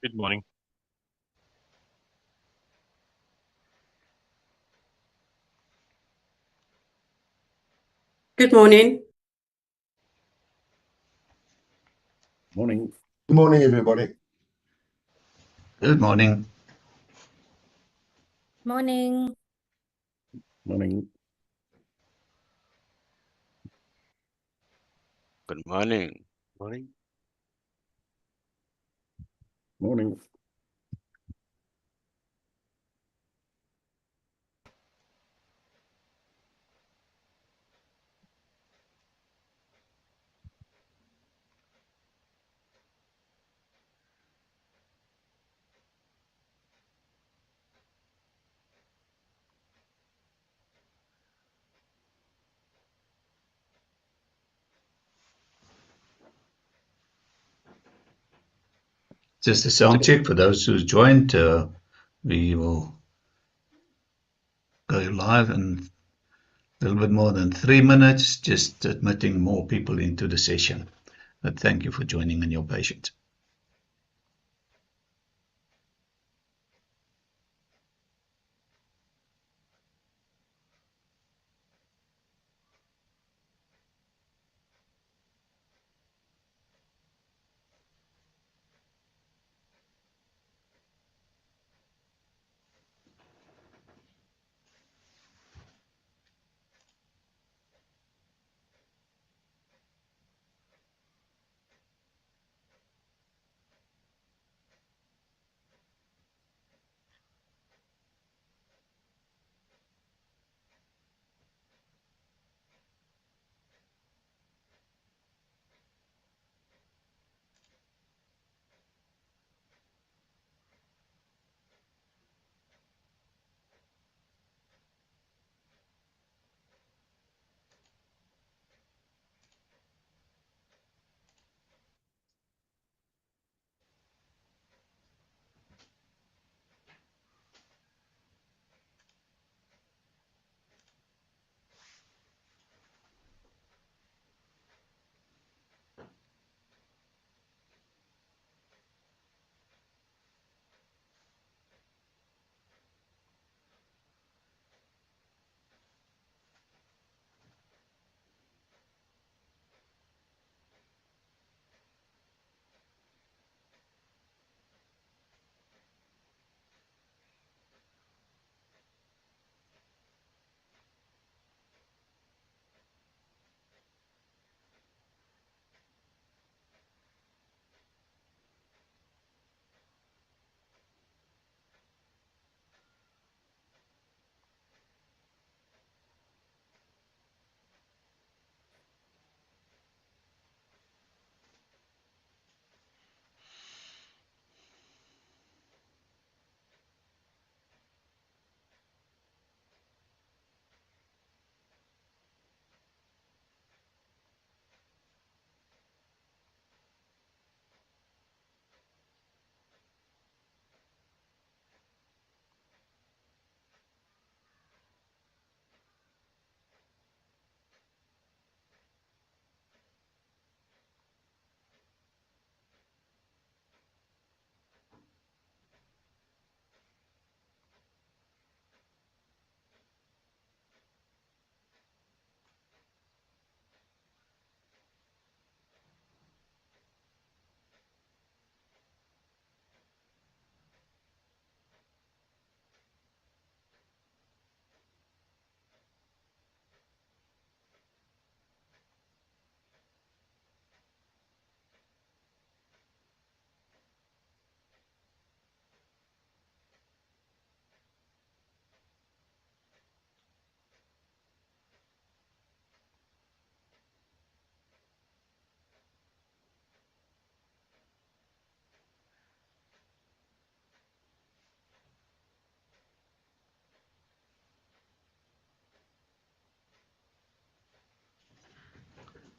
Good morning. Good morning. Morning. Good morning, everybody. Good morning. Morning. Morning. Good morning. Morning. Morning. Just a sound check for those who's joined. We will go live in a little bit more than 3 minutes, just admitting more people into the session. But thank you for joining and your patience.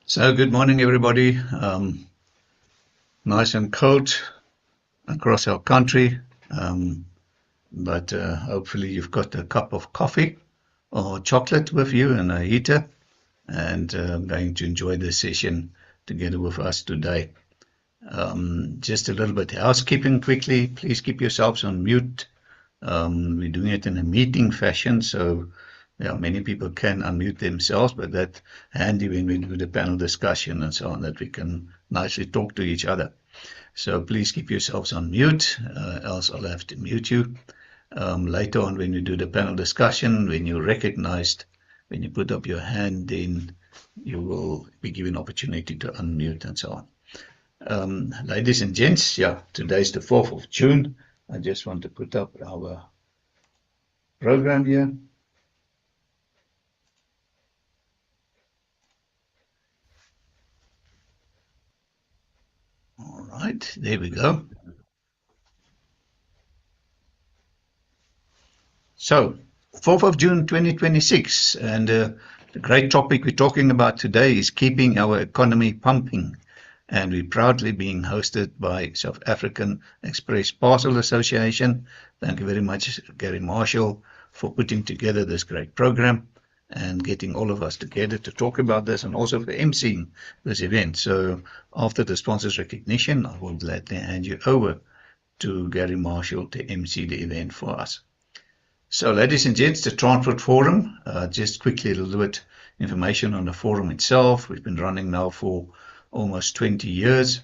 So good morning, everybody. Nice and cold across our country, but hopefully you've got a cup of coffee or chocolate with you and a heater, and going to enjoy this session together with us today. Just a little bit housekeeping quickly. Please keep yourselves on mute. We're doing it in a meeting fashion, so yeah, many people can unmute themselves, but that's handy when we do the panel discussion and so on, that we can nicely talk to each other. So please keep yourselves on mute, else I'll have to mute you. Later on, when we do the panel discussion, when you're recognized, when you put up your hand, then you will be given opportunity to unmute and so on. Ladies and gents, yeah, today's the 4th of June. I just want to put up our program here. All right, there we go. So, 4th of June 2026, and the great topic we're talking about today is keeping our economy pumping. And we're proudly being hosted by South African Express Parcel Association. Thank you very much, Gary Marshall, for putting together this great program and getting all of us together to talk about this, and also for emceeing this event. So after the sponsors recognition, I will gladly hand you over to Gary Marshall to MC the event for us. So, ladies and gents, the Transport Forum, just quickly a little bit information on the forum itself. We've been running now for almost 20 years,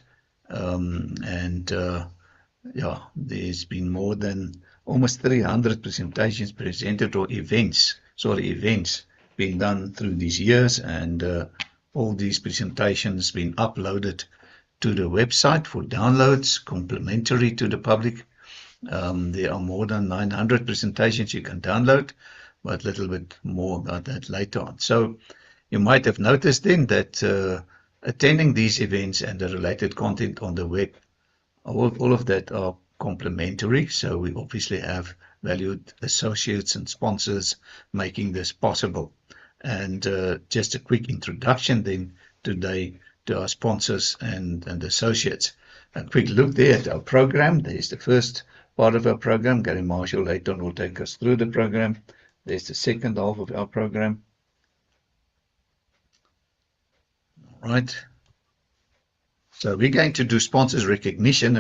yeah, there's been more than almost 300 presentations presented, or events being done through these years, and all these presentations been uploaded to the website for downloads, complimentary to the public. There are more than 900 presentations you can download, but a little bit more about that later on. So you might have noticed then that attending these events and the related content on the web, all of that are complimentary. So we obviously have valued associates and sponsors making this possible. And just a quick introduction then today to our sponsors and associates. A quick look there at our program. There's the first part of our program. Gary Marshall later on will take us through the program. There's the second half of our program. All right. So we're going to do sponsors recognition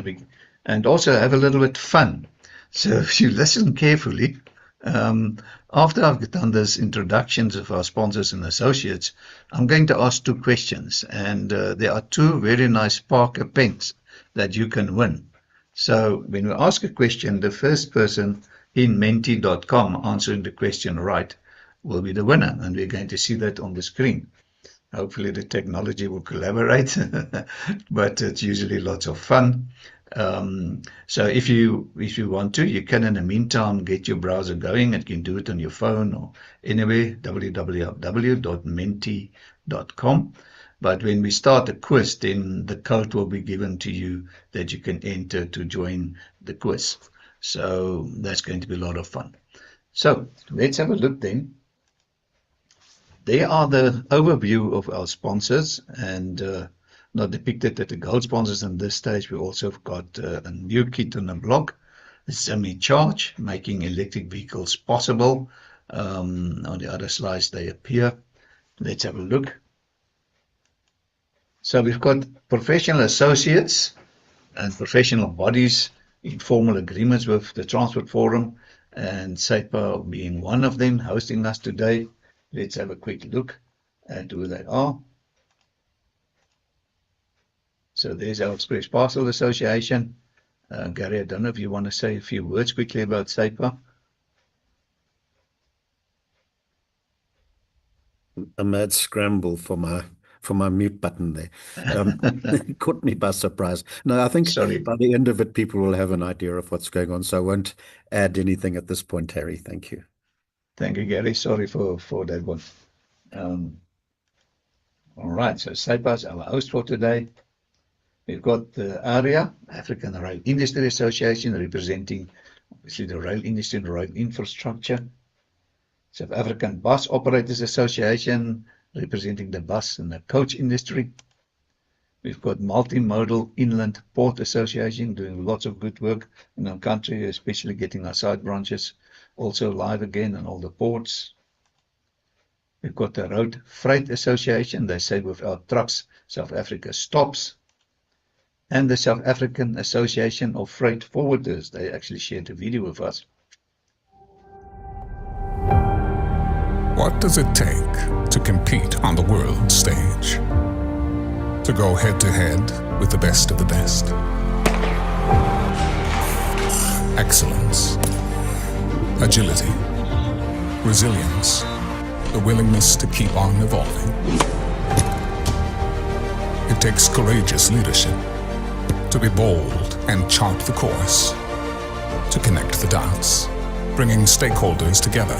and also have a little bit fun. So if you listen carefully, after I've done this introductions of our sponsors and associates, I'm going to ask 2 questions, and there are 2 very nice Parker pens that you can win. So when we ask a question, the first person in menti.com answering the question right will be the winner, and we're going to see that on the screen. Hopefully the technology will collaborate, but it's usually lots of fun. So if you want to, you can in the meantime get your browser going, and you can do it on your phone or anywhere, www.menti.com. But when we start the quiz, then the code will be given to you that you can enter to join the quiz. So that's going to be a lot of fun. So let's have a look then. They are the overview of our sponsors, and not depicted at the gold sponsors on this stage. We also have got a new kid on the block, semi-charge, making electric vehicles possible. On the other slides they appear. Let's have a look. So we've got professional associates and professional bodies in formal agreements with the Transport Forum, and SAEPA being one of them, hosting us today. Let's have a quick look at who they are. So there's our Express Parcel Association. Gary, I don't know if you want to say a few words quickly about SAEPA. A mad scramble for my mute button there. Caught me by surprise. No, I think Sorry. by the end of it, people will have an idea of what's going on. So I won't add anything at this point, Harry. Thank you. Thank you, Gary. Sorry for that one. All right, so SAEPA is our host for today. We've got the ARIA, African Rail Industry Association, representing obviously the rail industry and rail infrastructure. South African Bus Operators Association, representing the bus and the coach industry. We've got Multimodal Inland Port Association, doing lots of good work in our country, especially getting our side branches also live again in all the ports. We've got the Road Freight Association. They say without trucks, South Africa stops. and the South African Association of Freight Forwarders. They actually shared a video with us. What does it take to compete on the world stage? To go head-to-head with the best of the best? Excellence, agility, resilience, the willingness to keep on evolving. It takes courageous leadership to be bold and chart the course, to connect the dots, bringing stakeholders together,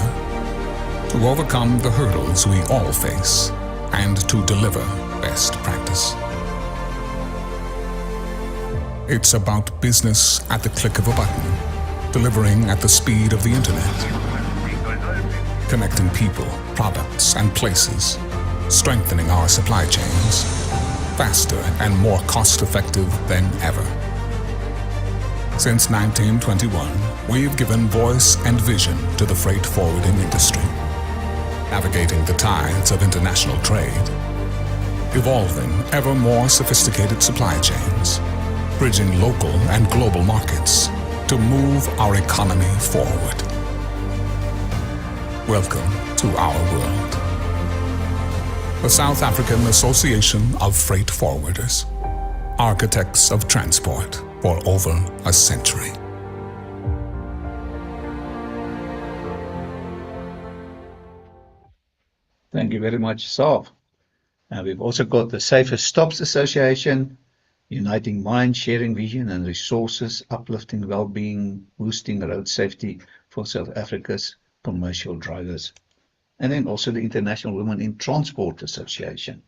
to overcome the hurdles we all face, and to deliver best practice. It's about business at the click of a button, delivering at the speed of the internet, connecting people, products, and places, strengthening our supply chains, faster and more cost-effective than ever. Since 1921, we've given voice and vision to the freight forwarding industry, navigating the tides of international trade, evolving ever more sophisticated supply chains, bridging local and global markets to move our economy forward. Welcome to our world. The South African Association of Freight Forwarders, architects of transport for over a century. Thank you very much, Sav. And we've also got the Safer Stops Association, uniting mind, sharing vision and resources, uplifting well-being, boosting road safety for South Africa's commercial drivers. And then also the International Women in Transport Association.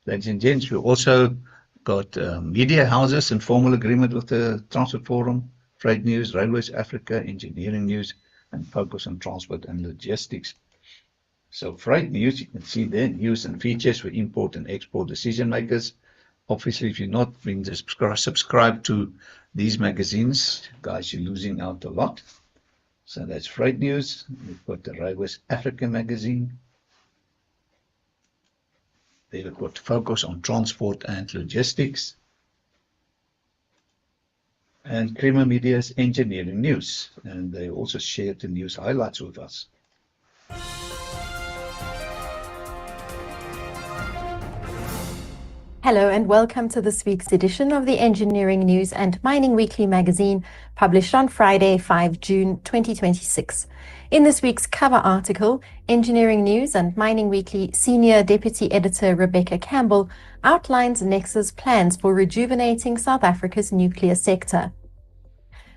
Ladies and gents, we've also got media houses in formal agreement with the Transport Forum, Freight News, Railways Africa, Engineering News, and Focus on Transport and Logistics. So Freight News, you can see there, news and features for import and export decision makers. Obviously, if you're not being subscribed to these magazines, guys, you're losing out a lot. So that's Freight News. We've got the Railways Africa magazine. They've got Focus on Transport and Logistics. And Creamer Media's Engineering News. And they also shared the news highlights with us. Hello and welcome to this week's edition of the Engineering News and Mining Weekly magazine, published on Friday, 5 June 2026. In this week's cover article, Engineering News and Mining Weekly Senior Deputy Editor Rebecca Campbell outlines Nexa's plans for rejuvenating South Africa's nuclear sector.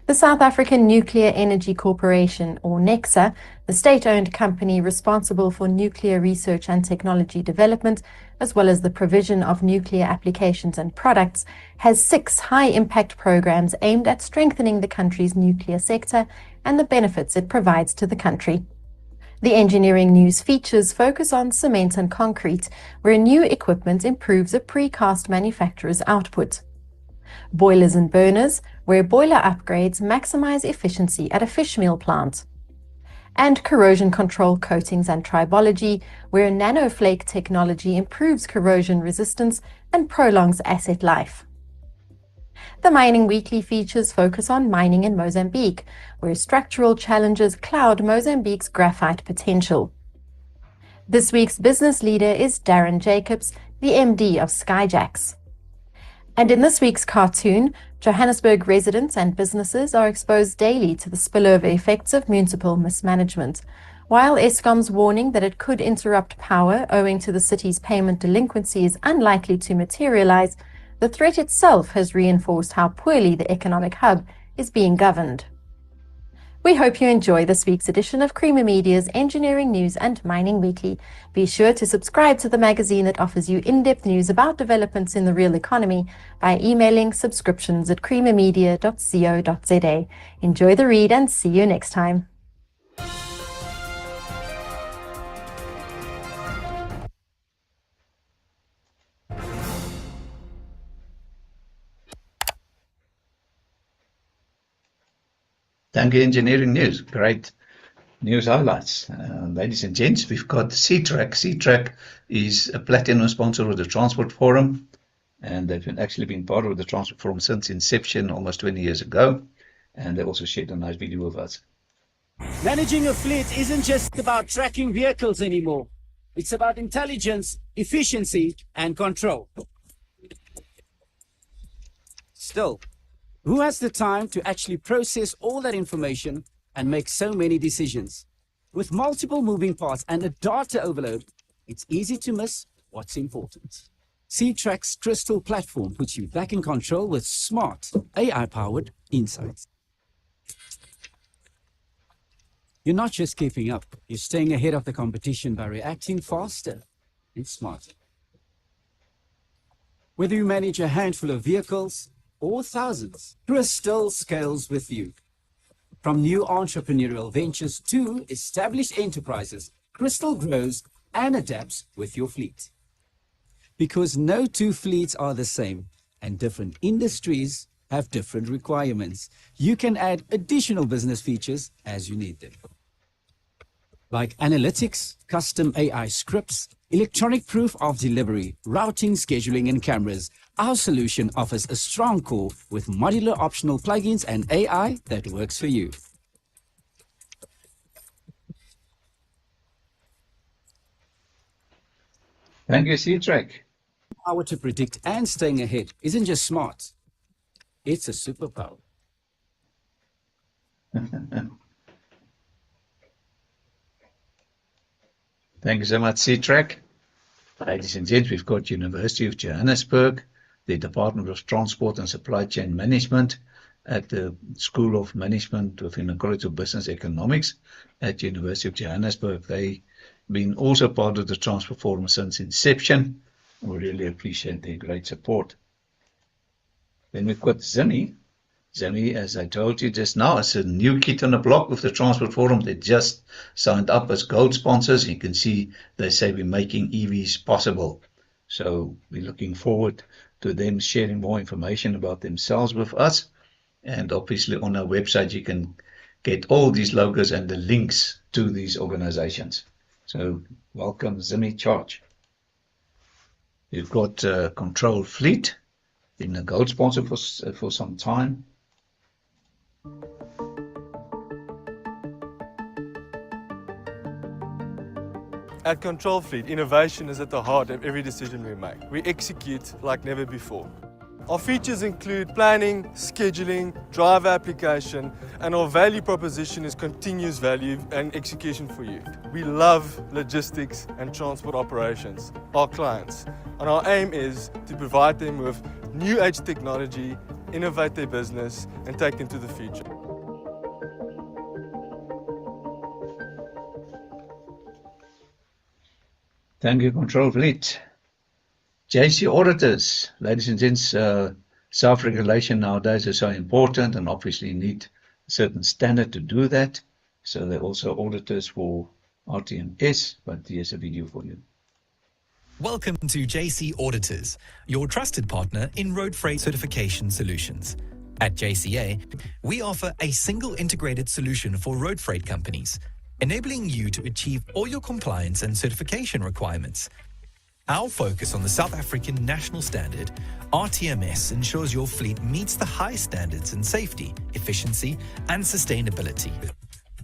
The South African Nuclear Energy Corporation, or NECSA, the state-owned company responsible for nuclear research and technology development, as well as the provision of nuclear applications and products, has 6 high-impact programs aimed at strengthening the country's nuclear sector and the benefits it provides to the country. The Engineering News features focus on cement and concrete, where new equipment improves a precast manufacturer's output. Boilers and burners, where boiler upgrades maximize efficiency at a fish meal plant. And corrosion control coatings and tribology, where nanoflake technology improves corrosion resistance and prolongs asset life. The Mining Weekly features focus on mining in Mozambique, where structural challenges cloud Mozambique's graphite potential. This week's business leader is Darren Jacobs, the MD of Skyjacks. And in this week's cartoon, Johannesburg residents and businesses are exposed daily to the spillover effects of municipal mismanagement. While Eskom's warning that it could interrupt power owing to the city's payment delinquency is unlikely to materialize, the threat itself has reinforced how poorly the economic hub is being governed. We hope you enjoy this week's edition of Creamer Media's Engineering News and Mining Weekly. Be sure to subscribe to the magazine that offers you in-depth news about developments in the real economy by emailing subscriptions@creamermedia.co.za. Enjoy the read and see you next time. Thank you, Engineering News. Great news highlights. Ladies and gents, we've got C-Track. C-Track is a platinum sponsor of the Transport Forum. and they've actually been part of the Transport Forum since inception almost 20 years ago, and they also shared a nice video with us. Managing a fleet isn't just about tracking vehicles anymore. It's about intelligence, efficiency, and control. Still, who has the time to actually process all that information and make so many decisions? With multiple moving parts and a data overload, it's easy to miss what's important. C-Track's Crystal platform puts you back in control with smart, AI-powered insights. You're not just keeping up, you're staying ahead of the competition by reacting faster and smarter. Whether you manage a handful of vehicles or thousands, Crystal scales with you. From new entrepreneurial ventures to established enterprises, Crystal grows and adapts with your fleet. Because no two fleets are the same, and different industries have different requirements, you can add additional business features as you need them. Like analytics, custom AI scripts, electronic proof of delivery, routing, scheduling, and cameras, our solution offers a strong core with modular optional plugins and AI that works for you. Thank you, C-Track. Power to predict and staying ahead isn't just smart, it's a superpower. Thank you so much, C-Track. Ladies and gents, we've got University of Johannesburg, the Department of Transport and Supply Chain Management at the School of Management within the College of Business Economics at University of Johannesburg. They've been also part of the Transport Forum since inception. We really appreciate their great support. Then we've got Zimmy. Zimmy, as I told you just now, is a new kid on the block with the Transport Forum. They just signed up as gold sponsors. You can see they say we're making EVs possible. So we're looking forward to them sharing more information about themselves with us. And obviously on our website, you can get all these logos and the links to these organizations. So welcome, Zimmy Charge. You've got Control Fleet, been a gold sponsor for some time. At Control Fleet, innovation is at the heart of every decision we make. We execute like never before. Our features include planning, scheduling, driver application, and our value proposition is continuous value and execution for you. We love logistics and transport operations, our clients, and our aim is to provide them with new age technology, innovate their business, and take them to the future. Thank you, Control Fleet. JC auditors, ladies and gents, self-regulation nowadays is so important and obviously need a certain standard to do that. So they're also auditors for RTMS, but here's a video for you. Welcome to JC Auditors, your trusted partner in road freight certification solutions. At JCA, we offer a single integrated solution for road freight companies, enabling you to achieve all your compliance and certification requirements. Our focus on the South African national standard, RTMS, ensures your fleet meets the high standards in safety, efficiency, and sustainability.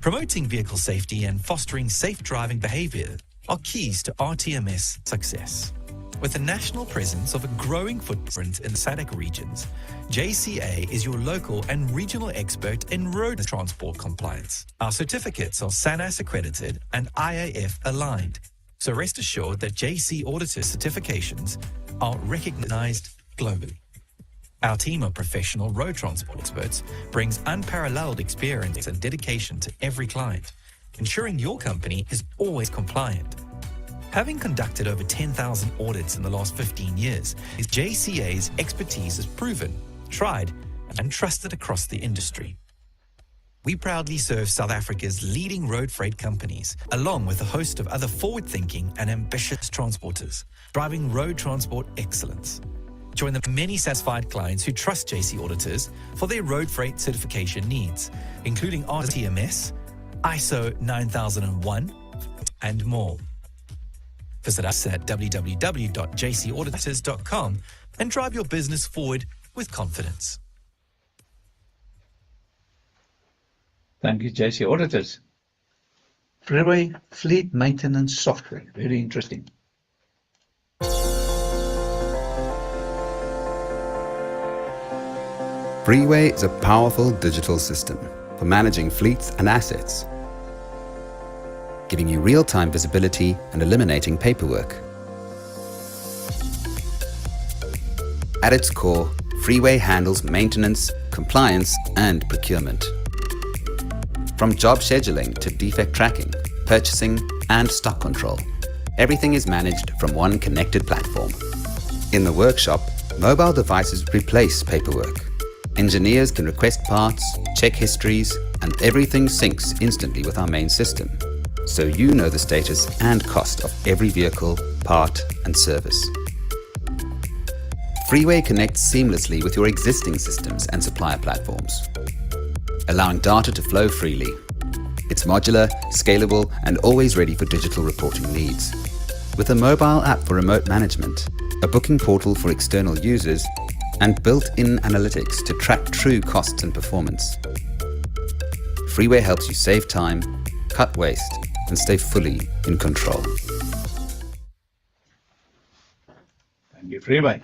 Promoting vehicle safety and fostering safe driving behavior are keys to RTMS success. With a national presence of a growing footprint in the SADC regions, JCA is your local and regional expert in road transport compliance. Our certificates are SANAS accredited and IAF aligned, so rest assured that JC Auditor certifications are recognized globally. Our team of professional road transport experts brings unparalleled experience and dedication to every client, ensuring your company is always compliant. Having conducted over 10,000 audits in the last 15 years, JCA's expertise is proven, tried, and trusted across the industry. We proudly serve South Africa's leading road freight companies, along with a host of other forward-thinking and ambitious transporters, driving road transport excellence. Join the many satisfied clients who trust JC Auditors for their road freight certification needs, including RTMS, ISO 9001, and more. Visit us at www.jcauditors.com and drive your business forward with confidence. Thank you, JC Auditors. Freeway fleet maintenance software. Very interesting. Freeway is a powerful digital system for managing fleets and assets, giving you real-time visibility and eliminating paperwork. At its core, Freeway handles maintenance, compliance, and procurement. From job scheduling to defect tracking, purchasing, and stock control, everything is managed from one connected platform. In the workshop, mobile devices replace paperwork. Engineers can request parts, check histories, and everything syncs instantly with our main system, so you know the status and cost of every vehicle, part, and service. Freeway connects seamlessly with your existing systems and supplier platforms, allowing data to flow freely. It's modular, scalable, and always ready for digital reporting needs. With a mobile app for remote management, a booking portal for external users, and built-in analytics to track true costs and performance. Freeway helps you save time, cut waste, and stay fully in control. Thank you, Freeway.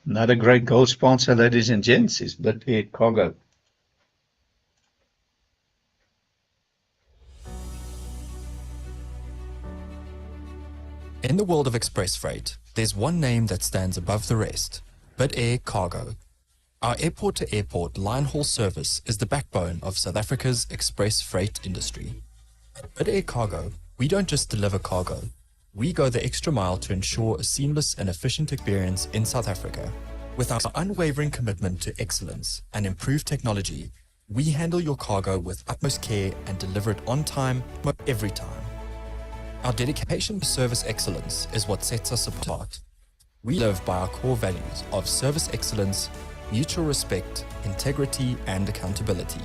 Another great gold sponsor, ladies and gents, is Bid Air Cargo. In the world of express freight, there's one name that stands above the rest: Bid Air Cargo. Our airport-to-airport line haul service is the backbone of South Africa's express freight industry. At Bid Air Cargo, we don't just deliver cargo. We go the extra mile to ensure a seamless and efficient experience in South Africa. With our unwavering commitment to excellence and improved technology, we handle your cargo with utmost care and deliver it on time, every time. Our dedication to service excellence is what sets us apart. We live by our core values of service excellence, mutual respect, integrity, and accountability.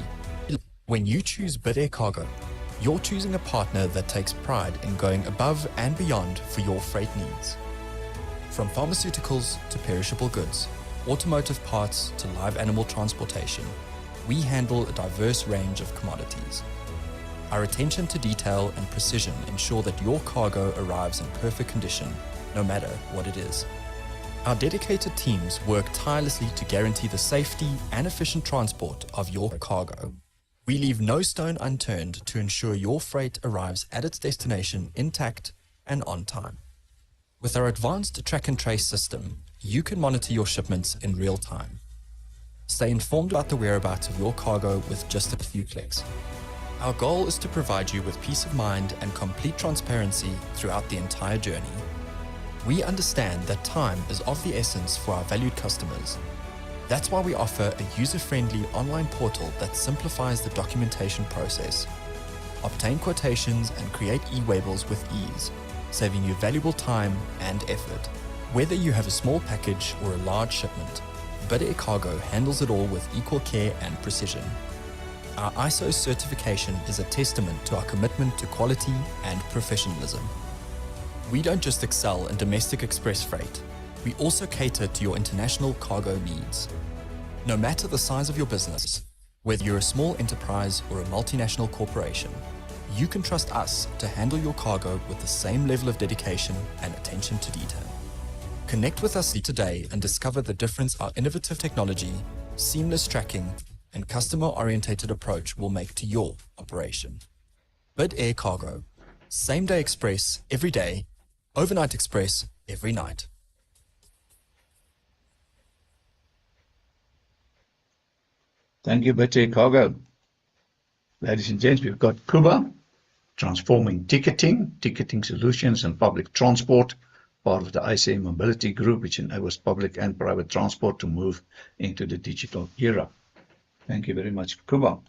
When you choose Bid Air Cargo, you're choosing a partner that takes pride in going above and beyond for your freight needs. From pharmaceuticals to perishable goods, automotive parts to live animal transportation, we handle a diverse range of commodities. Our attention to detail and precision ensure that your cargo arrives in perfect condition, no matter what it is. Our dedicated teams work tirelessly to guarantee the safety and efficient transport of your cargo. We leave no stone unturned to ensure your freight arrives at its destination intact and on time. With our advanced track and trace system, you can monitor your shipments in real time. Stay informed about the whereabouts of your cargo with just a few clicks. Our goal is to provide you with peace of mind and complete transparency throughout the entire journey. We understand that time is of the essence for our valued customers. That's why we offer a user-friendly online portal that simplifies the documentation process. Obtain quotations and create e-labels with ease, saving you valuable time and effort. Whether you have a small package or a large shipment, Bid Air Cargo handles it all with equal care and precision. Our ISO certification is a testament to our commitment to quality and professionalism. We don't just excel in domestic express freight, we also cater to your international cargo needs. No matter the size of your business, whether you're a small enterprise or a multinational corporation, you can trust us to handle your cargo with the same level of dedication and attention to detail. Connect with us today and discover the difference our innovative technology, seamless tracking, and customer-oriented approach will make to your operation. Bid Air Cargo. Same-day express every day, overnight express every night. Thank you, Bid Air Cargo. Ladies and gents, we've got Kuba, transforming ticketing solutions and public transport, part of the ICA Mobility Group, which enables public and private transport to move into the digital era. Thank you very much, Kuba.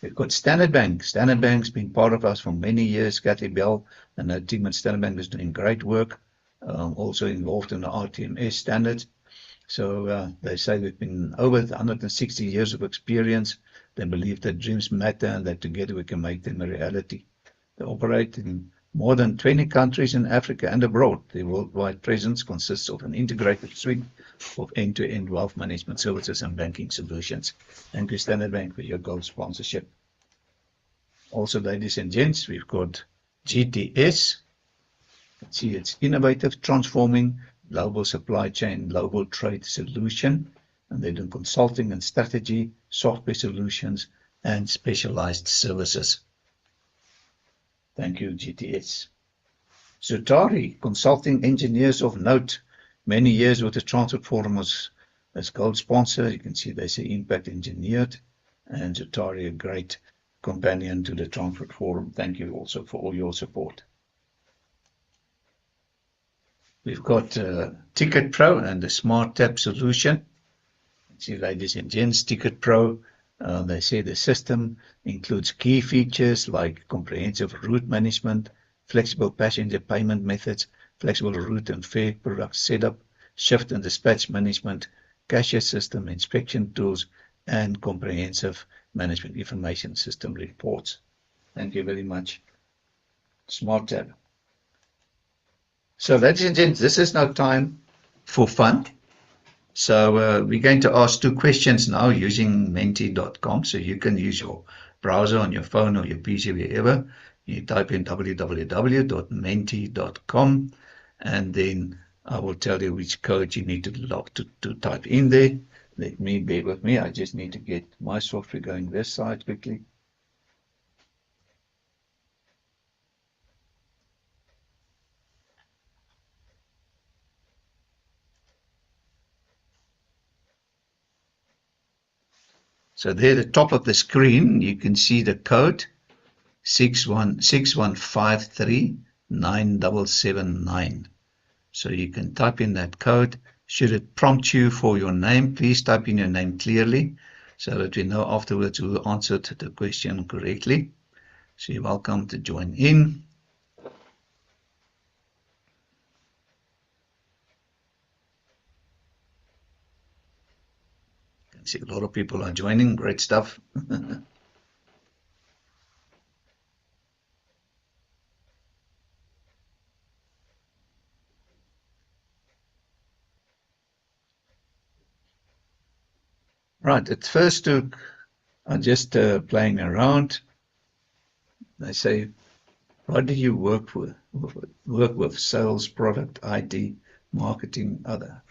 We've got Standard Bank. Standard Bank's been part of us for many years. Cathy Bell and her team at Standard Bank is doing great work, also involved in the RTMS standards. So they say we've been over 160 years of experience. They believe that dreams matter and that together we can make them a reality. They operate in more than 20 countries in Africa and abroad. Their worldwide presence consists of an integrated suite of end-to-end wealth management services and banking solutions. Thank you, Standard Bank, for your gold sponsorship. Also, ladies and gents, we've got GTS. See, it's innovative, transforming global supply chain, global trade solution. And they do consulting and strategy, software solutions, and specialized services. Thank you, GTS. Zutari, consulting engineers of note. Many years with the Transport Forum as gold sponsor. You can see they say Impact Engineered. And Zutari, a great companion to the Transport Forum. Thank you also for all your support. We've got Ticket Pro and the Smart Tab solution. See, ladies and gents, Ticket Pro, they say the system includes key features like comprehensive route management, flexible passenger payment methods, flexible route and fare product setup, shift and dispatch management, cashier system inspection tools, and comprehensive management information system reports. Thank you very much. Smart Tab. So, ladies and gents, this is now time for fun. So we're going to ask 2 questions now using menti.com. So you can use your browser on your phone or your PC, wherever. You type in www.menti.com, and then I will tell you which code you need to type in there. Bear with me. I just need to get my software going this side quickly. So there at the top of the screen, you can see the code 615397779. So you can type in that code. Should it prompt you for your name, please type in your name clearly so that we know afterwards who answered the question correctly. So you're welcome to join in. I can see a lot of people are joining. Great stuff. Right, at first I'm just playing around. They say, what do you work with? Sales, product, IT, marketing, other.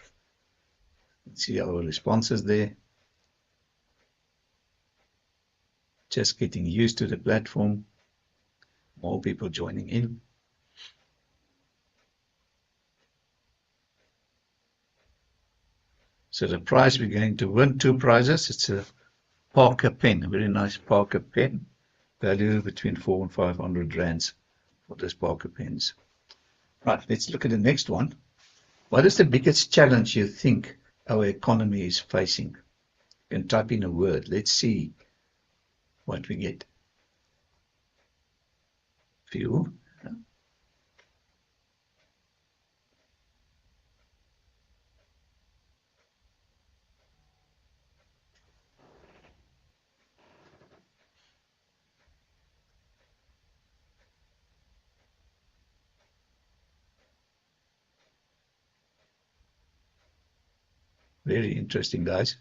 Let's see our responses there. Just getting used to the platform. More people joining in. So the prize we're going to win, 2 prizes. It's a Parker pen, a very nice Parker pen, value between 400 and 500 rands for this Parker pens. Right, let's look at the next one. What is the biggest challenge you think our economy is facing? You can type in a word. Let's see what we get. Fuel. Very interesting, guys.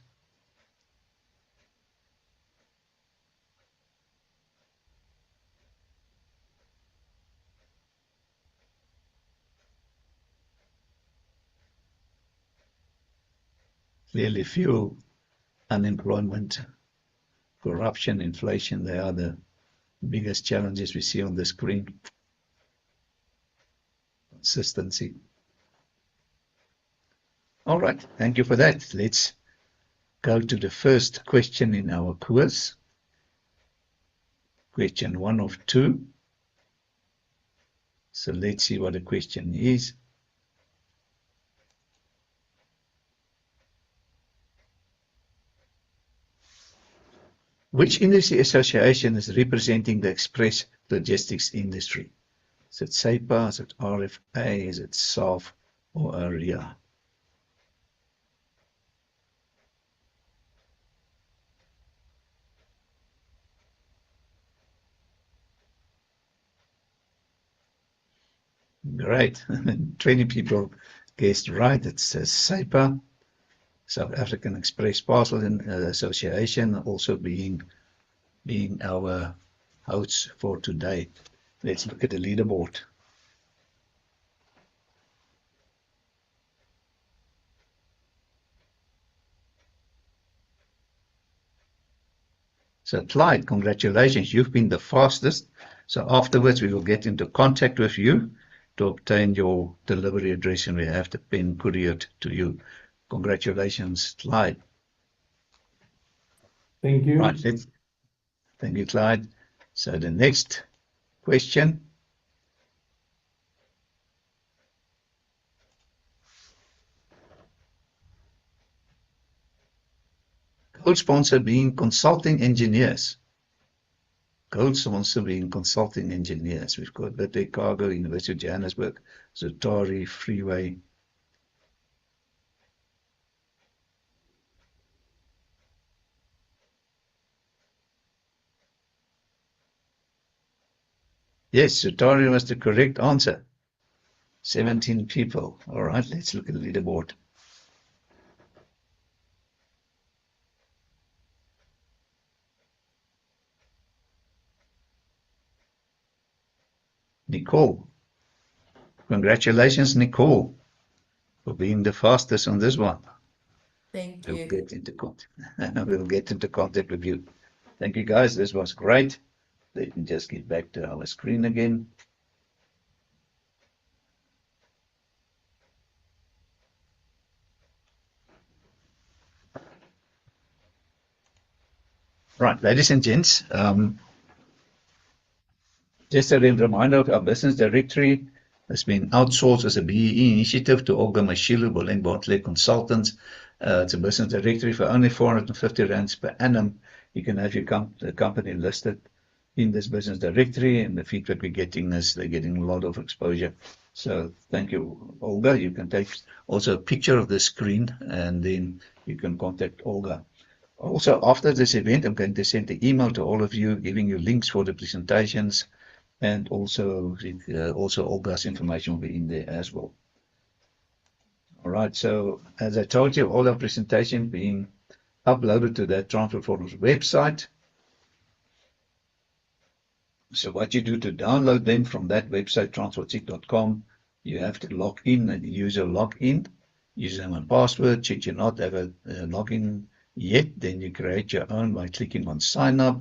Clearly, fuel, unemployment, corruption, inflation, they are the biggest challenges we see on the screen. Consistency. All right, thank you for that. Let's go to the first question in our quiz. Question 1 of 2. So let's see what the question is. Which industry association is representing the express logistics industry? Is it SAEPA, is it RFA, is it SAF, or AREA? Great. 20 people guessed right. It's SAEPA, South African Express Parcel Association, also being our hosts for today. Let's look at the leaderboard. So Clyde, congratulations, you've been the fastest. So afterwards we will get into contact with you to obtain your delivery address, and we have the pen couriered to you. Congratulations, Clyde. Thank you. Right, thank you, Clyde. So the next question. Gold sponsor being consulting engineers. Gold sponsor being consulting engineers. We've got Bidwell Cargo, University of Johannesburg, Zutari, Freeway. Yes, Zutari was the correct answer. 17 people. All right, let's look at the leaderboard. Nicole. Congratulations, Nicole, for being the fastest on this one. Thank We'll you. get into contact with you. Thank you, guys. This was great. Let me just get back to our screen again. Right, ladies and gents, just a reminder of our business directory has been outsourced as a BEE initiative to Olga Mashilu, Boleng Bartlett Consultants. It's a business directory for only 450 rands per annum. You can have your the company listed in this business directory, and the feedback we're getting is they're getting a lot of exposure. So thank you, Olga. You can take also a picture of the screen, and then you can contact Olga. Also, after this event, I'm going to send an email to all of you, giving you links for the presentations, and also Olga's information will be in there as well. All right, so as I told you, all our presentation being uploaded to that Transport Forums website. So what you do to download them from that website, transportseek.com, you have to log in and use a login, username and password. Should you not have a login yet, then you create your own by clicking on sign up.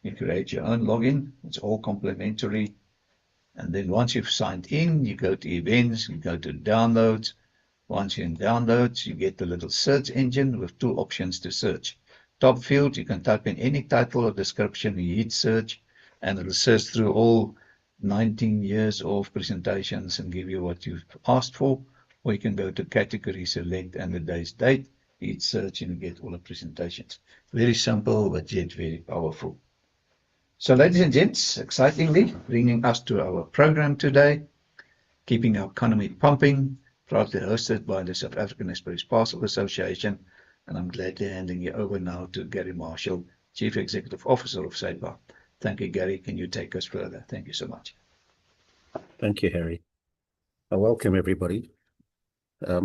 You create your own login. It's all complimentary. And then once you've signed in, you go to events, you go to downloads. Once you're in downloads, you get the little search engine with two options to search. Top field, you can type in any title or description, you hit search, and it'll search through all 19 years of presentations and give you what you've asked for. Or you can go to category, select, and the day's date, hit search, and you get all the presentations. Very simple, but yet very powerful. So, ladies and gents, excitingly, bringing us to our program today, keeping our economy pumping, proudly hosted by the South African Express Parcel Association. And I'm gladly handing you over now to Gary Marshall, Chief Executive Officer of SAEPA. Thank you, Gary. Can you take us further? Thank you so much. Thank you, Harry. Welcome, everybody. I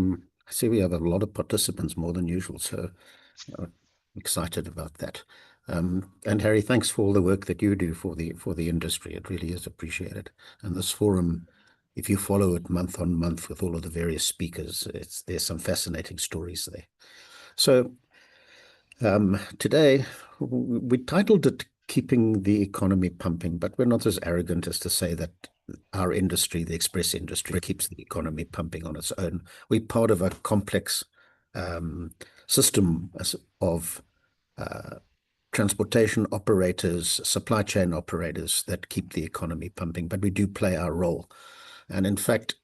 see we have a lot of participants, more than usual, so I'm excited about that. And Harry, thanks for all the work that you do for the industry. It really is appreciated. And this forum, if you follow it month on month with all of the various speakers, there's some fascinating stories there. So today we titled it "Keeping the Economy Pumping," but we're not as arrogant as to say that our industry, the express industry, keeps the economy pumping on its own. We're part of a complex system of transportation operators, supply chain operators that keep the economy pumping, but we do play our role. And in fact,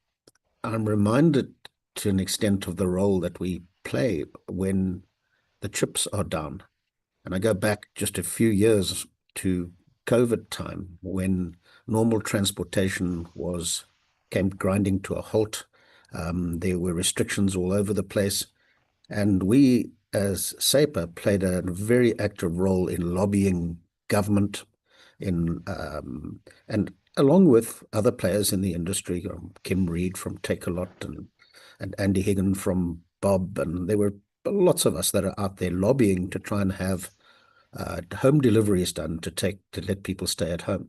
I'm reminded to an extent of the role that we play when the chips are down. And I go back just a few years to COVID time when normal transportation came grinding to a halt. There were restrictions all over the place. And we, as SAEPA, played a very active role in lobbying government and along with other players in the industry, Kim Reed from Takealot and Andy Higgin from Bob, and there were lots of us that are out there lobbying to try and have home deliveries done to let people stay at home.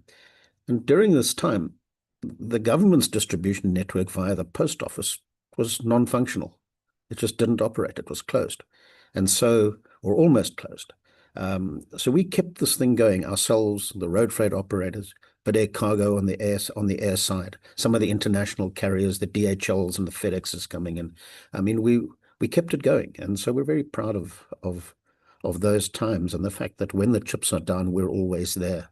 And during this time, the government's distribution network via the post office was non-functional. It just didn't operate. It was closed, and so, or almost closed. So we kept this thing going ourselves, the road freight operators, but air cargo on the air side, some of the international carriers, the DHLs and the FedExes coming in. I mean, we kept it going, and so we're very proud of those times and the fact that when the chips are down, we're always there.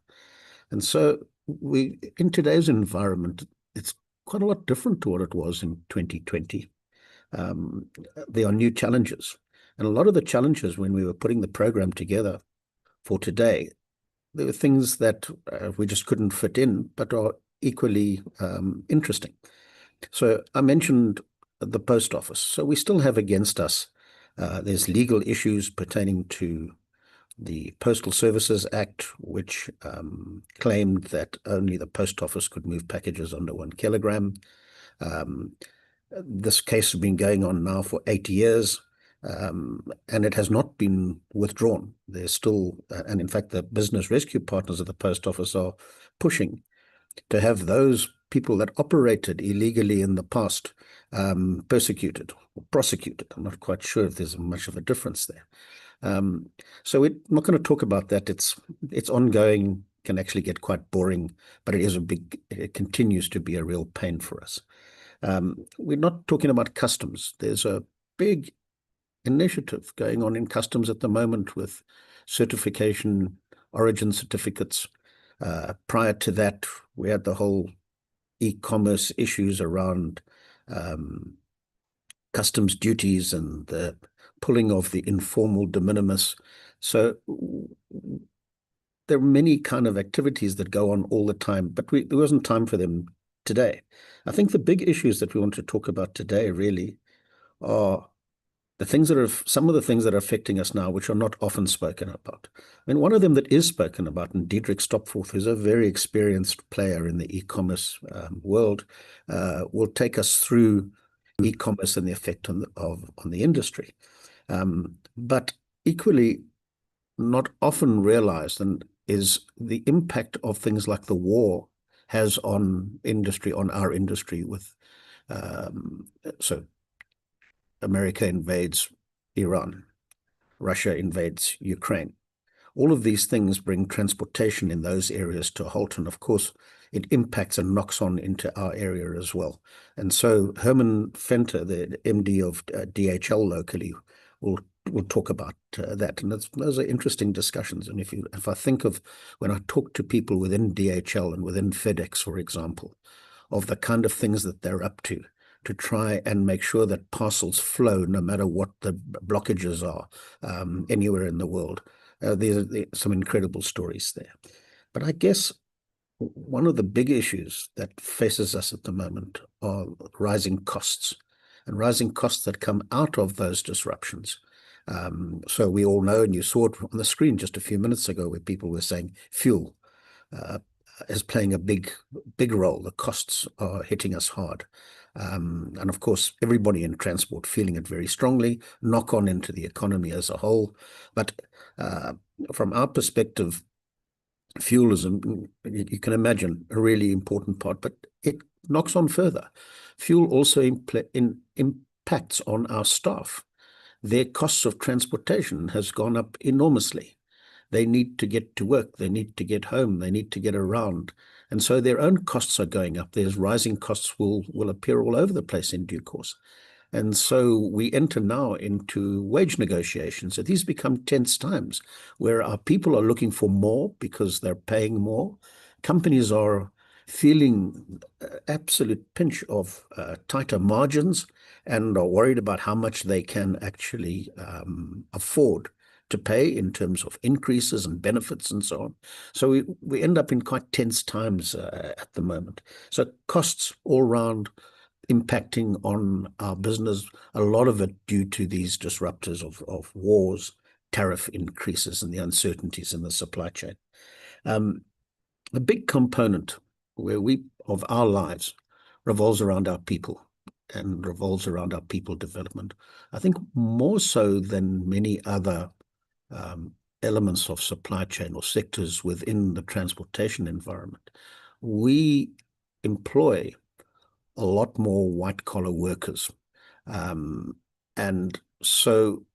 And so in today's environment, it's quite a lot different to what it was in 2020. There are new challenges. And a lot of the challenges when we were putting the program together for today, there were things that we just couldn't fit in, but are equally interesting. So I mentioned the post office. So we still have against us, there's legal issues pertaining to the Postal Services Act, which claimed that only the post office could move packages under 1 kilogram. This case has been going on now for 8 years, and it has not been withdrawn. There's still, and in fact, the business rescue partners of the post office are pushing to have those people that operated illegally in the past persecuted or prosecuted. I'm not quite sure if there's much of a difference there. So we're not going to talk about that. It's ongoing, can actually get quite boring, but it continues to be a real pain for us. We're not talking about customs. There's a big initiative going on in customs at the moment with certification, origin certificates. Prior to that, we had the whole e-commerce issues around customs duties and the pulling of the informal de minimis. So there are many kind of activities that go on all the time, but there wasn't time for them today. I think the big issues that we want to talk about today really are some of the things that are affecting us now, which are not often spoken about. I mean, one of them that is spoken about, and Diederik Stopforth, who's a very experienced player in the e-commerce world, will take us through e-commerce and the effect on the industry. But equally, not often realized is the impact of things like the war has on our industry with so America invades Iran, Russia invades Ukraine. All of these things bring transportation in those areas to a halt, and of course it impacts and knocks on into our area as well. And so Herman Fenter, the MD of DHL locally, will talk about that, and those are interesting discussions. And if I think of when I talk to people within DHL and within FedEx, for example, of the kind of things that they're up to try and make sure that parcels flow no matter what the blockages are anywhere in the world. There's some incredible stories there. But I guess one of the big issues that faces us at the moment are rising costs, and rising costs that come out of those disruptions. So we all know, and you saw it on the screen just a few minutes ago, where people were saying fuel is playing a big role. The costs are hitting us hard. And of course, everybody in transport feeling it very strongly, knock on into the economy as a whole. But from our perspective, fuel is, you can imagine, a really important part, but it knocks on further. Fuel also impacts on our staff. Their costs of transportation has gone up enormously. They need to get to work, they need to get home, they need to get around. And so their own costs are going up. There's rising costs will appear all over the place in due course. And so we enter now into wage negotiations. So these become tense times where our people are looking for more because they're paying more. Companies are feeling absolute pinch of tighter margins and are worried about how much they can actually afford to pay in terms of increases and benefits and so on. So we end up in quite tense times at the moment. So costs all round impacting on our business, a lot of it due to these disruptors of wars, tariff increases, and the uncertainties in the supply chain. A big component of our lives revolves around our people and revolves around our people development. I think more so than many other elements of supply chain or sectors within the transportation environment, we employ a lot more white-collar workers. And so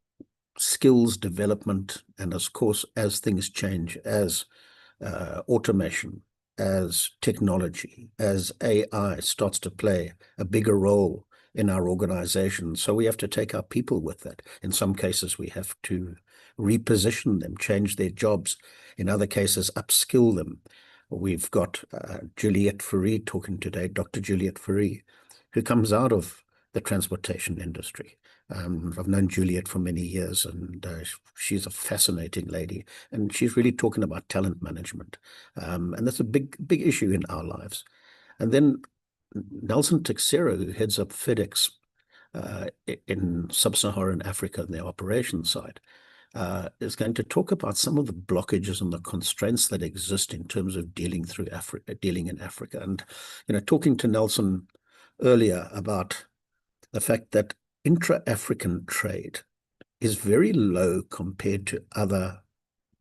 skills development, and of course, as things change, as automation, as technology, as AI starts to play a bigger role in our organization. So we have to take our people with that. In some cases, we have to reposition them, change their jobs. In other cases, upskill them. We've got Juliette Fourie talking today, Dr. Juliette Fourie, who comes out of the transportation industry. I've known Juliette for many years, and she's a fascinating lady, and she's really talking about talent management. And that's a big issue in our lives. And then Nelson Teixeira, who heads up FedEx in sub-Saharan Africa on the operations side, is going to talk about some of the blockages and the constraints that exist in terms of dealing in Africa. And, talking to Nelson earlier about the fact that intra-African trade is very low compared to other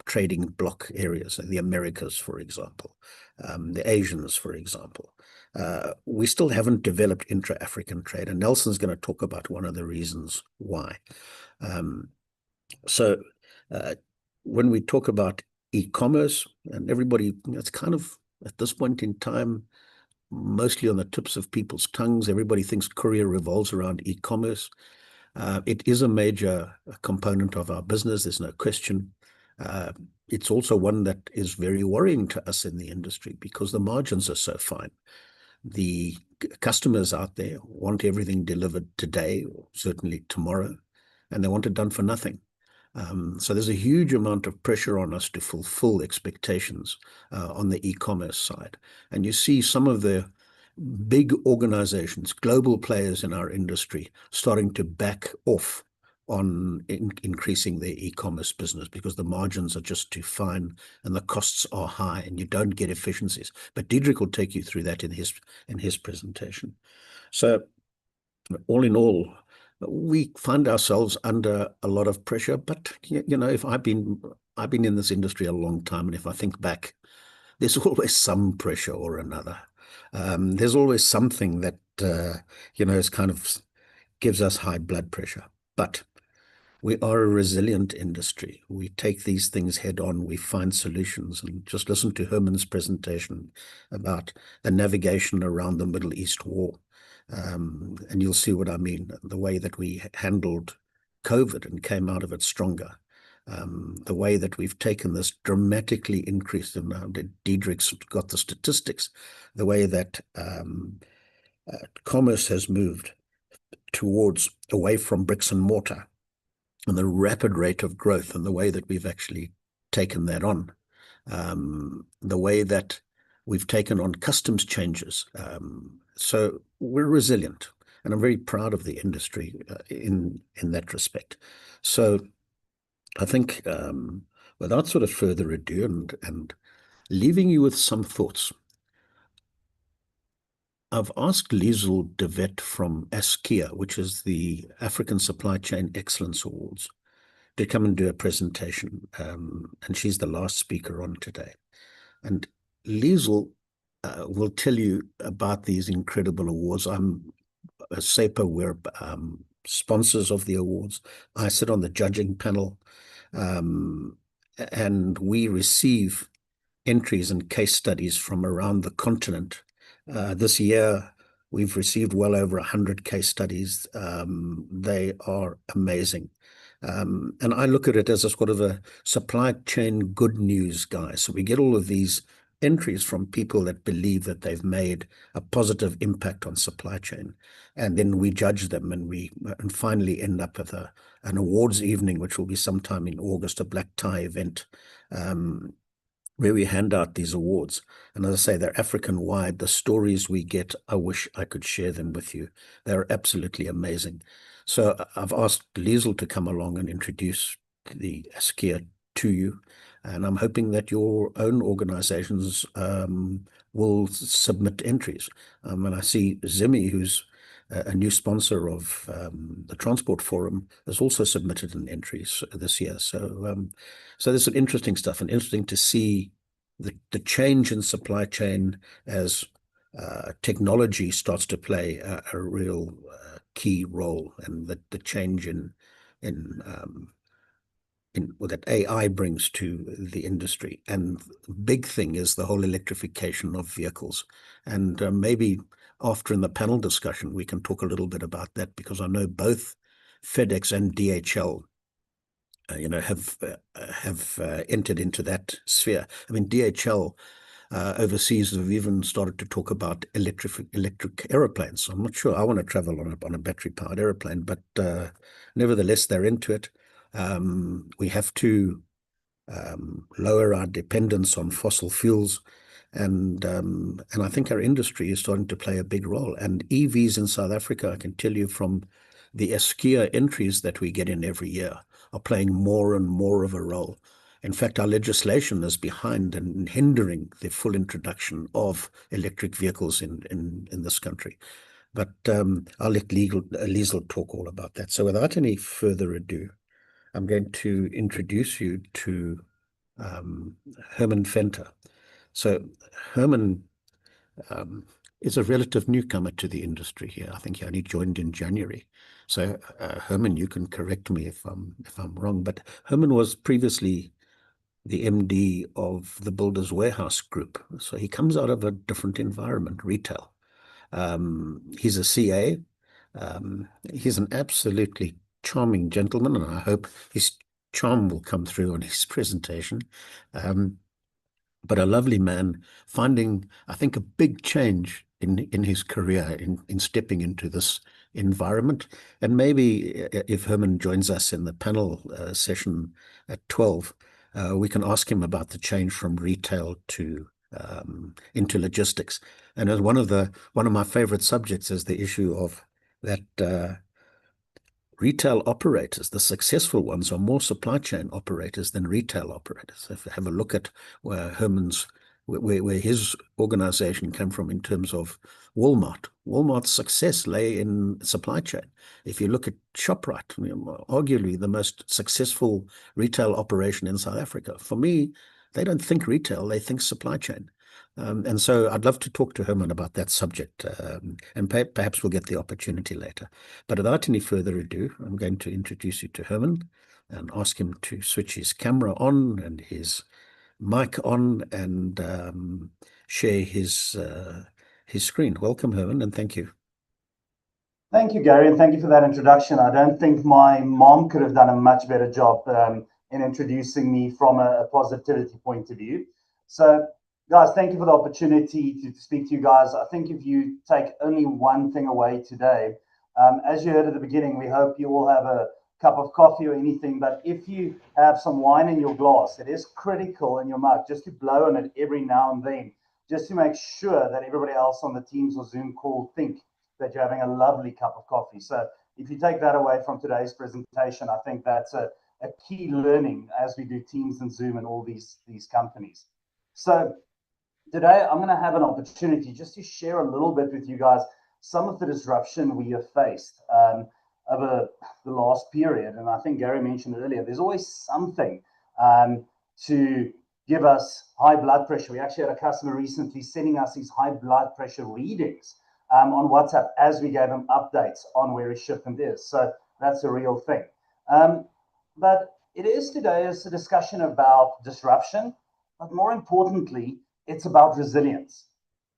trading bloc areas, the Americas, for example, the Asians, for example. We still haven't developed intra-African trade, and Nelson's going to talk about one of the reasons why. So when we talk about e-commerce, and everybody, it's kind of, at this point in time, mostly on the tips of people's tongues. Everybody thinks courier revolves around e-commerce. It is a major component of our business, there's no question. It's also one that is very worrying to us in the industry because the margins are so fine. The customers out there want everything delivered today, or certainly tomorrow, and they want it done for nothing. So there's a huge amount of pressure on us to fulfill expectations on the e-commerce side. And you see some of the big organizations, global players in our industry, starting to back off on increasing their e-commerce business because the margins are just too fine and the costs are high and you don't get efficiencies. But Diedrich will take you through that in his presentation. So all in all, we find ourselves under a lot of pressure, but if I've been in this industry a long time, and if I think back, there's always some pressure or another. There's always something that is kind of gives us high blood pressure. But we are a resilient industry. We take these things head on. We find solutions. And just listen to Herman's presentation about the navigation around the Middle East war. And you'll see what I mean, the way that we handled COVID and came out of it stronger. The way that we've taken this dramatically increased, and Diedrich's got the statistics, the way that commerce has moved away from bricks and mortar, and the rapid rate of growth, and the way that we've actually taken that on, the way that we've taken on customs changes. So we're resilient, and I'm very proud of the industry in that respect. So I think without sort of further ado and leaving you with some thoughts, I've asked Liesl de Wet from ASKIA, which is the African Supply Chain Excellence Awards, to come and do a presentation, and she's the last speaker on today. And Liesl will tell you about these incredible awards. I'm a SAEPA, we're sponsors of the awards. I sit on the judging panel, and we receive entries and case studies from around the continent. This year, we've received well over 100 case studies. They are amazing. And I look at it as a sort of a supply chain good news guy. So we get all of these entries from people that believe that they've made a positive impact on supply chain. And then we judge them, and finally end up with an awards evening, which will be sometime in August, a black tie event, where we hand out these awards. And as I say, they're African-wide. The stories we get, I wish I could share them with you. They're absolutely amazing. So I've asked Liesl to come along and introduce the ASKIA to you. And I'm hoping that your own organizations will submit entries. And I see Zimmy, who's a new sponsor of the Transport Forum, has also submitted an entries this year. So there's some interesting stuff, and interesting to see the change in supply chain as technology starts to play a real key role, and the change in what that AI brings to the industry. And the big thing is the whole electrification of vehicles. And maybe after in the panel discussion, we can talk a little bit about that, because I know both FedEx and DHL have entered into that sphere. I mean, DHL overseas have even started to talk about electric aeroplanes. So I'm not sure I want to travel on a battery-powered aeroplane, but nevertheless, they're into it. We have to lower our dependence on fossil fuels, and I think our industry is starting to play a big role. And EVs in South Africa, I can tell you from the Eskia entries that we get in every year, are playing more and more of a role. In fact, our legislation is behind and hindering the full introduction of electric vehicles in this country. But I'll let Liesl talk all about that. So without any further ado, I'm going to introduce you to Herman Venter. So Herman is a relative newcomer to the industry here. I think he only joined in January. So Herman, you can correct me if I'm wrong, but Herman was previously the MD of the Builders Warehouse Group. So he comes out of a different environment, retail. He's a CA. He's an absolutely charming gentleman, and I hope his charm will come through on his presentation. But a lovely man, finding, I think, a big change in his career in stepping into this environment. And maybe if Herman joins us in the panel session at 12, we can ask him about the change from retail to into logistics. And as one of my favorite subjects is the issue of that retail operators, the successful ones, are more supply chain operators than retail operators. If you have a look at where his organization came from in terms of Walmart's success lay in supply chain. If you look at ShopRite, arguably the most successful retail operation in South Africa. For me, they don't think retail, they think supply chain. And so I'd love to talk to Herman about that subject, and perhaps we'll get the opportunity later. But without any further ado, I'm going to introduce you to Herman and ask him to switch his camera on and his mic on and share his screen. Welcome, Herman, and thank you. Thank you, Gary, and thank you for that introduction. I don't think my mom could have done a much better job in introducing me from a positivity point of view. So, guys, thank you for the opportunity to speak to you guys. I think if you take only one thing away today, as you heard at the beginning, we hope you all have a cup of coffee or anything, but if you have some wine in your glass, it is critical in your mug just to blow on it every now and then, just to make sure that everybody else on the Teams or Zoom call think that you're having a lovely cup of coffee. So if you take that away from today's presentation, I think that's a key learning as we do Teams and Zoom and all these companies. So today I'm going to have an opportunity just to share a little bit with you guys some of the disruption we have faced over the last period. And I think Gary mentioned earlier, there's always something to give us high blood pressure. We actually had a customer recently sending us these high blood pressure readings on WhatsApp as we gave him updates on where his shipment is. So that's a real thing. But it is today is a discussion about disruption, but more importantly, it's about resilience.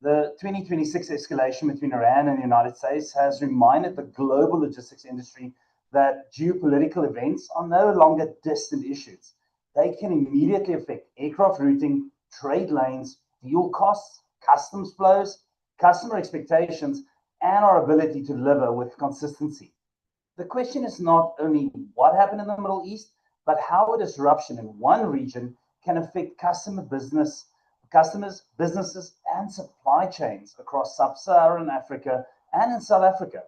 The 2026 escalation between Iran and the United States has reminded the global logistics industry that geopolitical events are no longer distant issues. They can immediately affect aircraft routing, trade lanes, fuel costs, customs flows, customer expectations, and our ability to deliver with consistency. The question is not only what happened in the Middle East, but how a disruption in one region can affect customers, businesses, and supply chains across sub-Saharan Africa and in South Africa.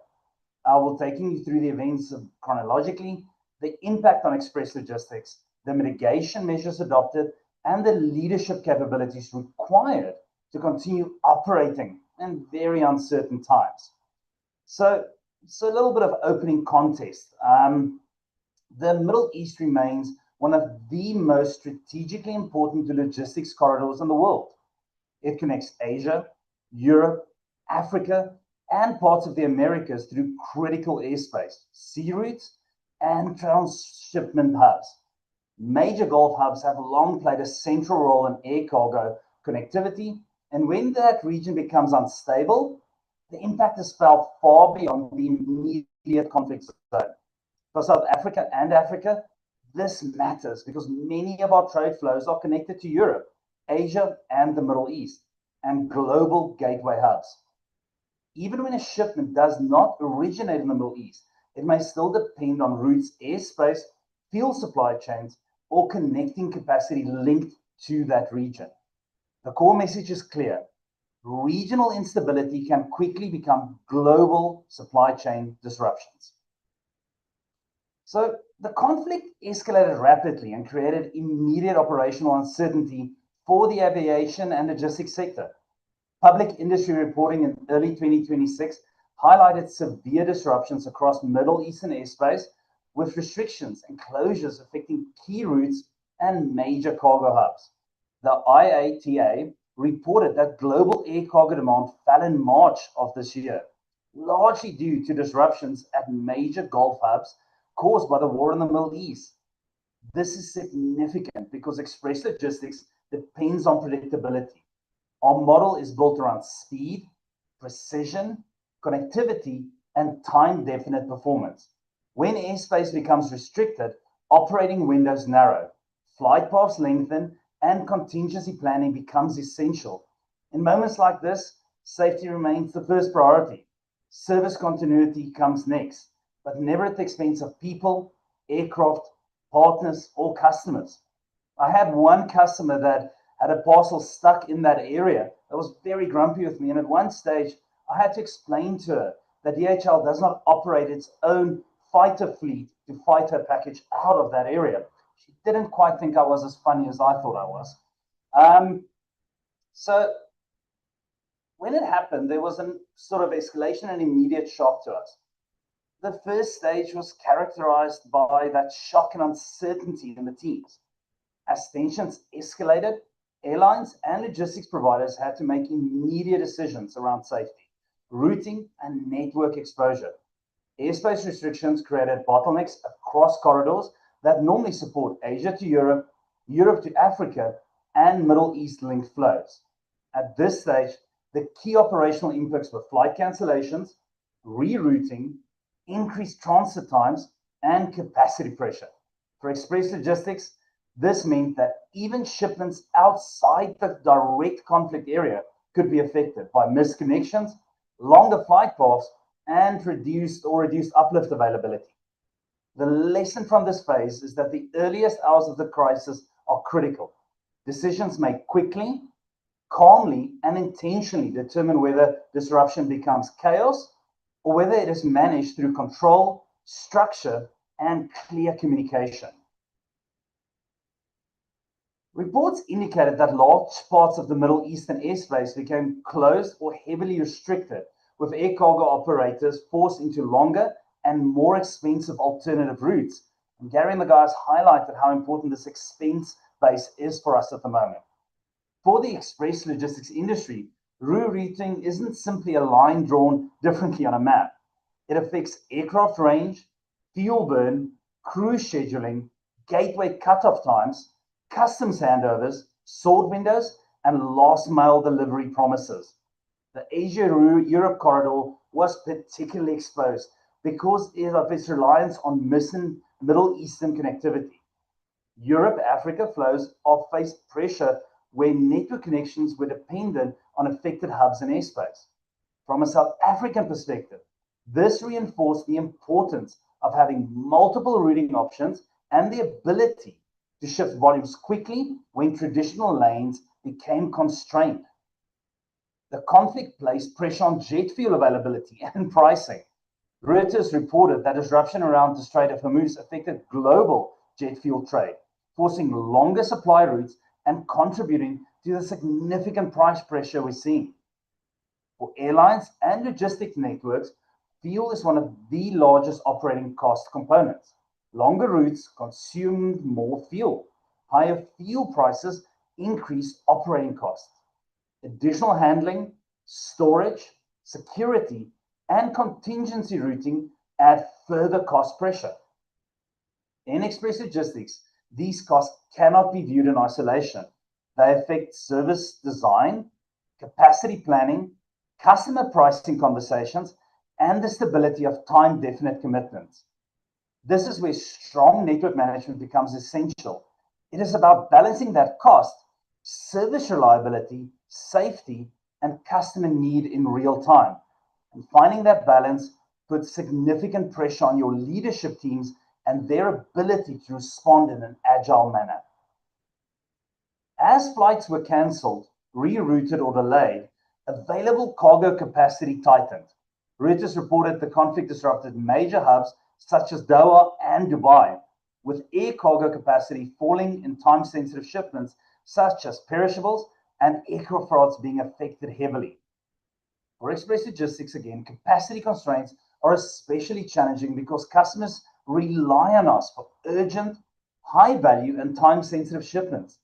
I will take you through the events chronologically, the impact on express logistics, the mitigation measures adopted, and the leadership capabilities required to continue operating in very uncertain times. So a little bit of opening context. The Middle East remains one of the most strategically important logistics corridors in the world. It connects Asia, Europe, Africa, and parts of the Americas through critical airspace, sea routes, and transshipment hubs. Major Gulf hubs have long played a central role in air cargo connectivity, and when that region becomes unstable, the impact is felt far beyond the immediate conflict zone. For South Africa and Africa, this matters because many of our trade flows are connected to Europe, Asia, and the Middle East, and global gateway hubs. Even when a shipment does not originate in the Middle East, it may still depend on routes, airspace, fuel supply chains, or connecting capacity linked to that region. The core message is clear. Regional instability can quickly become global supply chain disruptions. So the conflict escalated rapidly and created immediate operational uncertainty for the aviation and logistics sector. Public industry reporting in early 2026 highlighted severe disruptions across Middle Eastern airspace, with restrictions and closures affecting key routes and major cargo hubs. The IATA reported that global air cargo demand fell in March of this year, largely due to disruptions at major Gulf hubs caused by the war in the Middle East. This is significant because express logistics depends on predictability. Our model is built around speed, precision, connectivity, and time-definite performance. When airspace becomes restricted, operating windows narrow, flight paths lengthen, and contingency planning becomes essential. In moments like this, safety remains the first priority. Service continuity comes next, but never at the expense of people, aircraft, partners, or customers. I had one customer that had a parcel stuck in that area that was very grumpy with me, and at one stage, I had to explain to her that DHL does not operate its own fighter fleet to fight her package out of that area. She didn't quite think I was as funny as I thought I was. So when it happened, there was a sort of escalation and immediate shock to us. The first stage was characterized by that shock and uncertainty in the teams. As tensions escalated, airlines and logistics providers had to make immediate decisions around safety, routing, and network exposure. Airspace restrictions created bottlenecks across corridors that normally support Asia to Europe, Europe to Africa, and Middle East linked flows. At this stage, the key operational impacts were flight cancellations, rerouting, increased transit times, and capacity pressure. For express logistics, this meant that even shipments outside the direct conflict area could be affected by missed connections, longer flight paths, and reduced uplift availability. The lesson from this phase is that the earliest hours of the crisis are critical. Decisions made quickly, calmly, and intentionally determine whether disruption becomes chaos or whether it is managed through control, structure, and clear communication. Reports indicated that large parts of the Middle Eastern airspace became closed or heavily restricted, with air cargo operators forced into longer and more expensive alternative routes. And Gary and the guys highlighted how important this expense base is for us at the moment. For the express logistics industry, rerouting isn't simply a line drawn differently on a map. It affects aircraft range, fuel burn, crew scheduling, gateway cutoff times, customs handovers, sort windows, and last mile delivery promises. The Asia-Europe corridor was particularly exposed because of its reliance on missing Middle Eastern connectivity. Europe-Africa flows have faced pressure where network connections were dependent on affected hubs and airspace. From a South African perspective, this reinforced the importance of having multiple routing options and the ability to shift volumes quickly when traditional lanes became constrained. The conflict placed pressure on jet fuel availability and pricing. Reuters reported that disruption around the Strait of Hormuz affected global jet fuel trade, forcing longer supply routes and contributing to the significant price pressure we're seeing. For airlines and logistics networks, fuel is one of the largest operating cost components. Longer routes consume more fuel. Higher fuel prices increase operating costs. Additional handling, storage, security, and contingency routing add further cost pressure. In express logistics, these costs cannot be viewed in isolation. They affect service design, capacity planning, customer pricing conversations, and the stability of time-definite commitments. This is where strong network management becomes essential. It is about balancing that cost, service reliability, safety, and customer need in real time. And finding that balance puts significant pressure on your leadership teams and their ability to respond in an agile manner. As flights were cancelled, rerouted, or delayed, available cargo capacity tightened. Reuters reported the conflict disrupted major hubs such as Doha and Dubai, with air cargo capacity falling in time-sensitive shipments such as perishables and aircraft routes being affected heavily. For express logistics, again, capacity constraints are especially challenging because customers rely on us for urgent, high-value, and time-sensitive shipments.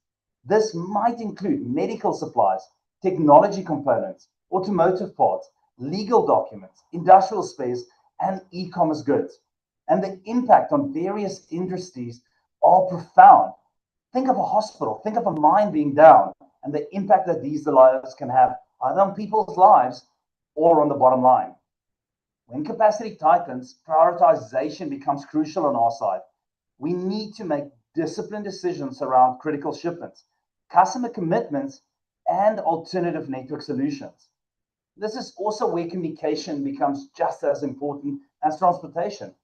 This might include medical supplies, technology components, automotive parts, legal documents, industrial space, and e-commerce goods. And the impact on various industries are profound. Think of a hospital, think of a mine being down, and the impact that these delays can have either on people's lives or on the bottom line. When capacity tightens, prioritization becomes crucial on our side. We need to make disciplined decisions around critical shipments, customer commitments, and alternative network solutions. This is also where communication becomes just as important as transportation.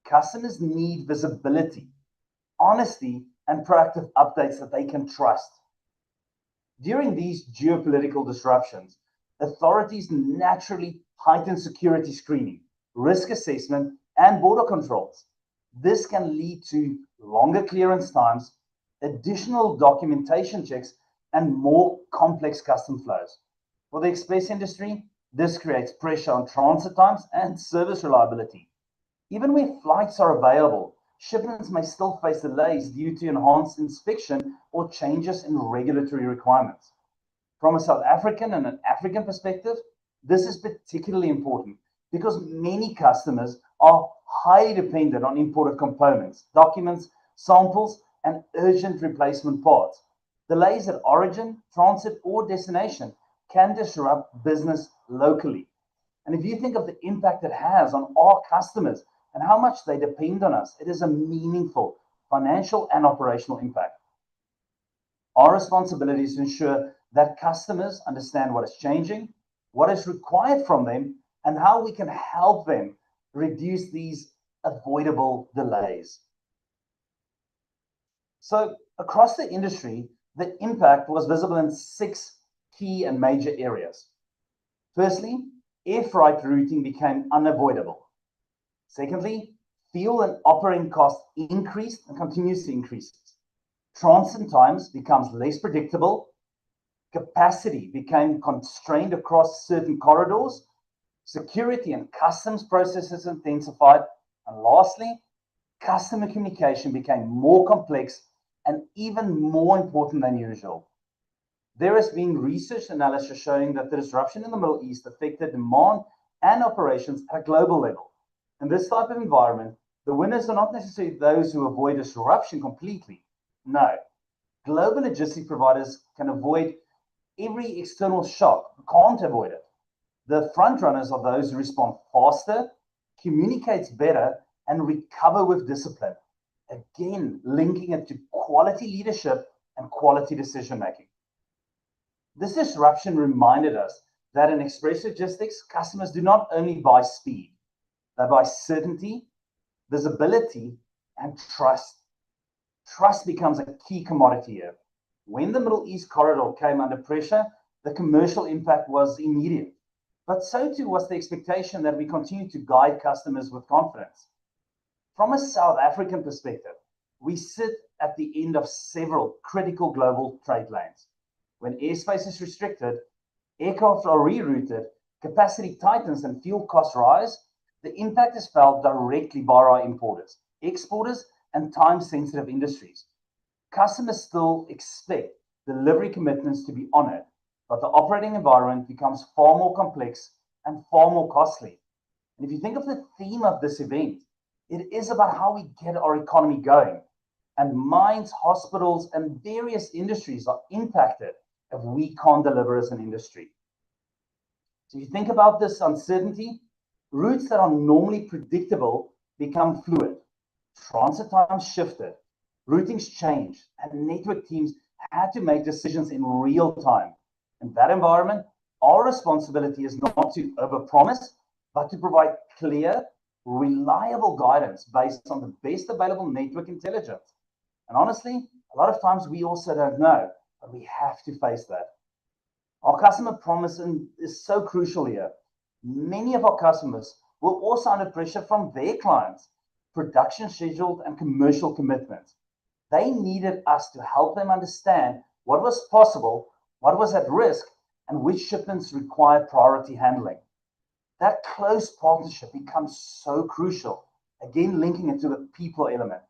Customers need visibility, honesty, and proactive updates that they can trust. During these geopolitical disruptions, authorities naturally heighten security screening, risk assessment, and border controls. This can lead to longer clearance times, additional documentation checks, and more complex custom flows. For the express industry, this creates pressure on transit times and service reliability. Even where flights are available, shipments may still face delays due to enhanced inspection or changes in regulatory requirements. From a South African and an African perspective, this is particularly important because many customers are highly dependent on imported components, documents, samples, and urgent replacement parts. Delays at origin, transit, or destination can disrupt business locally. And if you think of the impact it has on our customers and how much they depend on us, it is a meaningful financial and operational impact. Our responsibility is to ensure that customers understand what is changing, what is required from them, and how we can help them reduce these avoidable delays. So across the industry, the impact was visible in 6 key and major areas. Firstly, air freight routing became unavoidable. Secondly, fuel and operating costs increased and continues to increase. Transit times becomes less predictable. Capacity became constrained across certain corridors. Security and customs processes intensified. And lastly, customer communication became more complex and even more important than usual. There has been research analysis showing that the disruption in the Middle East affected demand and operations at a global level. In this type of environment, the winners are not necessarily those who avoid disruption completely. No, global logistics providers can avoid every external shock, can't avoid it. The front runners are those who respond faster, communicates better, and recover with discipline. Again, linking it to quality leadership and quality decision making. This disruption reminded us that in express logistics, customers do not only buy speed, they buy certainty, visibility, and trust. Trust becomes a key commodity here. When the Middle East corridor came under pressure, the commercial impact was immediate. But so too was the expectation that we continue to guide customers with confidence. From a South African perspective, we sit at the end of several critical global trade lanes. When airspace is restricted, aircraft are rerouted, capacity tightens, and fuel costs rise, the impact is felt directly by our importers, exporters, and time-sensitive industries. Customers still expect delivery commitments to be honored, but the operating environment becomes far more complex and far more costly. And if you think of the theme of this event, it is about how we get our economy going. And mines, hospitals, and various industries are impacted if we can't deliver as an industry. So if you think about this uncertainty, routes that are normally predictable become fluid. Transit times shifted, routings changed, and network teams had to make decisions in real time. In that environment, our responsibility is not to overpromise, but to provide clear, reliable guidance based on the best available network intelligence. And honestly, a lot of times we also don't know, but we have to face that. Our customer promise is so crucial here. Many of our customers were also under pressure from their clients, production scheduled and commercial commitments. They needed us to help them understand what was possible, what was at risk, and which shipments required priority handling. That close partnership becomes so crucial, again linking it to the people element.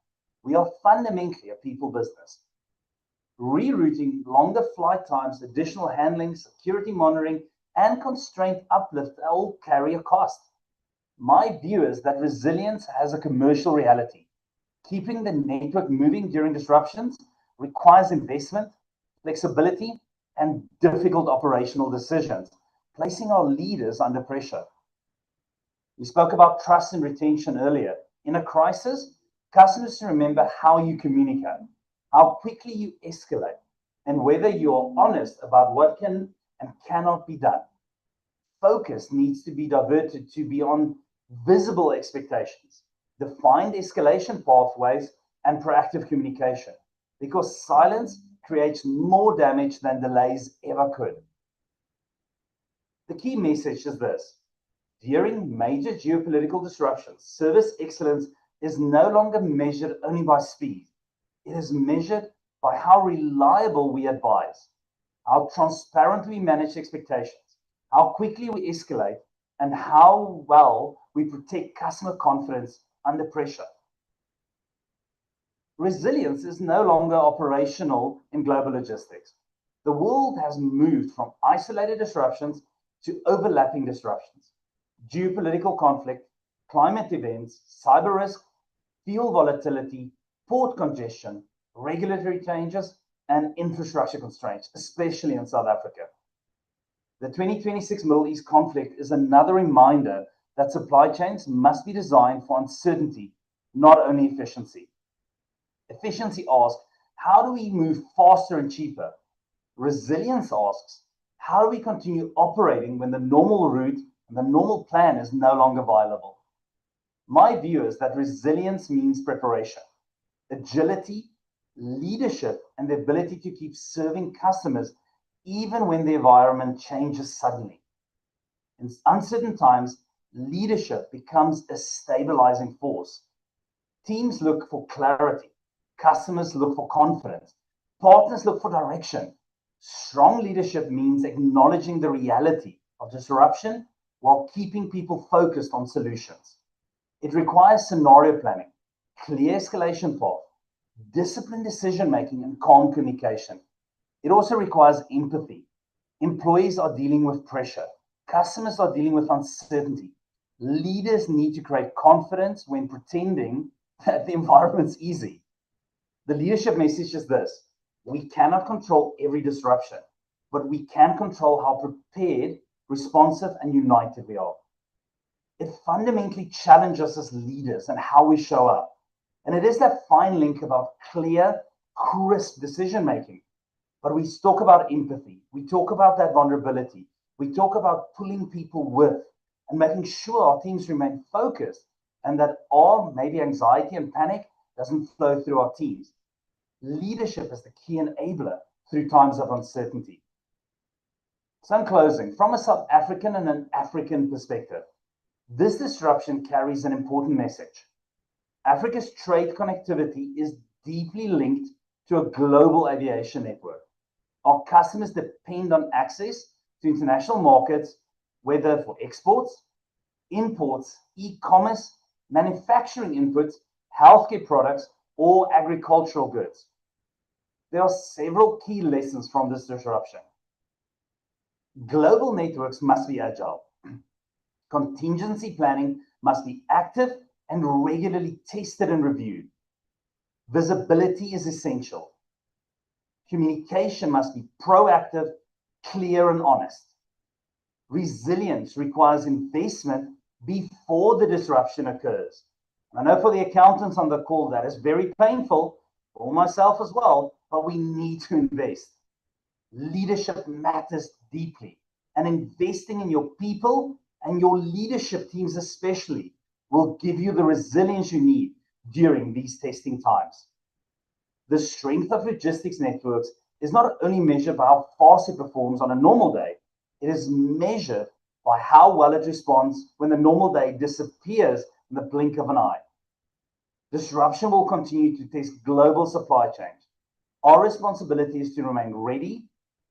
We are fundamentally a people business. Rerouting, longer flight times, additional handling, security monitoring, and constraint uplift all carry a cost. My view is that resilience has a commercial reality. Keeping the network moving during disruptions requires investment, flexibility, and difficult operational decisions, placing our leaders under pressure. We spoke about trust and retention earlier. In a crisis, customers remember how you communicate, how quickly you escalate, and whether you are honest about what can and cannot be done. Focus needs to be diverted to beyond visible expectations, defined escalation pathways, and proactive communication, because silence creates more damage than delays ever could. The key message is this: during major geopolitical disruptions, service excellence is no longer measured only by speed. It is measured by how reliable we advise, how transparently we manage expectations, how quickly we escalate, and how well we protect customer confidence under pressure. Resilience is no longer operational in global logistics. The world has moved from isolated disruptions to overlapping disruptions. Geopolitical conflict, climate events, cyber risk, fuel volatility, port congestion, regulatory changes, and infrastructure constraints, especially in South Africa. The 2026 Middle East conflict is another reminder that supply chains must be designed for uncertainty, not only efficiency. Efficiency asks, how do we move faster and cheaper? Resilience asks, how do we continue operating when the normal route and the normal plan is no longer viable? My view is that resilience means preparation, agility, leadership, and the ability to keep serving customers even when the environment changes suddenly. In uncertain times, leadership becomes a stabilizing force. Teams look for clarity, customers look for confidence, partners look for direction. Strong leadership means acknowledging the reality of disruption while keeping people focused on solutions. It requires scenario planning, clear escalation path, disciplined decision-making, and calm communication. It also requires empathy. Employees are dealing with pressure. Customers are dealing with uncertainty. Leaders need to create confidence when pretending that the environment's easy. The leadership message is this: we cannot control every disruption, but we can control how prepared, responsive, and united we are. It fundamentally challenges us as leaders and how we show up. And it is that fine link about clear, crisp decision-making. But we talk about empathy. We talk about that vulnerability. We talk about pulling people with and making sure our teams remain focused and that our maybe anxiety and panic doesn't flow through our teams. Leadership is the key enabler through times of uncertainty. So in closing, from a South African and an African perspective, this disruption carries an important message. Africa's trade connectivity is deeply linked to a global aviation network. Our customers depend on access to international markets, whether for exports, imports, e-commerce, manufacturing inputs, healthcare products, or agricultural goods. There are several key lessons from this disruption. Global networks must be agile. Contingency planning must be active and regularly tested and reviewed. Visibility is essential. Communication must be proactive, clear, and honest. Resilience requires investment before the disruption occurs. I know for the accountants on the call, that is very painful, for myself as well, but we need to invest. Leadership matters deeply, and investing in your people and your leadership teams especially will give you the resilience you need during these testing times. The strength of logistics networks is not only measured by how fast it performs on a normal day, it is measured by how well it responds when the normal day disappears in the blink of an eye. Disruption will continue to test global supply chains. Our responsibility is to remain ready,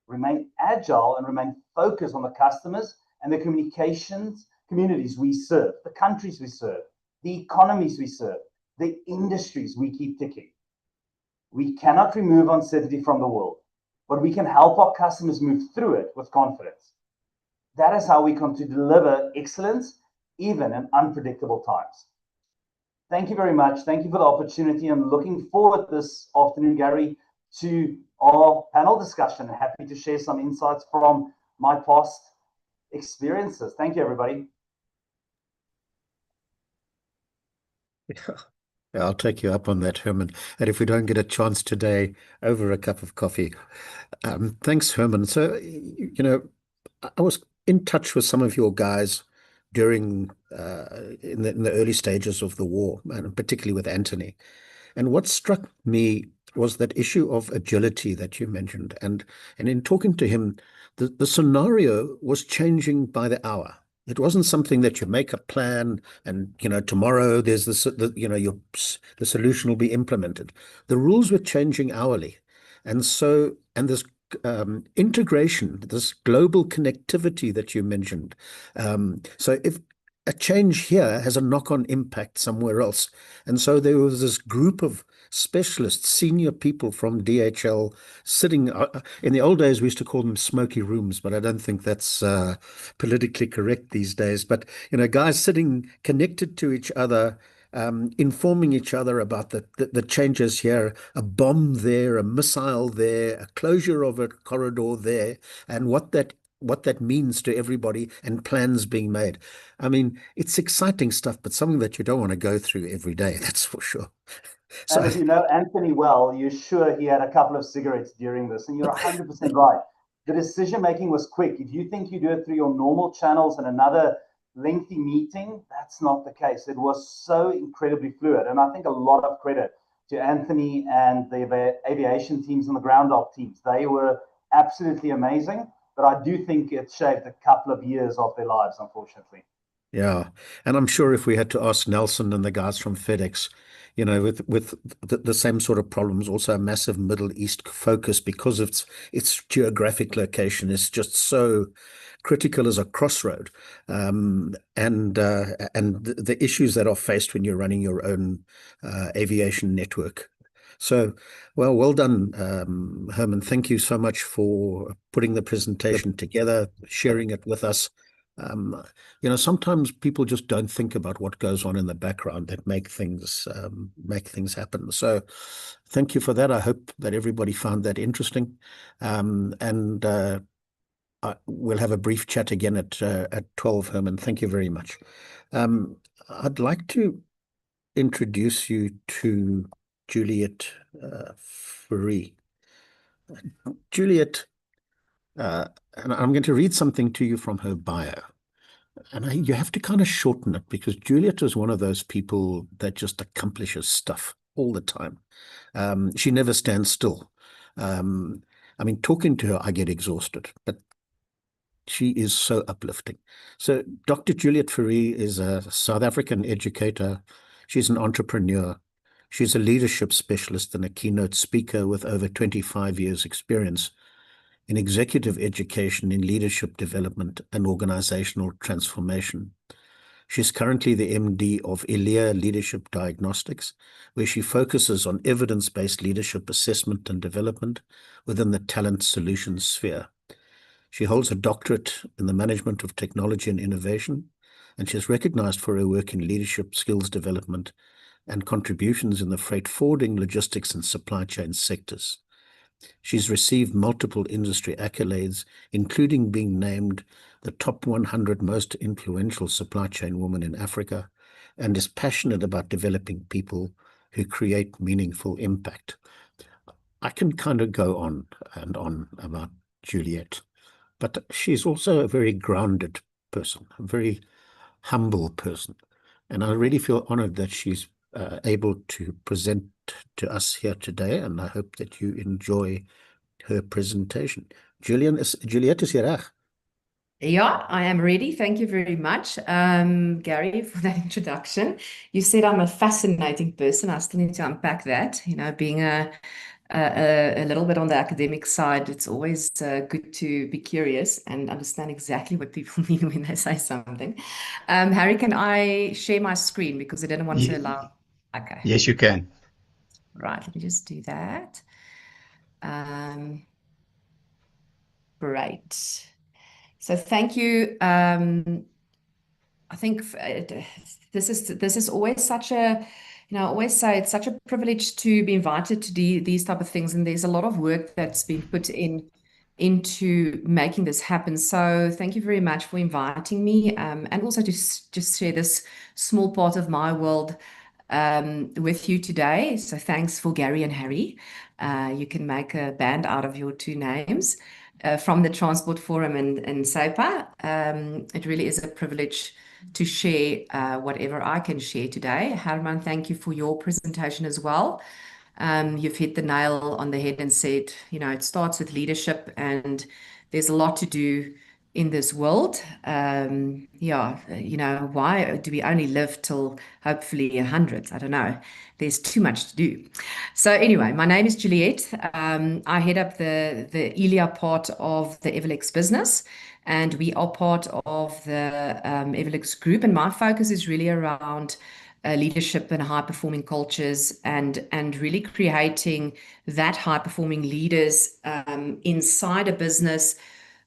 remain agile, and remain focused on the customers and the communities we serve, the countries we serve, the economies we serve, the industries we keep ticking. We cannot remove uncertainty from the world, but we can help our customers move through it with confidence. That is how we continue to deliver excellence, even in unpredictable times. Thank you very much. Thank you for the opportunity. I'm looking forward this afternoon, Gary, to our panel discussion. Happy to share some insights from my past experiences. Thank you, everybody. Yeah, I'll take you up on that, Herman. And if we don't get a chance today, over a cup of coffee. Thanks, Herman. So, I was in touch with some of your guys during in the early stages of the war, and particularly with Anthony. And what struck me was that issue of agility that you mentioned. And in talking to him, the scenario was changing by the hour. It wasn't something that you make a plan and, tomorrow there's the solution will be implemented. The rules were changing hourly. And this integration, this global connectivity that you mentioned. So if a change here has a knock-on impact somewhere else. And so there was this group of specialists, senior people from DHL sitting, in the old days we used to call them smoky rooms, but I don't think that's politically correct these days. But, guys sitting connected to each other, informing each other about the changes here, a bomb there, a missile there, a closure of a corridor there, and what that means to everybody, and plans being made. I mean, it's exciting stuff, but something that you don't want to go through every day, that's for sure. So, and if you know Anthony well, you're sure he had a couple of cigarettes during this, and you're 100% right. The decision-making was quick. If you think you do it through your normal channels and another lengthy meeting, that's not the case. It was so incredibly fluid. And I think a lot of credit to Anthony and the aviation teams and the ground op teams. They were absolutely amazing. But I do think it shaved a couple of years of their lives, unfortunately. Yeah. And I'm sure if we had to ask Nelson and the guys from FedEx, with the same sort of problems, also a massive Middle East focus because of its geographic location is just so critical as a crossroad, and the issues that are faced when you're running your own aviation network. So, well done, Herman. Thank you so much for putting the presentation together, sharing it with us. Sometimes people just don't think about what goes on in the background that make things happen. So thank you for that. I hope that everybody found that interesting. And we'll have a brief chat again at 12, Herman. Thank you very much. I'd like to introduce you to Juliet Fourie. Juliet, and I'm going to read something to you from her bio. And you have to kind of shorten it because Juliet is one of those people that just accomplishes stuff all the time. She never stands still. Talking to her, I get exhausted, but she is so uplifting. So Dr. Juliet Fourie is a South African educator. She's an entrepreneur. She's a leadership specialist and a keynote speaker with over 25 years' experience in executive education in leadership development and organizational transformation. She's currently the MD of ELIA Leadership Diagnostics, where she focuses on evidence-based leadership assessment and development within the talent solutions sphere. She holds a doctorate in the management of technology and innovation, and she is recognized for her work in leadership skills development and contributions in the freight forwarding, logistics, and supply chain sectors. She's received multiple industry accolades, including being named the top 100 most influential supply chain women in Africa, and is passionate about developing people who create meaningful impact. I can kind of go on and on about Juliet, but she's also a very grounded person, a very humble person. And I really feel honored that she's able to present to us here today, and I hope that you enjoy her presentation. Juliet is hier reg. Yeah, I am ready. Thank you very much, Gary, for that introduction. You said I'm a fascinating person. I still need to unpack that. You know, being a little bit on the academic side, it's always good to be curious and understand exactly what people mean when they say something. Harry, can I share my screen because I didn't want to allow? Okay. Yes, you can. Right, let me just do that. Great. So thank you. I think this is always such a, I always say it's such a privilege to be invited to these type of things, and there's a lot of work that's been put into making this happen. So thank you very much for inviting me, and also to just share this small part of my world with you today. So thanks for Gary and Harry. You can make a band out of your two names. From the Transport Forum and SAEPA. It really is a privilege to share whatever I can share today. Herman, thank you for your presentation as well. You've hit the nail on the head and said, it starts with leadership, and there's a lot to do in this world. Why do we only live till hopefully 100? I don't know. There's too much to do. So anyway, my name is Juliet. I head up the ELIA part of the Everlex business, and we are part of the Everlex group. And my focus is really around leadership and high-performing cultures, and really creating that high-performing leaders inside a business,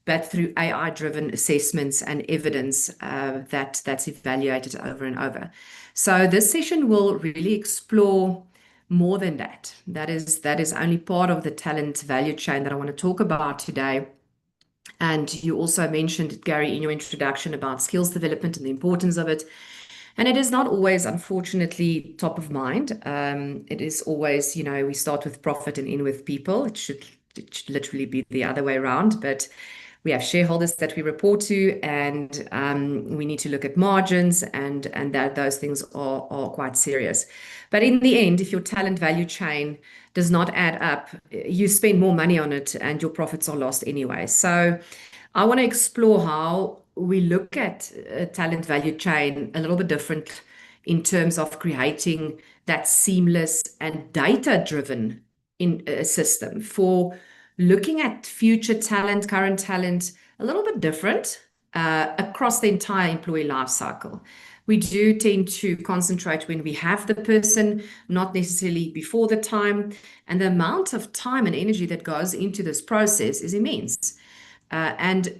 but through AI-driven assessments and evidence that's evaluated over and over. So this session will really explore more than that. That is only part of the talent value chain that I want to talk about today. And you also mentioned, Gary, in your introduction about skills development and the importance of it. And it is not always, unfortunately, top of mind. It is always, we start with profit and end with people. It should literally be the other way around, but we have shareholders that we report to, and we need to look at margins, and that those things are quite serious. But in the end, if your talent value chain does not add up, you spend more money on it and your profits are lost anyway. So I want to explore how we look at a talent value chain a little bit different in terms of creating that seamless and data-driven system for looking at future talent, current talent, a little bit different across the entire employee life cycle. We do tend to concentrate when we have the person, not necessarily before the time. And the amount of time and energy that goes into this process is immense. And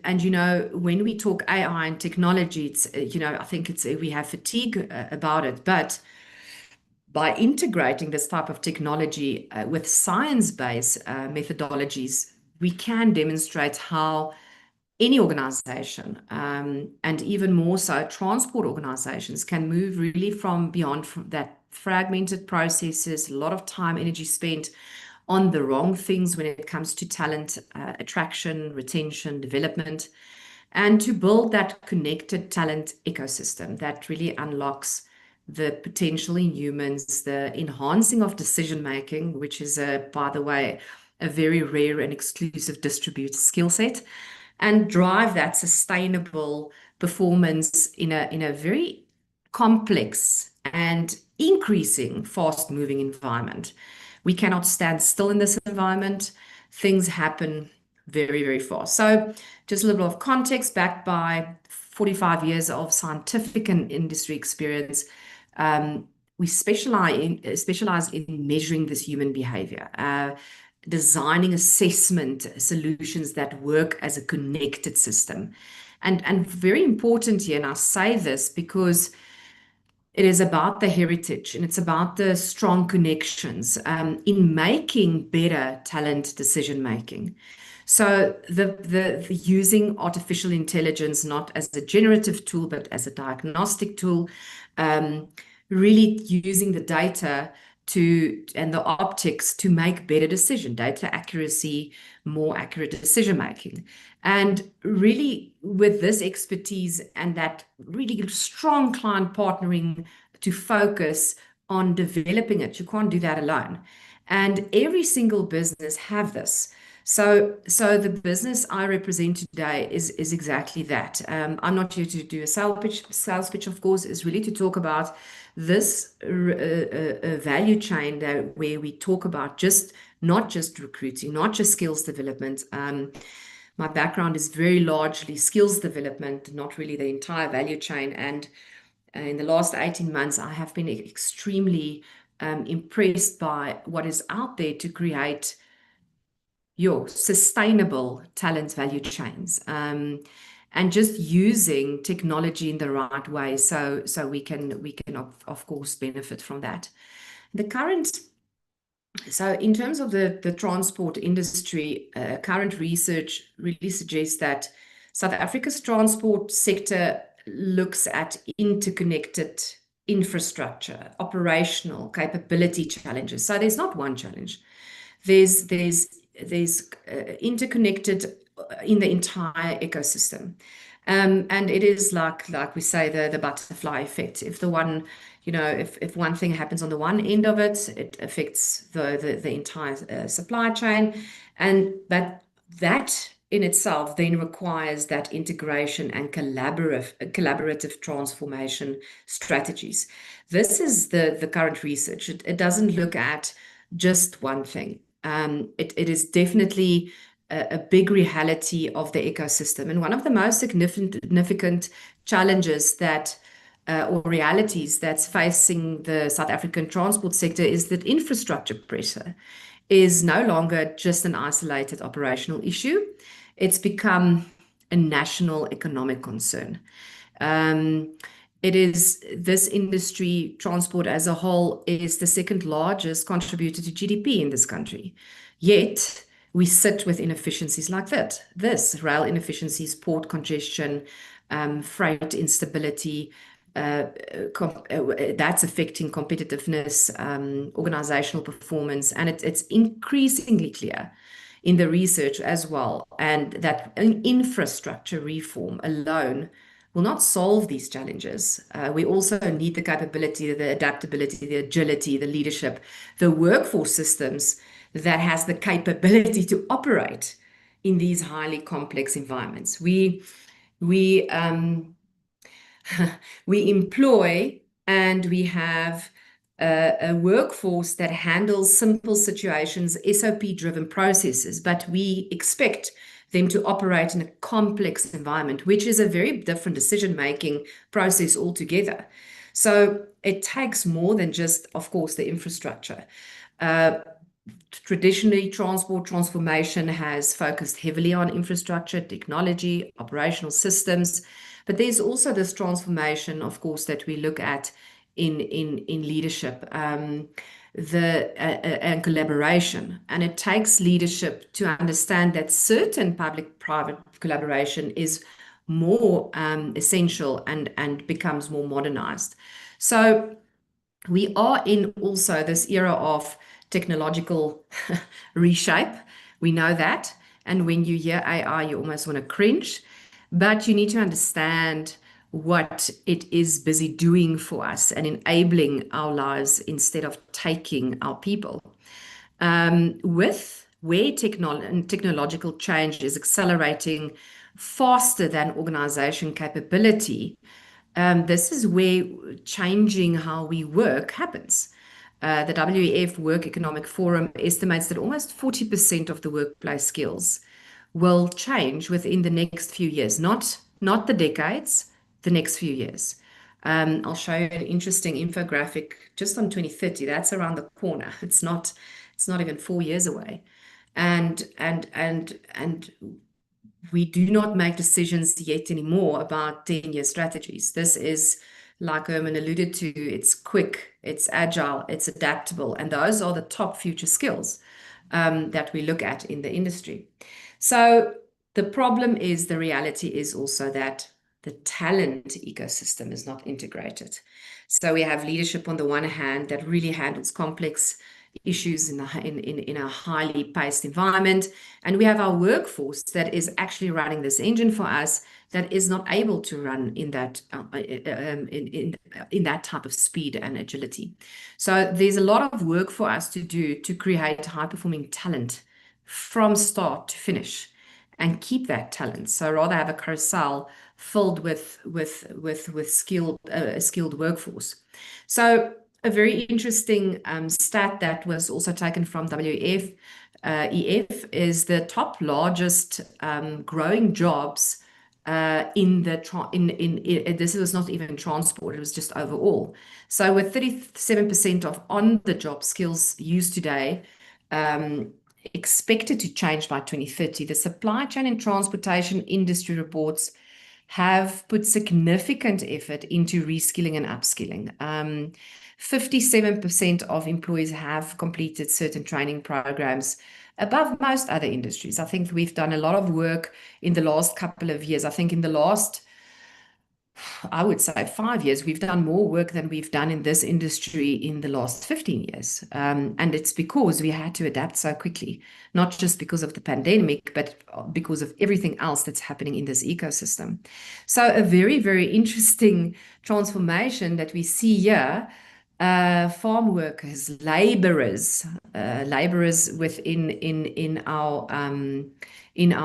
when we talk AI and technology, it's, I think we have fatigue about it, but by integrating this type of technology with science-based methodologies, we can demonstrate how any organization, and even more so transport organizations, can move really from beyond that fragmented processes, a lot of time, energy spent on the wrong things when it comes to talent attraction, retention, development, and to build that connected talent ecosystem that really unlocks the potential in humans, the enhancing of decision making, which is, by the way, a very rare and exclusive distributed skill set, and drive that sustainable performance in a very complex and increasing fast-moving environment. We cannot stand still in this environment. Things happen very, very fast. So just a little bit of context, backed by 45 years of scientific and industry experience. We specialize in measuring this human behavior, designing assessment solutions that work as a connected system. And very important here, and I say this because it is about the heritage and it's about the strong connections in making better talent decision making. So the using artificial intelligence not as a generative tool but as a diagnostic tool, really using the data and the optics to make better data accuracy, more accurate decision making. And really with this expertise and that really strong client partnering to focus on developing it, you can't do that alone. And every single business have this. So the business I represent today is exactly that. I'm not here to do a sales pitch, of course, is really to talk about this value chain where we talk about not just recruiting, not just skills development. My background is very largely skills development, not really the entire value chain. And in the last 18 months, I have been extremely impressed by what is out there to create your sustainable talent value chains, and just using technology in the right way so we can of course benefit from that. So in terms of the transport industry, current research really suggests that South Africa's transport sector looks at interconnected infrastructure, operational capability challenges. So there's not one challenge. There's interconnected in the entire ecosystem. And it is like we say, the butterfly effect. If if one thing happens on the one end of it, it affects the entire supply chain. And that in itself then requires that integration and collaborative transformation strategies. This is the current research. It doesn't look at just one thing. It is definitely a big reality of the ecosystem. And one of the most significant challenges or realities that's facing the South African transport sector is that infrastructure pressure is no longer just an isolated operational issue. It's become a national economic concern. This industry, transport as a whole, is the second largest contributor to GDP in this country. Yet we sit with inefficiencies like this rail inefficiencies, port congestion, freight instability, that's affecting competitiveness, organizational performance, and it's increasingly clear in the research as well, and that infrastructure reform alone will not solve these challenges. We also need the capability, the adaptability, the agility, the leadership, the workforce systems that has the capability to operate in these highly complex environments. We employ and we have a workforce that handles simple situations, SOP-driven processes, but we expect them to operate in a complex environment, which is a very different decision-making process altogether. So it takes more than just, of course, the infrastructure. Traditionally, transport transformation has focused heavily on infrastructure, technology, operational systems, but there's also this transformation, of course, that we look at in leadership, and collaboration. And it takes leadership to understand that certain public-private collaboration is more essential and becomes more modernized. So we are in also this era of technological reshape. We know that. And when you hear AI, you almost want to cringe. But you need to understand what it is busy doing for us and enabling our lives instead of taking our people. Where technological change is accelerating faster than organization capability, this is where changing how we work happens. The WEF Work Economic Forum estimates that almost 40% of the workplace skills will change within the next few years, not the decades, the next few years. I'll show you an interesting infographic just on 2030. That's around the corner. It's not even 4 years away. And we do not make decisions yet anymore about 10-year strategies. This is, like Herman alluded to, it's quick, it's agile, it's adaptable, and those are the top future skills that we look at in the industry. So the problem is, the reality is also that the talent ecosystem is not integrated. So we have leadership on the one hand that really handles complex issues in a highly paced environment, and we have our workforce that is actually running this engine for us that is not able to run in that in that type of speed and agility. So there's a lot of work for us to do to create high performing talent from start to finish and keep that talent. So rather have a carousel filled with skilled workforce. So a very interesting stat that was also taken from WEF EF is the top largest growing jobs in this was not even transport, it was just overall. So with 37% of on-the-job skills used today expected to change by 2030, the supply chain and transportation industry reports have put significant effort into reskilling and upskilling. 57% of employees have completed certain training programs, above most other industries. I think we've done a lot of work in the last couple of years. I think in the last, I would say 5 years, we've done more work than we've done in this industry in the last 15 years. And it's because we had to adapt so quickly, not just because of the pandemic, but because of everything else that's happening in this ecosystem. So a very, very interesting transformation that we see here. Farm workers, laborers within in our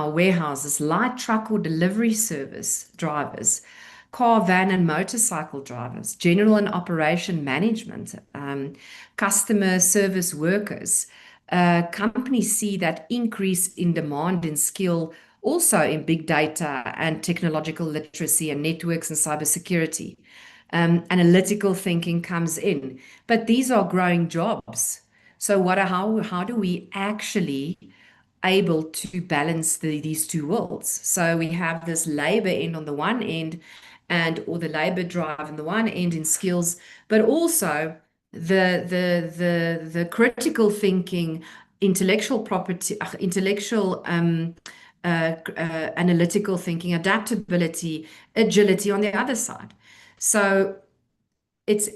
warehouses, light truck or delivery service drivers, car, van, and motorcycle drivers, general and operation management, customer service workers. Companies see that increase in demand in skill also in big data and technological literacy and networks and cybersecurity. Analytical thinking comes in, but these are growing jobs. So how do we actually able to balance these two worlds? So we have this labor end on the one end, or the labor drive on the one end in skills, but also the critical thinking, intellectual property, analytical thinking, adaptability, agility on the other side. So it's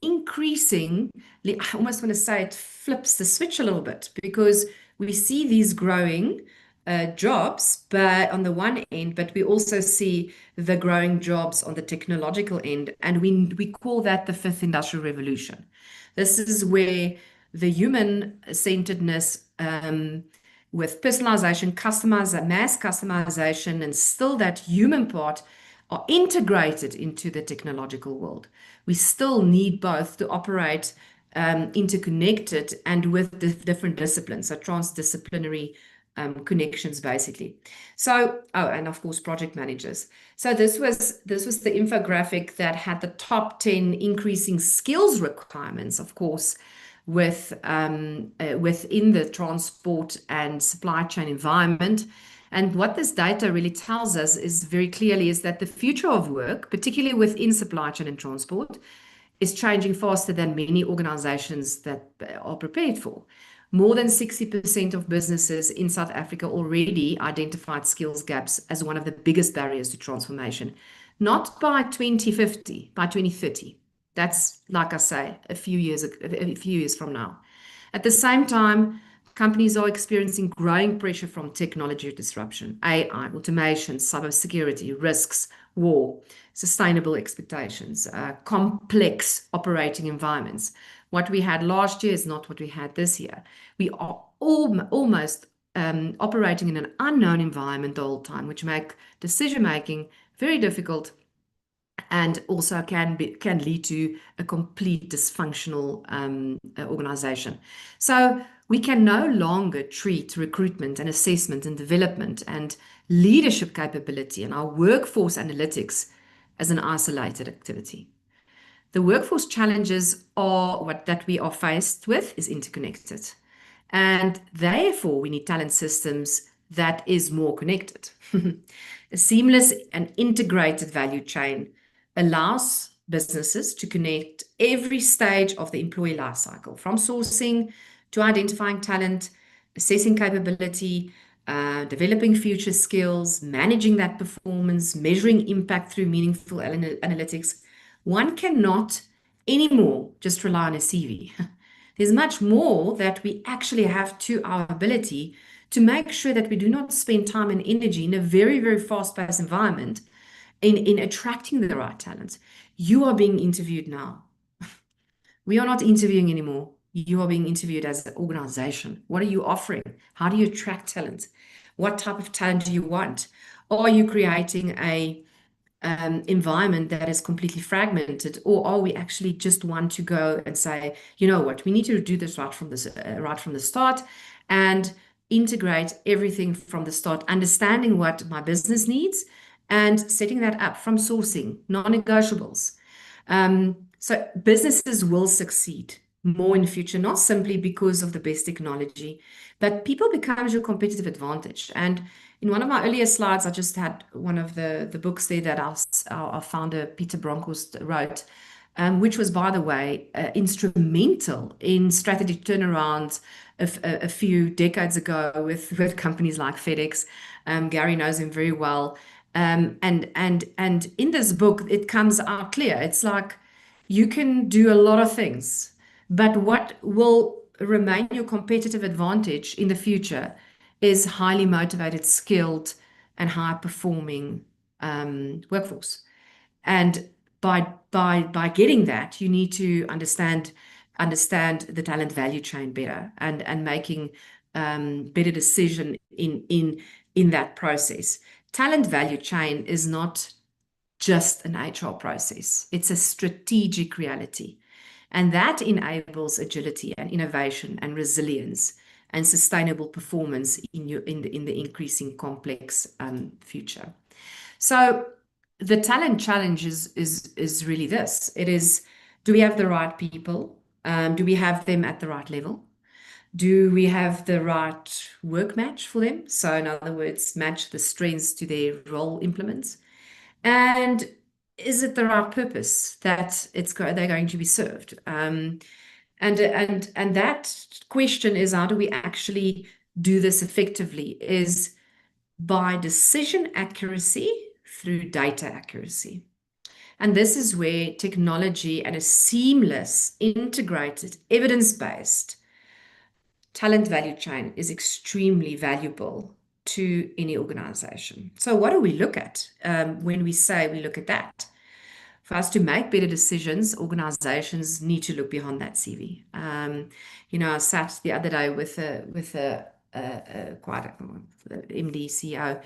increasing. I almost want to say it flips the switch a little bit, because we see these growing jobs, but on the one end, but we also see the growing jobs on the technological end, and we call that the fifth industrial revolution. This is where the human-centeredness with personalization, mass customization, and still that human part are integrated into the technological world. We still need both to operate interconnected and with the different disciplines, so transdisciplinary connections, basically. So, and of course, project managers. So this was the infographic that had the top 10 increasing skills requirements, of course, within the transport and supply chain environment. And what this data really tells us is very clearly is that the future of work, particularly within supply chain and transport, is changing faster than many organizations that are prepared for. More than 60% of businesses in South Africa already identified skills gaps as one of the biggest barriers to transformation. Not by 2050, by 2030. That's, like I say, a few years from now. At the same time, companies are experiencing growing pressure from technology disruption, AI, automation, cybersecurity, risks, war, sustainable expectations, complex operating environments. What we had last year is not what we had this year. We are almost operating in an unknown environment all the time, which make decision-making very difficult and also can lead to a complete dysfunctional organization. So we can no longer treat recruitment and assessment and development and leadership capability and our workforce analytics as an isolated activity. The workforce challenges that we are faced with is interconnected. And therefore, we need talent systems that is more connected. A seamless and integrated value chain allows businesses to connect every stage of the employee lifecycle, from sourcing to identifying talent, assessing capability, developing future skills, managing that performance, measuring impact through meaningful analytics. One cannot anymore just rely on a CV. There's much more that we actually have to our ability to make sure that we do not spend time and energy in a very, very fast-paced environment in attracting the right talent. You are being interviewed now. We are not interviewing anymore. You are being interviewed as an organization. What are you offering? How do you attract talent? What type of talent do you want? Are you creating a environment that is completely fragmented, or are we actually just want to go and say, you know what, we need to do this right from the start and integrate everything from the start, understanding what my business needs and setting that up from sourcing, non-negotiables. So businesses will succeed more in the future, not simply because of the best technology, but people becomes your competitive advantage. And in one of my earlier slides, I just had one of the books there that our founder, Peter Bronkhorst, wrote, which was, by the way, instrumental in strategy turnarounds a few decades ago with companies like FedEx. Gary knows him very well. And in this book, it comes out clear. It's like you can do a lot of things, but what will remain your competitive advantage in the future is highly motivated, skilled, and high-performing workforce. And by getting that, you need to understand the talent value chain better and making better decision in that process. Talent value chain is not just an HR process. It's a strategic reality. And that enables agility and innovation and resilience and sustainable performance in the increasing complex future. So the talent challenge is really this. It is, do we have the right people? Do we have them at the right level? Do we have the right work match for them? So in other words, match the strengths to their role implements. And is it the right purpose that they're going to be served? And that question is, how do we actually do this effectively? Is by decision accuracy through data accuracy. And this is where technology and a seamless, integrated, evidence-based talent value chain is extremely valuable to any organization. So what do we look at when we say we look at that? For us to make better decisions, organizations need to look beyond that CV. I sat the other day with a MD CEO,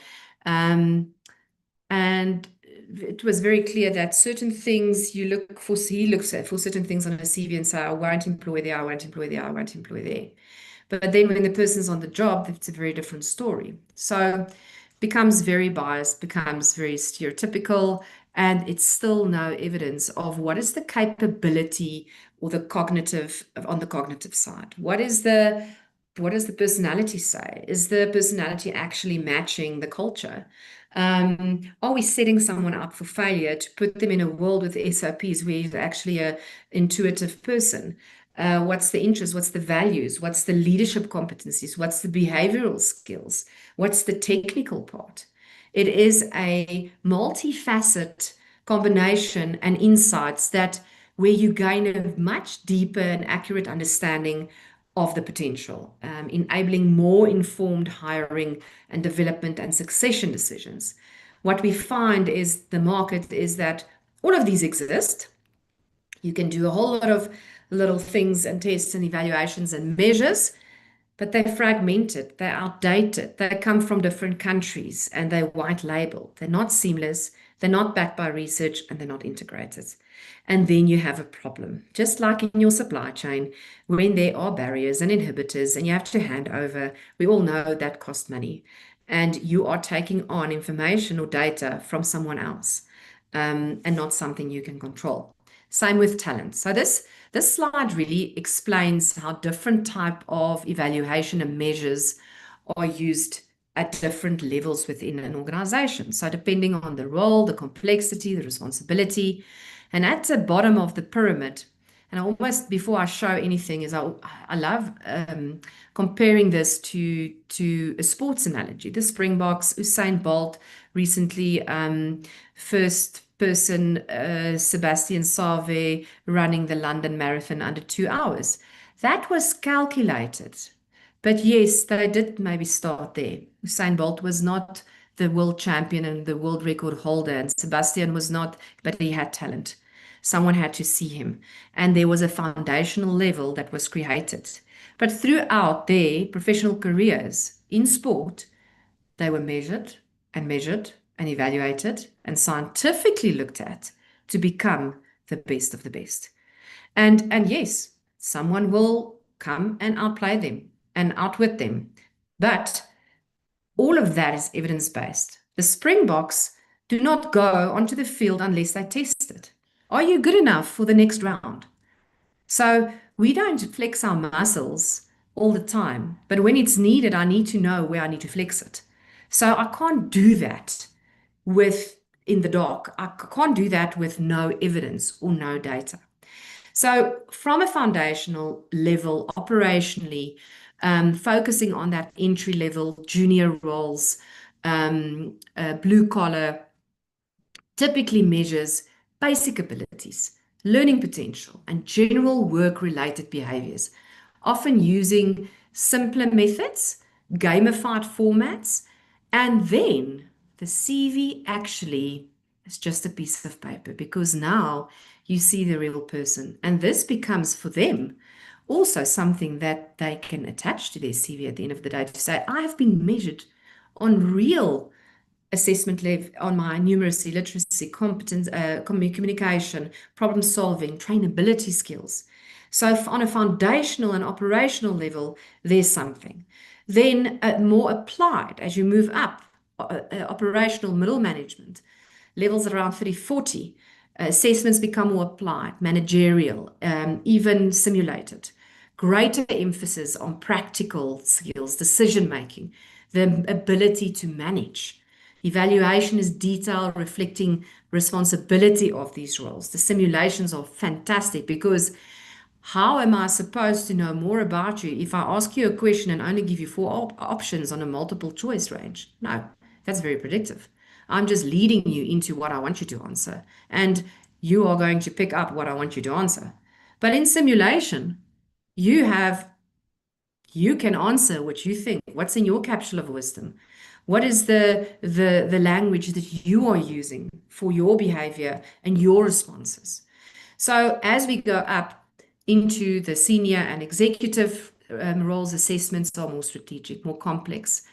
and it was very clear that certain things he looks at for certain things on a CV and say, I won't employ there, I won't employ there, I won't employ there. But then when the person's on the job, it's a very different story. So becomes very biased, becomes very stereotypical, and it's still no evidence of what is the capability or the cognitive on the cognitive side. What does the personality say? Is the personality actually matching the culture? Are we setting someone up for failure to put them in a world with SOPs where he's actually an intuitive person? What's the interest? What's the values? What's the leadership competencies? What's the behavioral skills? What's the technical part? It is a multifaceted combination and insights that where you gain a much deeper and accurate understanding of the potential, enabling more informed hiring and development and succession decisions. What we find is the market is that all of these exist. You can do a whole lot of little things and tests and evaluations and measures, but they're fragmented, they're outdated, they come from different countries, and they're white labeled. They're not seamless, they're not backed by research, and they're not integrated. And then you have a problem. Just like in your supply chain, when there are barriers and inhibitors and you have to hand over, we all know that costs money. And you are taking on information or data from someone else, and not something you can control. Same with talent. So this slide really explains how different type of evaluation and measures are used at different levels within an organization. So depending on the role, the complexity, the responsibility, and at the bottom of the pyramid, and almost before I show anything, is I love comparing this to a sports analogy. The Springboks, Usain Bolt recently, first person, Sebastian Save, running the London Marathon under 2 hours. That was calculated. But yes, they did maybe start there. Usain Bolt was not the world champion and the world record holder, and Sebastian was not, but he had talent. Someone had to see him, and there was a foundational level that was created. But throughout their professional careers in sport, they were measured and evaluated and scientifically looked at to become the best of the best. And yes, someone will come and outplay them and outwit them. But all of that is evidence-based. The Springboks do not go onto the field unless they test it. Are you good enough for the next round? So we don't flex our muscles all the time, but when it's needed, I need to know where I need to flex it. So I can't do that in the dark. I can't do that with no evidence or no data. So from a foundational level, operationally, focusing on that entry level, junior roles, blue collar, typically measures basic abilities, learning potential, and general work-related behaviors, often using simpler methods, gamified formats, and then the CV actually is just a piece of paper, because now you see the real person. And this becomes for them also something that they can attach to their CV at the end of the day to say, I have been measured on real assessment level, on my numeracy, literacy, competence, communication, problem solving, trainability skills. So on a foundational and operational level, there's something. Then more applied, as you move up, operational middle management, levels around 30, 40, assessments become more applied, managerial, even simulated. Greater emphasis on practical skills, decision-making, the ability to manage. Evaluation is detailed, reflecting responsibility of these roles. The simulations are fantastic, because how am I supposed to know more about you if I ask you a question and only give you 4 options on a multiple choice range? No, that's very predictive. I'm just leading you into what I want you to answer, and you are going to pick up what I want you to answer. But in simulation, you can answer what you think, what's in your capsule of wisdom. What is the language that you are using for your behavior and your responses? So as we go up into the senior and executive roles, assessments are more strategic, more complex,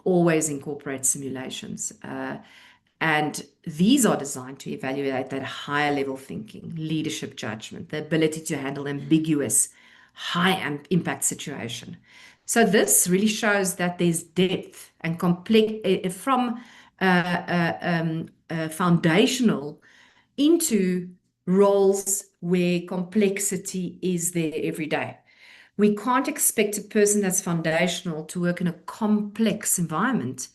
always incorporate simulations. And these are designed to evaluate that higher level thinking, leadership judgment, the ability to handle ambiguous, high impact situation. So this really shows that there's depth and complex from foundational into roles where complexity is there every day. We can't expect a person that's foundational to work in a complex environment,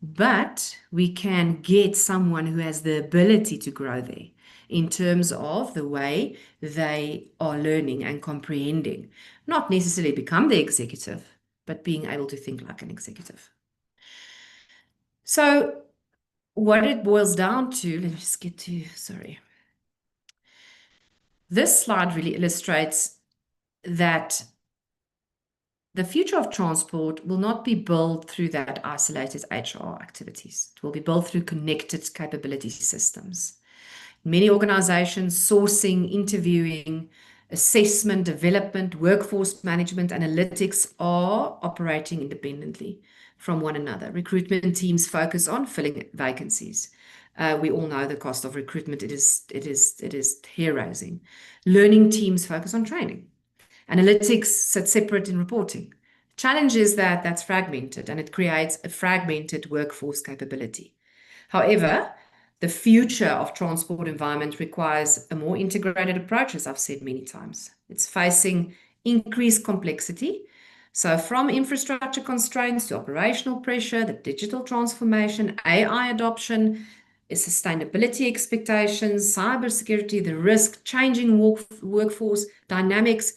but we can get someone who has the ability to grow there in terms of the way they are learning and comprehending, not necessarily become the executive, but being able to think like an executive. So what it boils down to, let me just get to, sorry. This slide really illustrates that the future of transport will not be built through that isolated HR activities. It will be built through connected capability systems. Many organizations, sourcing, interviewing, assessment, development, workforce management, analytics are operating independently from one another. Recruitment teams focus on filling vacancies. We all know the cost of recruitment. It is hair-raising. Learning teams focus on training. Analytics sits separate in reporting. Challenge is that that's fragmented, and it creates a fragmented workforce capability. However, the future of transport environment requires a more integrated approach, as I've said many times. It's facing increased complexity. So from infrastructure constraints to operational pressure, the digital transformation, AI adoption, sustainability expectations, cybersecurity, the risk, changing workforce dynamics.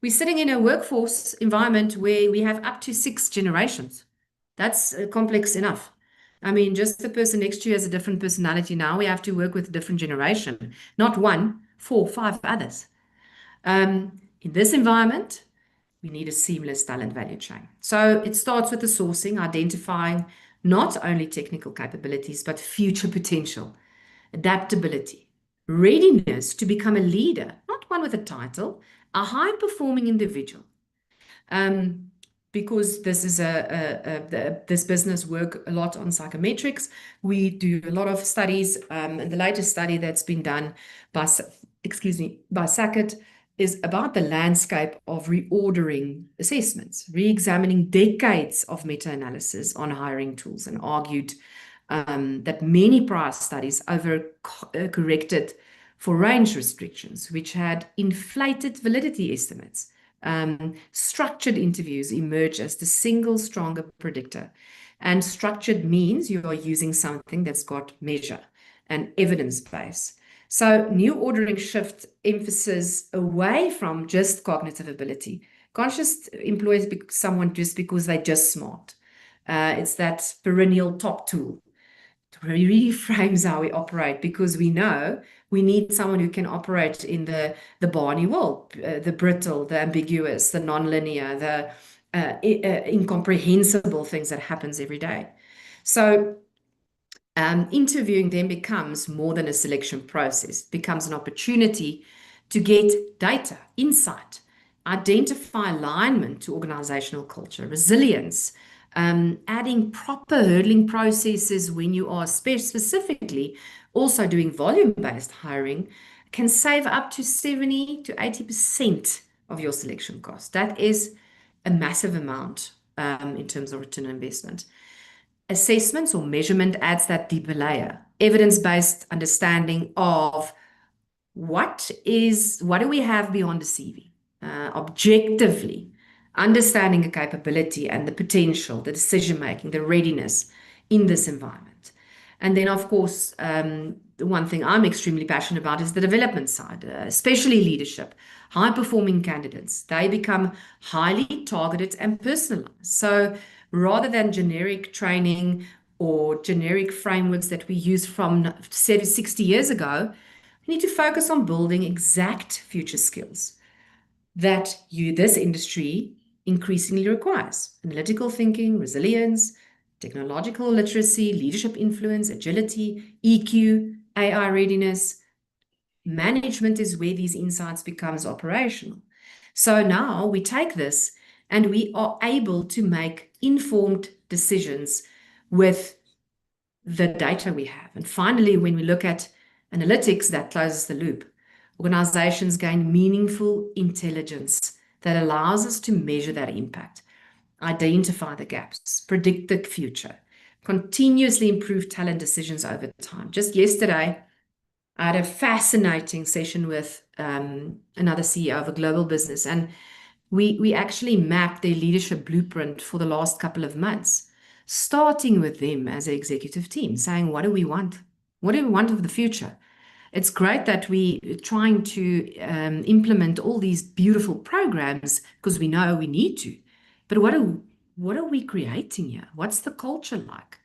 We're sitting in a workforce environment where we have up to 6 generations. That's complex enough. I mean, just the person next to you has a different personality. Now we have to work with a different generation, not 1, 4, 5 others. In this environment, we need a seamless talent value chain. So it starts with the sourcing, identifying not only technical capabilities, but future potential, adaptability, readiness to become a leader, not one with a title, a high-performing individual. Because this is this business work a lot on psychometrics. We do a lot of studies, and the latest study that's been done by Sackett is about the landscape of reordering assessments, re-examining decades of meta-analysis on hiring tools, and argued that many prior studies over-corrected for range restrictions, which had inflated validity estimates. Structured interviews emerge as the single stronger predictor. And structured means you are using something that's got measure and evidence base. So new ordering shift emphasis away from just cognitive ability. Conscious employees someone just because they're just smart. It's that perennial top tool. It reframes how we operate, because we know we need someone who can operate in the Barney world, the brittle, the ambiguous, the non-linear, the incomprehensible things that happens every day. So interviewing then becomes more than a selection process. It becomes an opportunity to get data, insight, identify alignment to organizational culture, resilience, adding proper hurdling processes when you are specifically also doing volume-based hiring can save up to 70 to 80% of your selection cost. That is a massive amount in terms of return on investment. Assessments or measurement adds that deeper layer, evidence-based understanding of what do we have beyond the CV, objectively understanding the capability and the potential, the decision-making, the readiness in this environment. And then, of course, the one thing I'm extremely passionate about is the development side, especially leadership. High-performing candidates, they become highly targeted and personalized. So rather than generic training or generic frameworks that we used from 60 years ago, we need to focus on building exact future skills that this industry increasingly requires: analytical thinking, resilience, technological literacy, leadership influence, agility, EQ, AI readiness. Management is where these insights becomes operational. So now we take this and we are able to make informed decisions with the data we have. And finally, when we look at analytics, that closes the loop. Organizations gain meaningful intelligence that allows us to measure that impact, identify the gaps, predict the future, continuously improve talent decisions over time. Just yesterday, I had a fascinating session with another CEO of a global business, and we actually mapped their leadership blueprint for the last couple of months, starting with them as an executive team, saying, what do we want? What do we want of the future? It's great that we're trying to implement all these beautiful programs because we know we need to. But what are we creating here? What's the culture like?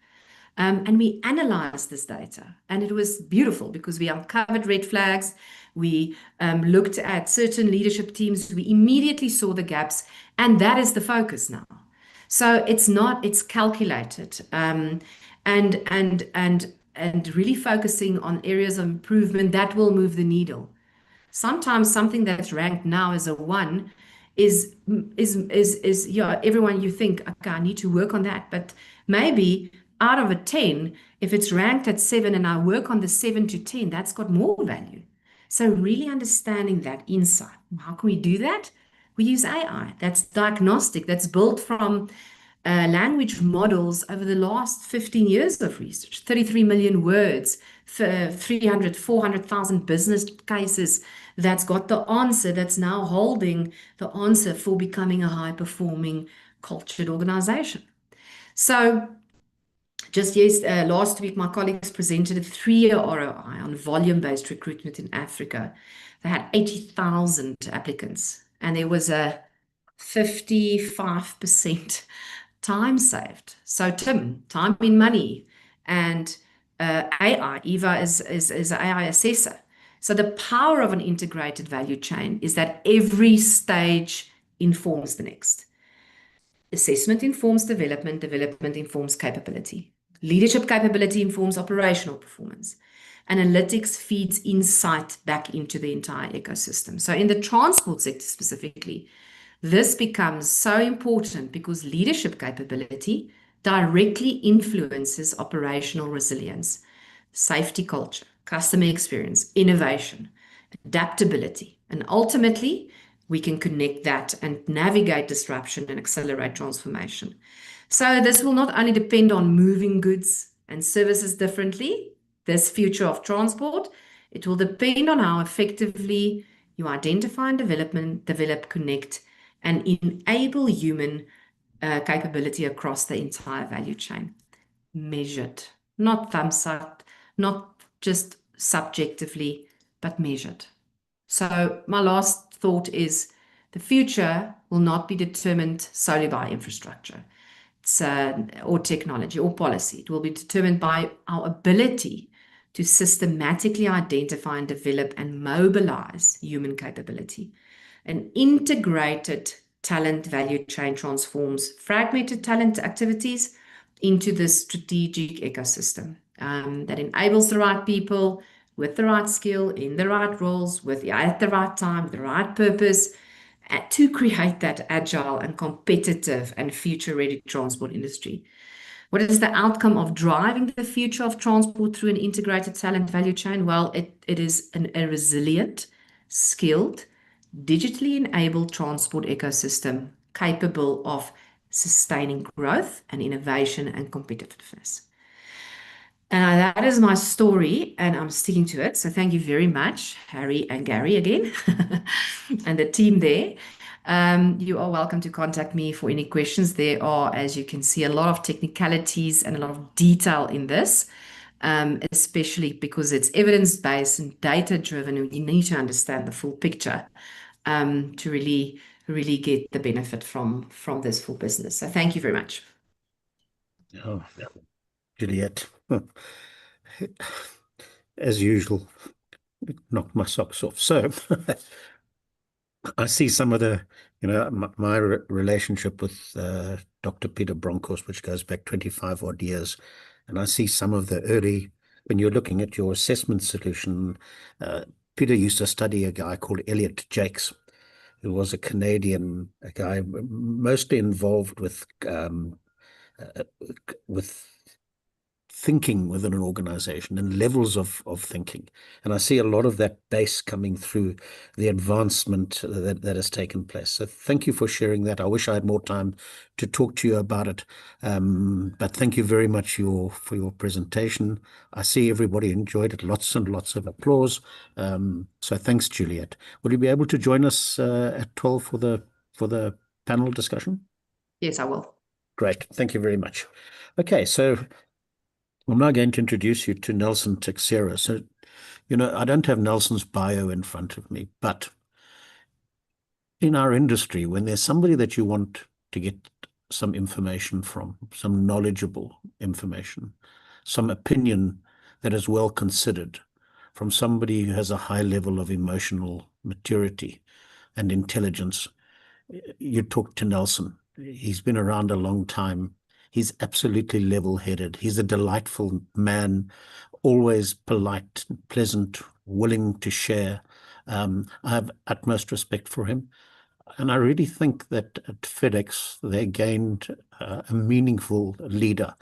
And we analyzed this data, and it was beautiful because we uncovered red flags. We looked at certain leadership teams. We immediately saw the gaps, and that is the focus now. So it's calculated, and really focusing on areas of improvement that will move the needle. Sometimes something that's ranked now as a 1 is yeah, everyone you think, okay, I need to work on that. But maybe out of a 10, if it's ranked at 7 and I work on the 7 to 10, that's got more value. So really understanding that insight. How can we do that? We use AI. That's diagnostic. That's built from language models over the last 15 years of research, 33 million words, 300, 400,000 business cases that's got the answer, that's now holding the answer for becoming a high-performing cultured organization. So just last week, my colleagues presented a 3-year ROI on volume-based recruitment in Africa. They had 80,000 applicants, and there was a 55% time saved. So Tim, time in money, and AI, Eva is an AI assessor. So the power of an integrated value chain is that every stage informs the next. Assessment informs development, development informs capability. Leadership capability informs operational performance. Analytics feeds insight back into the entire ecosystem. So in the transport sector specifically, this becomes so important because leadership capability directly influences operational resilience, safety culture, customer experience, innovation, adaptability, and ultimately, we can connect that and navigate disruption and accelerate transformation. So this will not only depend on moving goods and services differently, this future of transport, it will depend on how effectively you identify and develop, connect, and enable human capability across the entire value chain. Measured, not thumbs up, not just subjectively, but measured. So my last thought is the future will not be determined solely by infrastructure or technology or policy. It will be determined by our ability to systematically identify and develop and mobilize human capability. An integrated talent value chain transforms fragmented talent activities into this strategic ecosystem that enables the right people with the right skill, in the right roles, at the right time, with the right purpose, to create that agile and competitive and future-ready transport industry. What is the outcome of driving the future of transport through an integrated talent value chain? Well, it is a resilient, skilled, digitally enabled transport ecosystem capable of sustaining growth and innovation and competitiveness. And that is my story, and I'm sticking to it. So thank you very much, Harry and Gary again, and the team there. You are welcome to contact me for any questions. There are, as you can see, a lot of technicalities and a lot of detail in this, especially because it's evidence-based and data-driven, and you need to understand the full picture to really get the benefit from this full business. So thank you very much. Oh, Juliet, as usual, knocked my socks off. So I see some of the, my relationship with Dr. Peter Bronkhorst, which goes back 25 odd years, and I see some of the early, when you're looking at your assessment solution, Peter used to study a guy called Elliot Jakes, who was a Canadian, a guy mostly involved with thinking within an organization and levels of thinking. And I see a lot of that base coming through the advancement that has taken place. So thank you for sharing that. I wish I had more time to talk to you about it. But thank you very much for your presentation. I see everybody enjoyed it. Lots and lots of applause. So thanks, Juliet. Will you be able to join us at 12 for the panel discussion? Yes, I will. Great. Thank you very much. Okay, so I'm now going to introduce you to Nelson Teixeira. So, I don't have Nelson's bio in front of me, but in our industry, when there's somebody that you want to get some information from, some knowledgeable information, some opinion that is well considered from somebody who has a high level of emotional maturity and intelligence, you talk to Nelson. He's been around a long time. He's absolutely level-headed. He's a delightful man, always polite, pleasant, willing to share. I have utmost respect for him. And I really think that at FedEx, they gained a meaningful leader.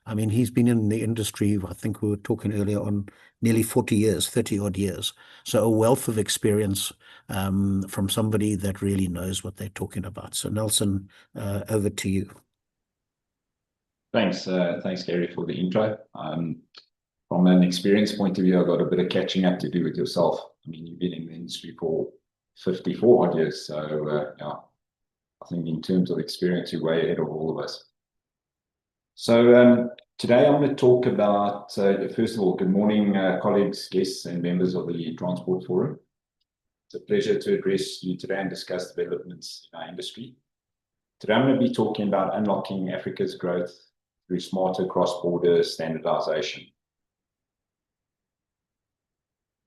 I mean, he's been in the industry, I think we were talking earlier on, nearly 40 years, 30 odd years. So a wealth of experience from somebody that really knows what they're talking about. So Nelson, over to you. Thanks, Gary, for the intro. From an experience point of view, I've got a bit of catching up to do with yourself. I mean, you've been in the industry for 54 odd years, so yeah, I think in terms of experience, you're way ahead of all of us. So today I'm going to talk about, first of all, good morning, colleagues, guests, and members of the Transport Forum. It's a pleasure to address you today and discuss developments in our industry. Today I'm going to be talking about unlocking Africa's growth through smarter cross-border standardization.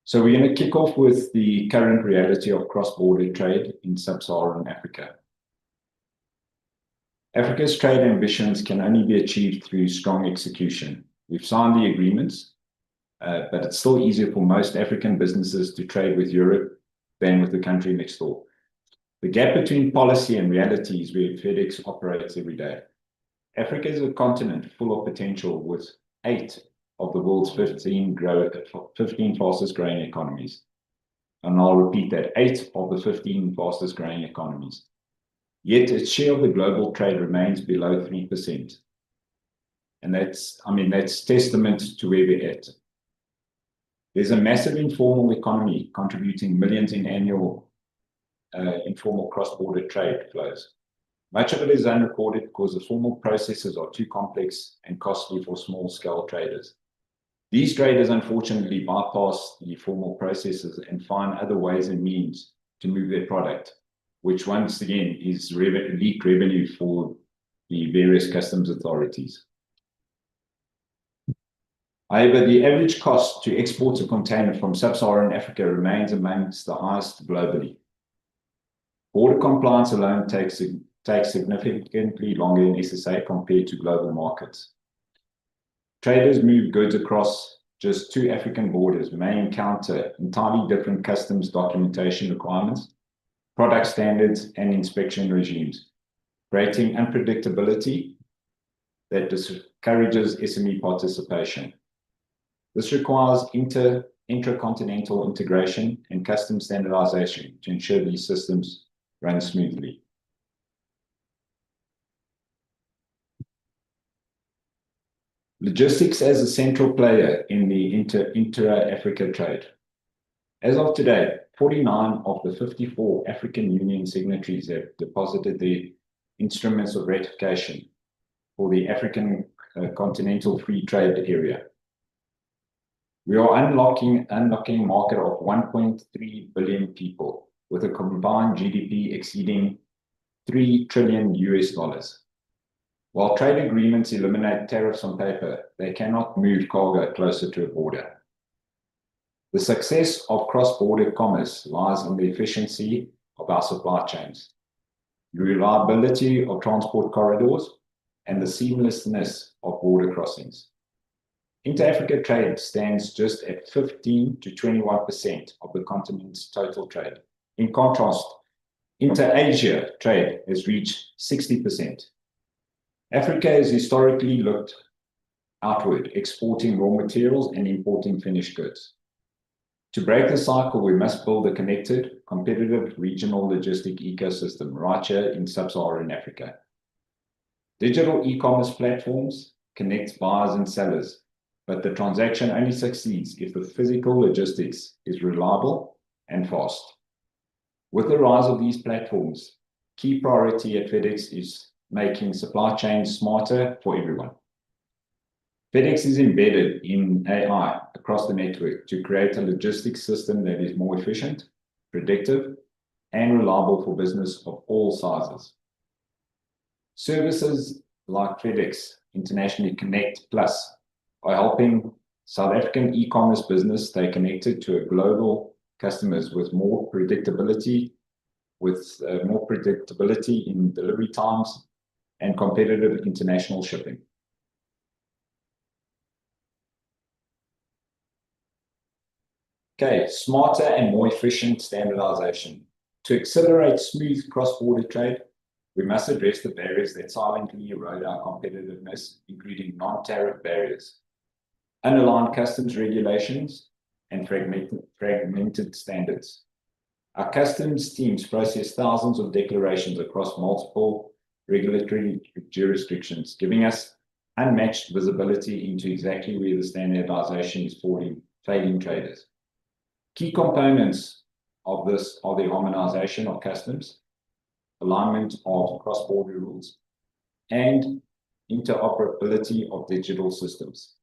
So we're going to kick off with the current reality of cross-border trade in sub-Saharan Africa. Africa's trade ambitions can only be achieved through strong execution. We've signed the agreements, but it's still easier for most African businesses to trade with Europe than with the country next door. The gap between policy and reality is where FedEx operates every day. Africa is a continent full of potential with 8 of the world's 15 fastest growing economies. And I'll repeat that, 8 of the 15 fastest growing economies. Yet its share of the global trade remains below 3%. And that's testament to where we're at. There's a massive informal economy contributing millions in annual informal cross-border trade flows. Much of it is unrecorded because the formal processes are too complex and costly for small-scale traders. These traders unfortunately bypass the formal processes and find other ways and means to move their product, which once again is leaked revenue for the various customs authorities. However, the average cost to export a container from sub-Saharan Africa remains amongst the highest globally. Border compliance alone takes significantly longer in SSA compared to global markets. Traders move goods across just 2 African borders may encounter entirely different customs documentation requirements, product standards, and inspection regimes, creating unpredictability that discourages SME participation. This requires intracontinental integration and custom standardization to ensure these systems run smoothly. Logistics as a central player in the intra-Africa trade. As of today, 49 of the 54 African Union signatories have deposited their instruments of ratification for the African Continental Free Trade Area. We are unlocking a market of 1.3 billion people with a combined GDP exceeding $3 trillion. While trade agreements eliminate tariffs on paper, they cannot move cargo closer to a border. The success of cross-border commerce lies in the efficiency of our supply chains, the reliability of transport corridors, and the seamlessness of border crossings. Inter-Africa trade stands just at 15 to 21% of the continent's total trade. In contrast, inter-Asia trade has reached 60%. Africa has historically looked outward, exporting raw materials and importing finished goods. To break the cycle, we must build a connected, competitive regional logistic ecosystem right here in sub-Saharan Africa. Digital e-commerce platforms connect buyers and sellers, but the transaction only succeeds if the physical logistics is reliable and fast. With the rise of these platforms, key priority at FedEx is making supply chains smarter for everyone. FedEx is embedded in AI across the network to create a logistics system that is more efficient, predictive, and reliable for business of all sizes. Services like FedEx Internationally Connect Plus are helping South African e-commerce business stay connected to global customers with more predictability, in delivery times and competitive international shipping. Okay, smarter and more efficient standardization. To accelerate smooth cross-border trade, we must address the barriers that silently erode our competitiveness, including non-tariff barriers, unaligned customs regulations, and fragmented standards. Our customs teams process thousands of declarations across multiple regulatory jurisdictions, giving us unmatched visibility into exactly where the standardization is failing traders. Key components of this are the harmonization of customs, alignment of cross-border rules, and interoperability of digital systems.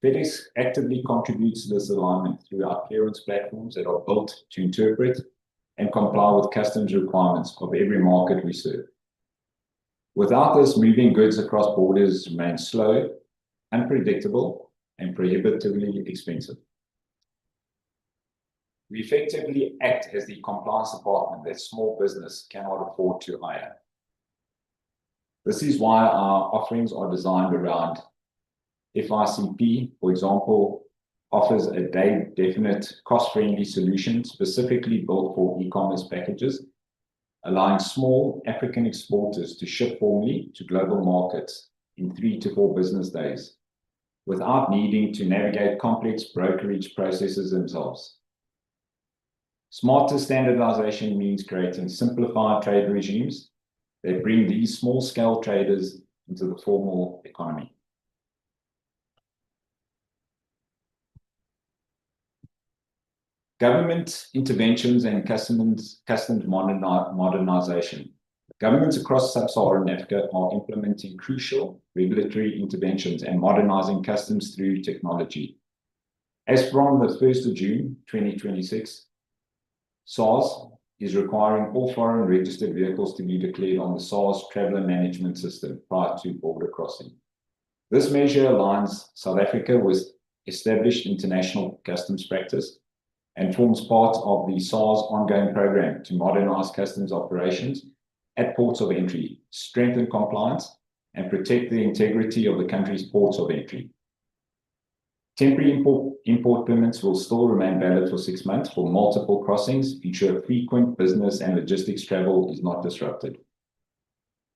FedEx actively contributes to this alignment through our clearance platforms that are built to interpret and comply with customs requirements of every market we serve. Without this, moving goods across borders remains slow, unpredictable, and prohibitively expensive. We effectively act as the compliance department that small business cannot afford to hire. This is why our offerings are designed around FICP, for example, offers a day-definite, cost-friendly solution specifically built for e-commerce packages, allowing small African exporters to ship formally to global markets in 3 to 4 business days, without needing to navigate complex brokerage processes themselves. Smarter standardization means creating simplified trade regimes that bring these small-scale traders into the formal economy. Government interventions and customs modernization. Governments across sub-Saharan Africa are implementing crucial regulatory interventions and modernizing customs through technology. As from the 1st of June 2026, SARS is requiring all foreign registered vehicles to be declared on the SARS Traveller Management System prior to border crossing. This measure aligns South Africa with established international customs practice and forms part of the SARS ongoing program to modernize customs operations at ports of entry, strengthen compliance, and protect the integrity of the country's ports of entry. Temporary import permits will still remain valid for 6 months for multiple crossings, ensure frequent business and logistics travel is not disrupted.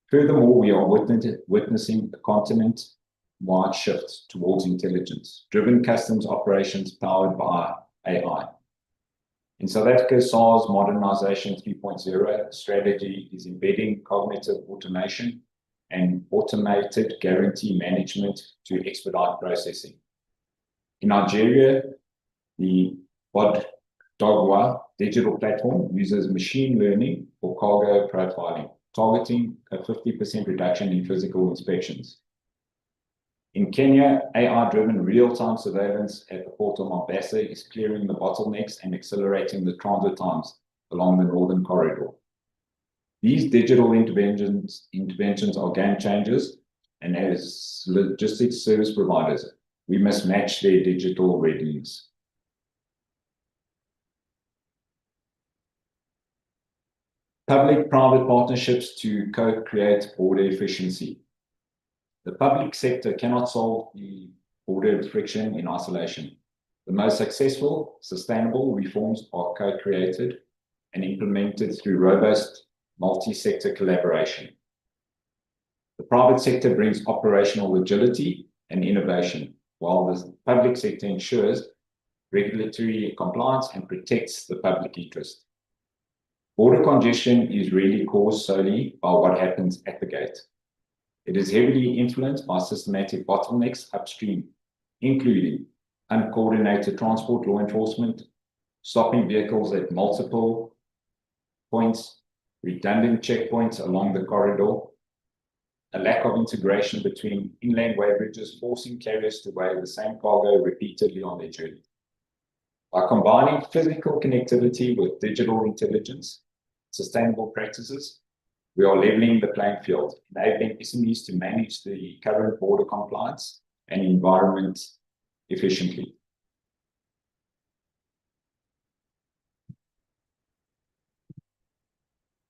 Furthermore, we are witnessing a continent-wide shift towards intelligence-driven customs operations powered by AI. In South Africa, SARS Modernization 3.0 strategy is embedding cognitive automation and automated guarantee management to expedite processing. In Nigeria, the Bodogwa digital platform uses machine learning for cargo profiling, targeting a 50% reduction in physical inspections. In Kenya, AI-driven real-time surveillance at the port of Mombasa is clearing the bottlenecks and accelerating the transit times along the northern corridor. These digital interventions are game changers, and as logistics service providers, we must match their digital readiness. Public-private partnerships to co-create border efficiency. The public sector cannot solve the border friction in isolation. The most successful, sustainable reforms are co-created and implemented through robust multi-sector collaboration. The private sector brings operational agility and innovation, while the public sector ensures regulatory compliance and protects the public interest. Border congestion is rarely caused solely by what happens at the gate. It is heavily influenced by systematic bottlenecks upstream, including uncoordinated transport law enforcement, stopping vehicles at multiple points, redundant checkpoints along the corridor, a lack of integration between inland weigh bridges, forcing carriers to weigh the same cargo repeatedly on their journey. By combining physical connectivity with digital intelligence, sustainable practices, we are leveling the playing field, enabling SMEs to manage the current border compliance and environment efficiently.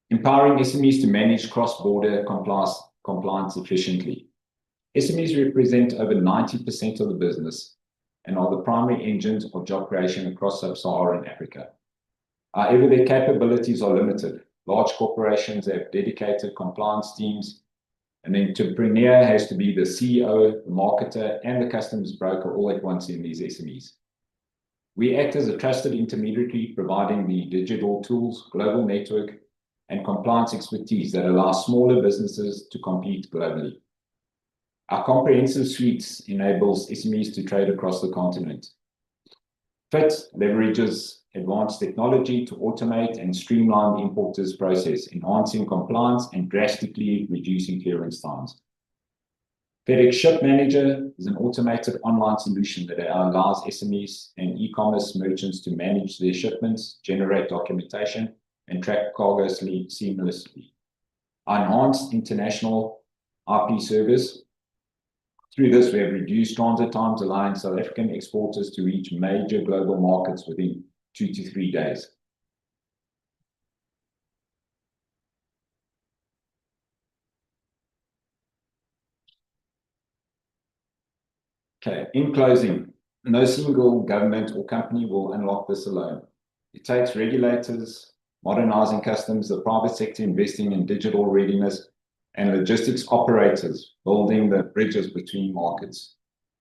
Empowering SMEs to manage cross-border compliance efficiently. SMEs represent over 90% of the business, and are the primary engines of job creation across sub-Saharan Africa. However, their capabilities are limited. Large corporations have dedicated compliance teams. An entrepreneur has to be the CEO, the marketer, and the customs broker all at once in these SMEs. We act as a trusted intermediary, providing the digital tools, global network, and compliance expertise that allow smaller businesses to compete globally. Our comprehensive suites enables SMEs to trade across the continent. FIT leverages advanced technology to automate and streamline the importer's process, enhancing compliance and drastically reducing clearance times. FedEx Ship Manager is an automated online solution that allows SMEs and e-commerce merchants to manage their shipments, generate documentation, and track cargo seamlessly. Our enhanced international IP service. Through this, we have reduced transit times, allowing South African exporters to reach major global markets within 2 to 3 days. Okay, in closing, no single government or company will unlock this alone. It takes regulators modernizing customs, the private sector investing in digital readiness, and logistics operators building the bridges between markets.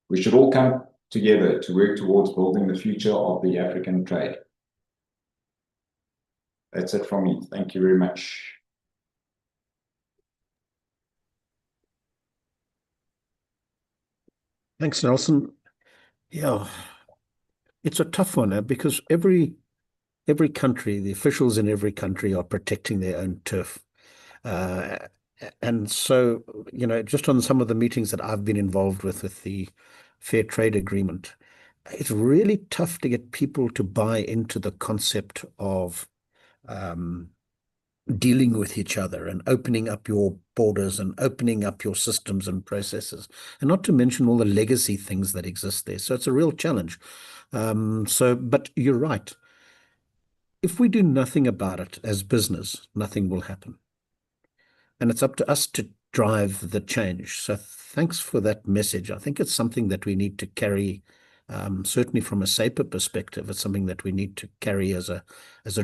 We should all come together to work towards building the future of the African trade. That's it from me. Thank you very much. Thanks, Nelson. Yeah, it's a tough one because every country, the officials in every country are protecting their own turf. And so, just on some of the meetings that I've been involved with the Fair Trade Agreement, it's really tough to get people to buy into the concept of dealing with each other and opening up your borders and opening up your systems and processes, and not to mention all the legacy things that exist there. So it's a real challenge. But you're right. If we do nothing about it as business, nothing will happen. And it's up to us to drive the change. So thanks for that message. I think it's something that we need to carry, certainly from a SAEPA perspective. It's something that we need to carry as a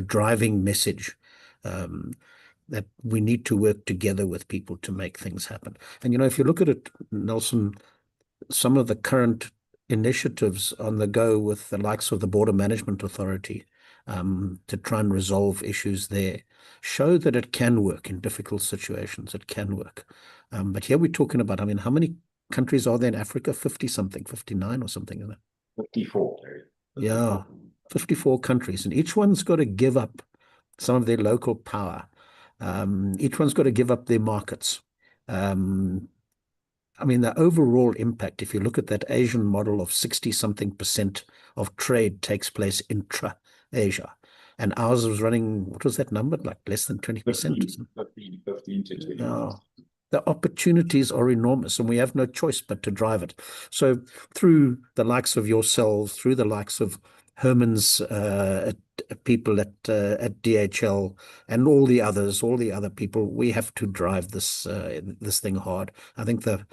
driving message, that we need to work together with people to make things happen. And, if you look at it, Nelson, some of the current initiatives on the go with the likes of the Border Management Authority, to try and resolve issues there, show that it can work in difficult situations. It can work. But here we're talking about, how many countries are there in Africa? 50 something, 59 or something like that. 54. Yeah, 54 countries. And each one's got to give up some of their local power. Each one's got to give up their markets. The overall impact, if you look at that Asian model of 60-something% of trade takes place intra-Asia. And ours was running, what was that number? Like less than 20%? 15 to 20%. No. The opportunities are enormous, and we have no choice but to drive it. So through the likes of yourselves, through the likes of Herman's people at DHL and all the other people, we have to drive this thing hard. I think the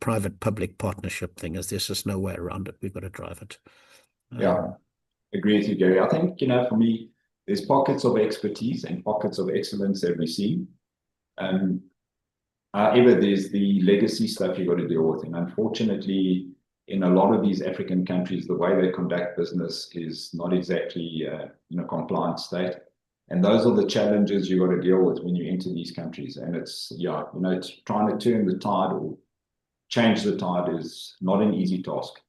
private-public partnership thing is, there's just no way around it. We've got to drive it. Yeah, agree with you, Gary. I think, for me, there's pockets of expertise and pockets of excellence that we see. However, there's the legacy stuff you've got to deal with. And unfortunately, in a lot of these African countries, the way they conduct business is not exactly in a compliant state. And those are the challenges you've got to deal with when you enter these countries. And it's trying to turn the tide or change the tide is not an easy task.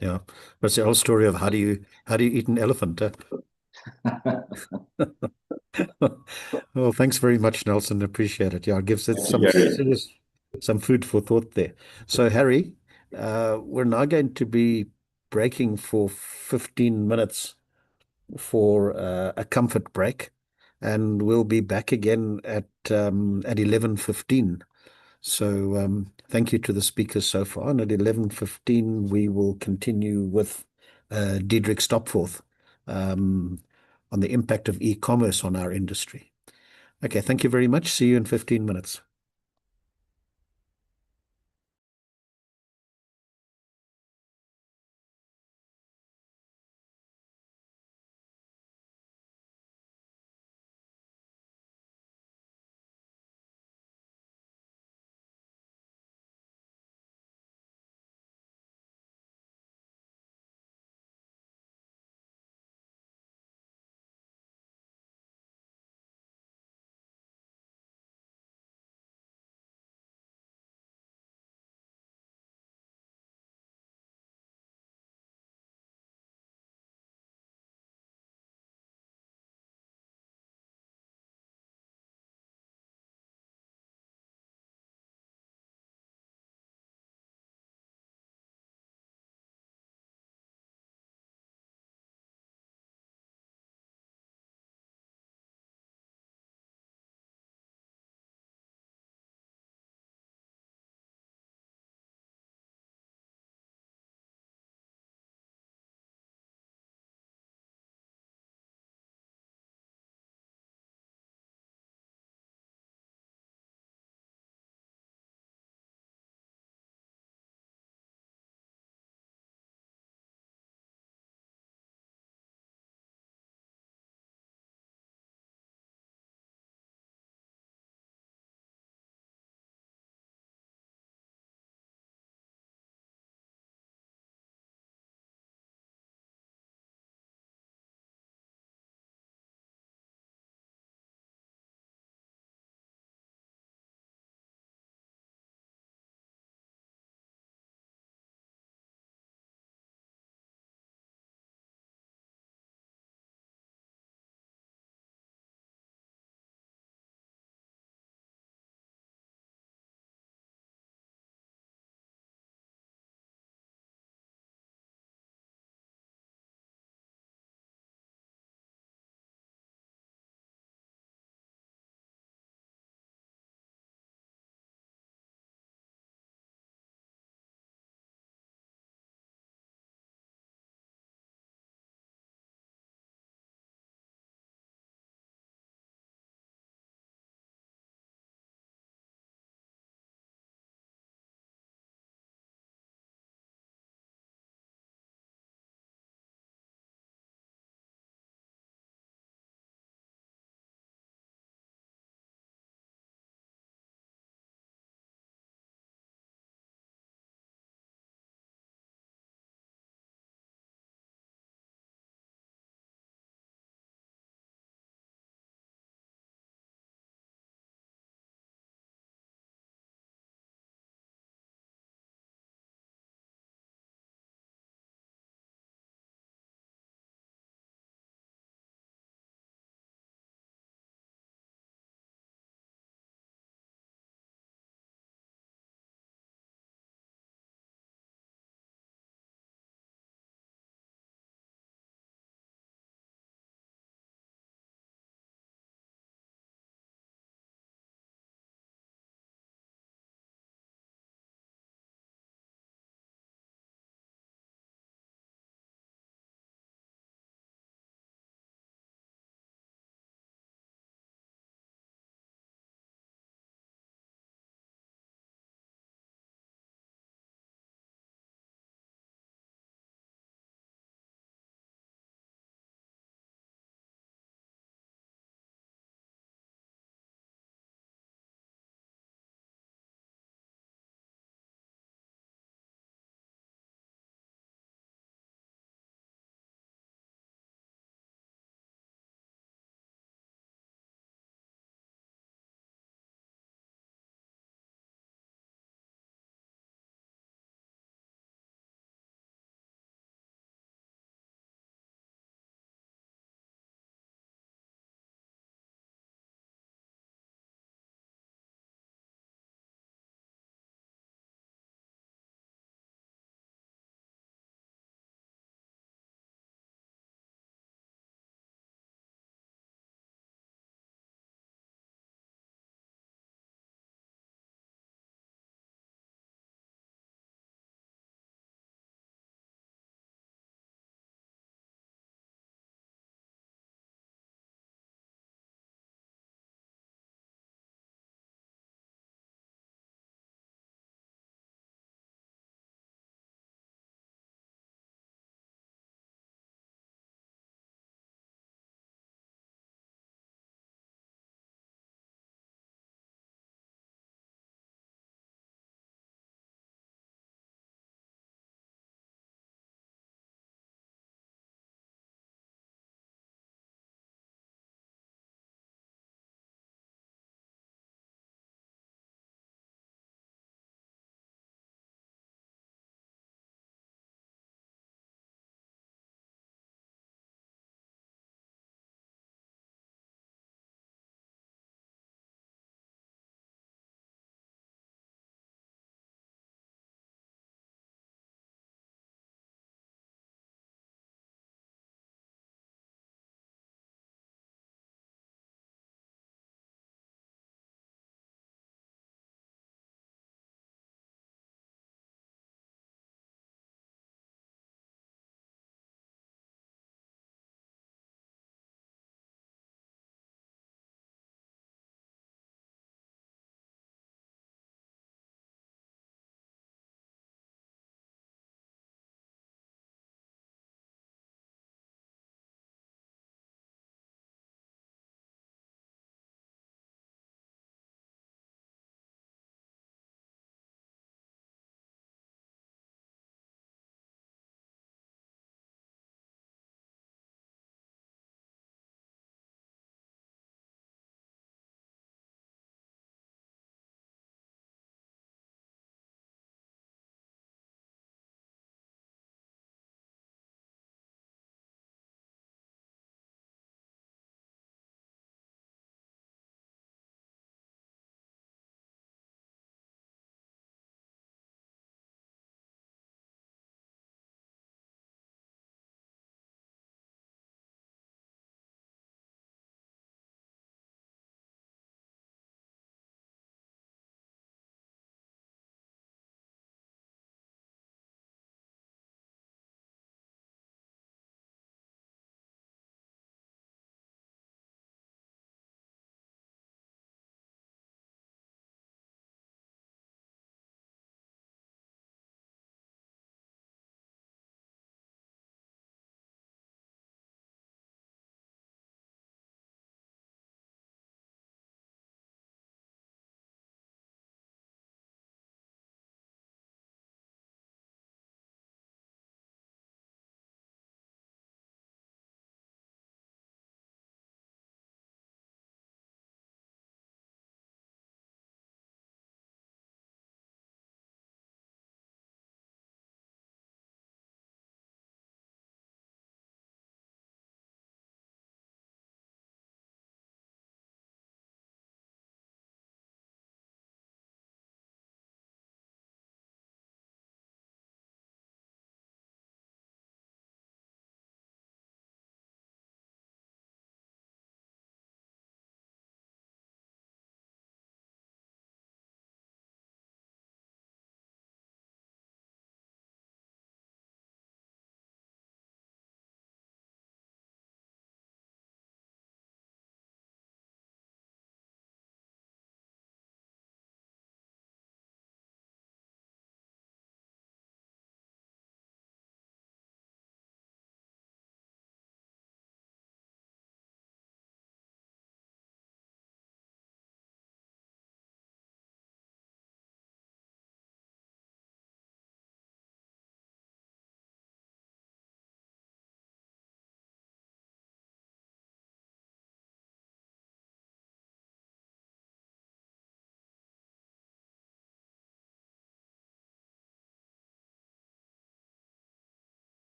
Yeah, but it's the old story of how do you eat an elephant? Well, thanks very much, Nelson. Appreciate it. Yeah, it gives it some food for thought there. So, Harry, we're now going to be breaking for 15 minutes for a comfort break, and we'll be back again at 11:15. So thank you to the speakers so far. And at 11:15, we will continue with Diederik Stopforth on the impact of e-commerce on our industry. Okay, thank you very much. See you in 15 minutes.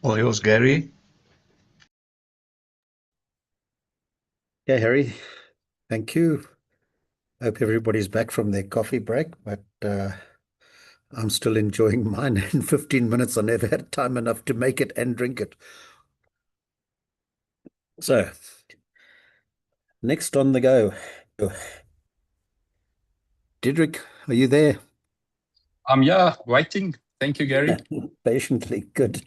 All yours, Gary. Yeah, Harry, thank you. Hope everybody's back from their coffee break, but I'm still enjoying mine. In 15 minutes, I never had time enough to make it and drink it. So, next on the go. Diedrich, are you there? Yeah, waiting. Thank you, Gary. Patiently, good.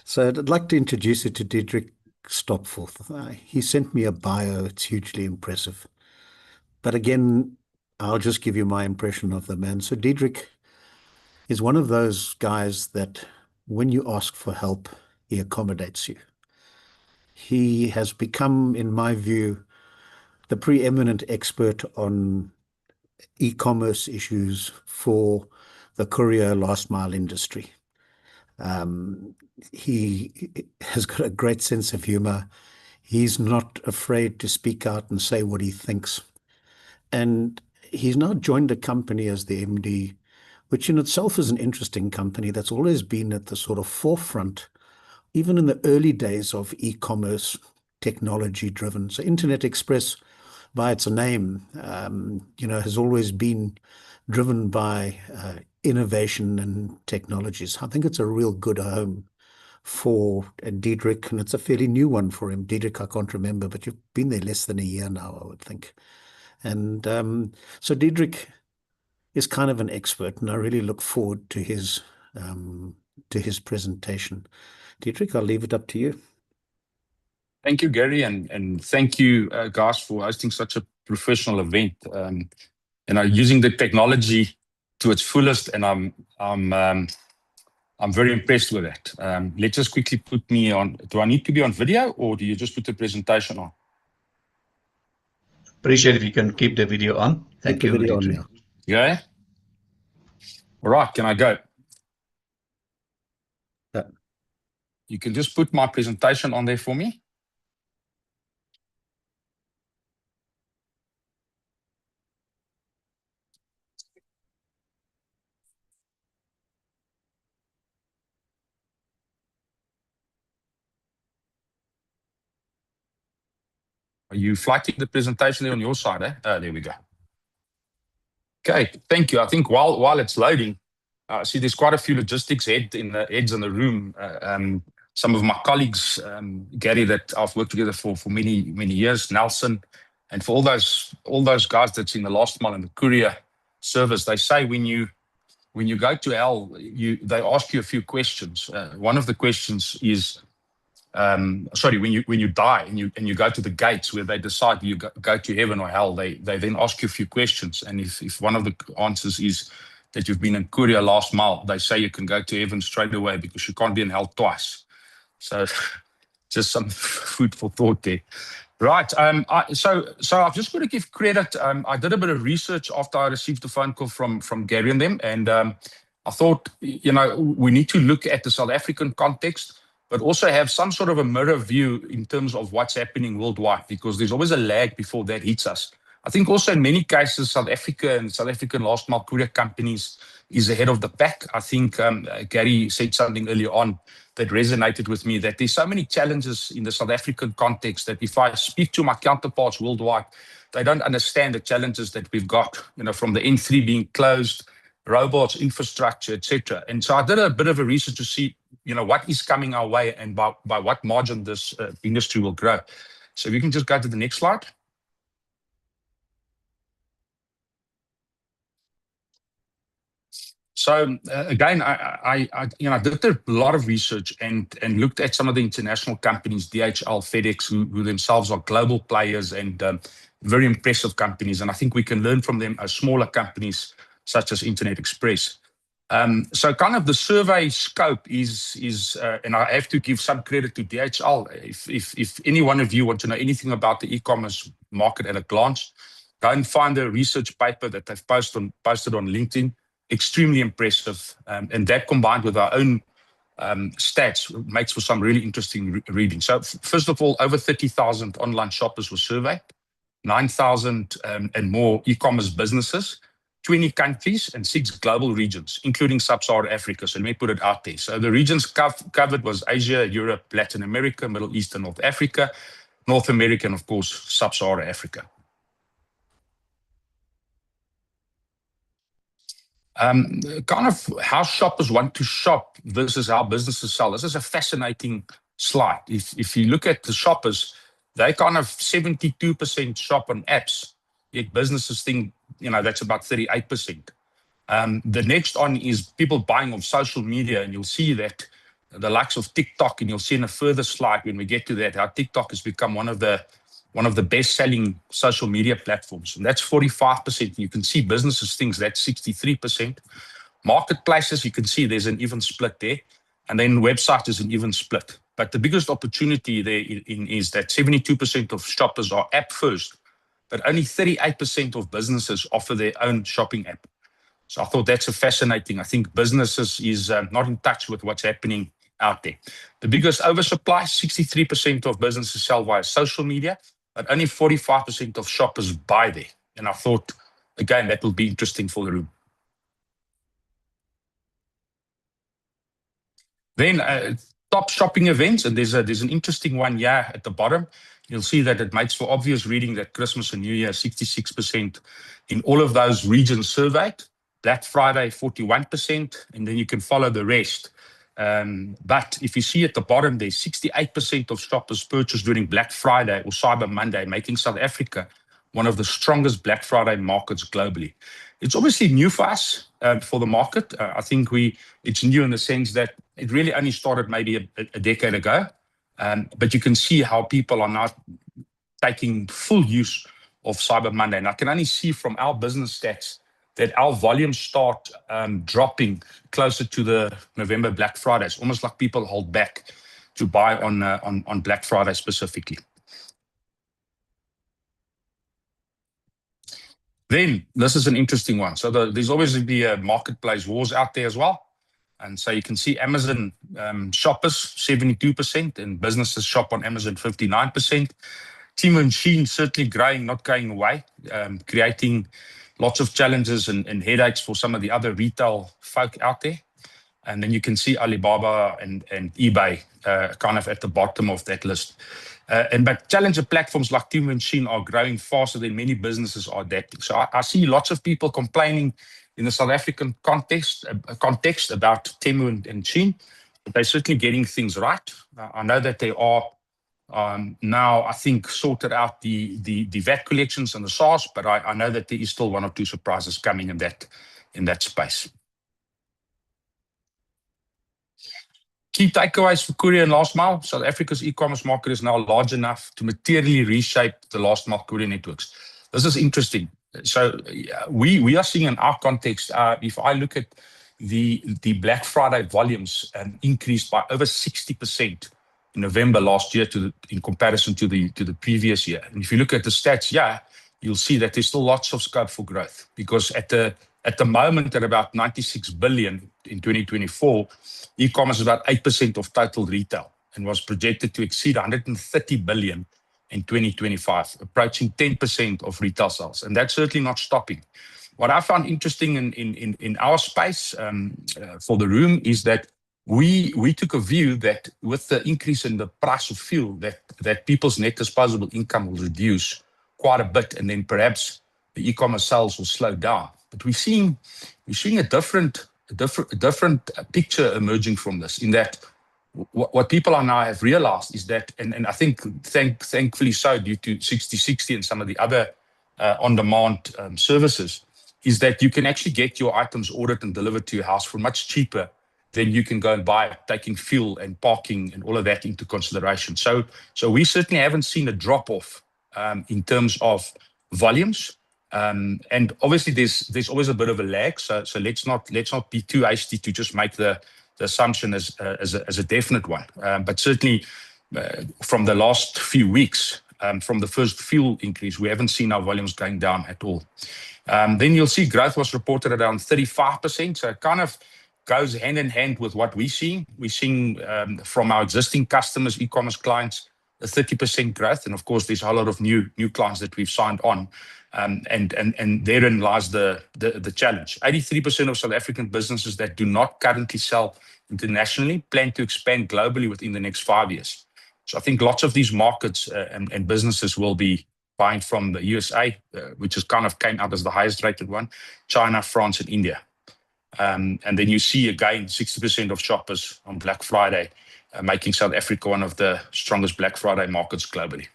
So I'd like to introduce you to Diedrich Stopforth. He sent me a bio. It's hugely impressive. But again, I'll just give you my impression of the man. So Diedrich is one of those guys that when you ask for help, he accommodates you. He has become, in my view, the preeminent expert on e-commerce issues for the courier last mile industry. He has got a great sense of humor. He's not afraid to speak out and say what he thinks. And he's now joined a company as the MD, which in itself is an interesting company that's always been at the sort of forefront, even in the early days of e-commerce, technology driven. So Internet Express, by its name, has always been driven by innovation and technologies. I think it's a real good home for Diedrich, and it's a fairly new one for him. Diedrich, I can't remember, but you've been there less than a year now, I would think. And so Diedrich is kind of an expert, and I really look forward to his presentation. Diedrich, I'll leave it up to you. Thank you, Gary, and thank you, guys, for hosting such a professional event. Using the technology to its fullest, and I'm very impressed with that. Let's just quickly put me on. Do I need to be on video, or do you just put the presentation on? Appreciate if you can keep the video on. Thank you, video on, Diedrich. Yeah. All right, can I go? Yeah. You can just put my presentation on there for me. Are you flighting the presentation there on your side? There we go. Okay, thank you. I think while it's loading, see there's quite a few logistics heads in the room. Some of my colleagues, Gary, that I've worked together for many years, Nelson, and for all those guys that's in the last mile and the courier service. They say when you go to hell, they ask you a few questions. One of the questions is, when you die and you go to the gates where they decide you go to heaven or hell, they then ask you a few questions. And if one of the answers is that you've been in courier last mile, they say you can go to heaven straight away because you can't be in hell twice. So just some food for thought there. Right. So I've just got to give credit. I did a bit of research after I received the phone call from Gary and them, and I thought, we need to look at the South African context, but also have some sort of a mirror view in terms of what's happening worldwide, because there's always a lag before that hits us. I think also in many cases, South Africa and South African last mile courier companies is ahead of the pack. I think Gary said something earlier on that resonated with me, that there's so many challenges in the South African context that if I speak to my counterparts worldwide, they don't understand the challenges that we've got, from the N3 being closed, robots, infrastructure, etc. And so I did a bit of a research to see, what is coming our way and by what margin this industry will grow. So we can just go to the next slide. So again, I did a lot of research and looked at some of the international companies, DHL, FedEx, who themselves are global players and very impressive companies. And I think we can learn from them as smaller companies such as Internet Express. So kind of the survey scope is and I have to give some credit to DHL. If any one of you want to know anything about the e-commerce market at a glance, go and find the research paper that they've posted on LinkedIn. Extremely impressive. And that combined with our own stats makes for some really interesting reading. So first of all, over 30,000 online shoppers were surveyed, 9,000 and more e-commerce businesses. 20 countries and 6 global regions, including sub-Saharan Africa. So let me put it out there. So the regions covered was Asia, Europe, Latin America, Middle East and North Africa, North America, and of course, sub-Saharan Africa. Kind of how shoppers want to shop versus how businesses sell. This is a fascinating slide. If you look at the shoppers, they kind of 72% shop on apps, yet businesses think, that's about 38%. The next on is people buying on social media, and you'll see that the likes of TikTok, and you'll see in a further slide when we get to that, how TikTok has become one of the best-selling social media platforms, and that's 45%. You can see businesses think that's 63%. Marketplaces, you can see there's an even split there, and then website is an even split. But the biggest opportunity there is that 72% of shoppers are app first, but only 38% of businesses offer their own shopping app. So I thought that's fascinating. I think businesses is not in touch with what's happening out there. The biggest oversupply, 63% of businesses sell via social media, but only 45% of shoppers buy there. And I thought, again, that will be interesting for the room. Then top shopping events, and there's an interesting one here at the bottom. You'll see that it makes for obvious reading that Christmas and New Year, 66% in all of those regions surveyed. Black Friday, 41%, and then you can follow the rest. But if you see at the bottom, there's 68% of shoppers purchased during Black Friday or Cyber Monday, making South Africa one of the strongest Black Friday markets globally. It's obviously new for us, for the market. I think it's new in the sense that it really only started maybe a decade ago. But you can see how people are now taking full use of Cyber Monday. And I can only see from our business stats that our volumes start dropping closer to the November Black Friday. It's almost like people hold back to buy on Black Friday specifically. Then, this is an interesting one. So there's always the marketplace wars out there as well. And so you can see Amazon shoppers, 72%, and businesses shop on Amazon, 59%. Temu and Shein certainly growing, not going away, creating lots of challenges and headaches for some of the other retail folk out there. And then you can see Alibaba and eBay kind of at the bottom of that list. But challenger platforms like Temu and Shein are growing faster than many businesses are adapting. So I see lots of people complaining in the South African context about Temu and Shein, but they're certainly getting things right. I know that they are now, I think, sorted out the VAT collections and the SARS, but I know that there is still one or two surprises coming in that space. Key takeaways for courier and last mile. South Africa's e-commerce market is now large enough to materially reshape the last mile courier networks. This is interesting. So we are seeing in our context, if I look at the Black Friday volumes increased by over 60% in November last year in comparison to the previous year. And if you look at the stats, you'll see that there's still lots of scope for growth, because at the moment at about 96 billion in 2024, e-commerce is about 8% of total retail and was projected to exceed 130 billion in 2025, approaching 10% of retail sales. And that's certainly not stopping. What I found interesting in our space for the room is that we took a view that with the increase in the price of fuel, that people's net disposable income will reduce quite a bit, and then perhaps the e-commerce sales will slow down. But we're seeing a different picture emerging from this, in that what people are now have realized is that, and I think thankfully so, due to 60/60 and some of the other on-demand services, is that you can actually get your items ordered and delivered to your house for much cheaper than you can go and buy, taking fuel and parking and all of that into consideration. So we certainly haven't seen a drop-off in terms of volumes. And obviously there's always a bit of a lag. So let's not be too hasty to just make the assumption as a definite one. But certainly from the last few weeks, from the first fuel increase, we haven't seen our volumes going down at all. Then you'll see growth was reported around 35%. So it kind of goes hand in hand with what we're seeing. We're seeing from our existing customers, e-commerce clients, a 30% growth. And of course, there's a lot of new clients that we've signed on. And therein lies the challenge. 83% of South African businesses that do not currently sell internationally plan to expand globally within the next 5 years. So I think lots of these markets and businesses will be buying from the USA, which is kind of came out as the highest rated one, China, France, and India. And then you see again 60% of shoppers on Black Friday, making South Africa one of the strongest Black Friday markets globally.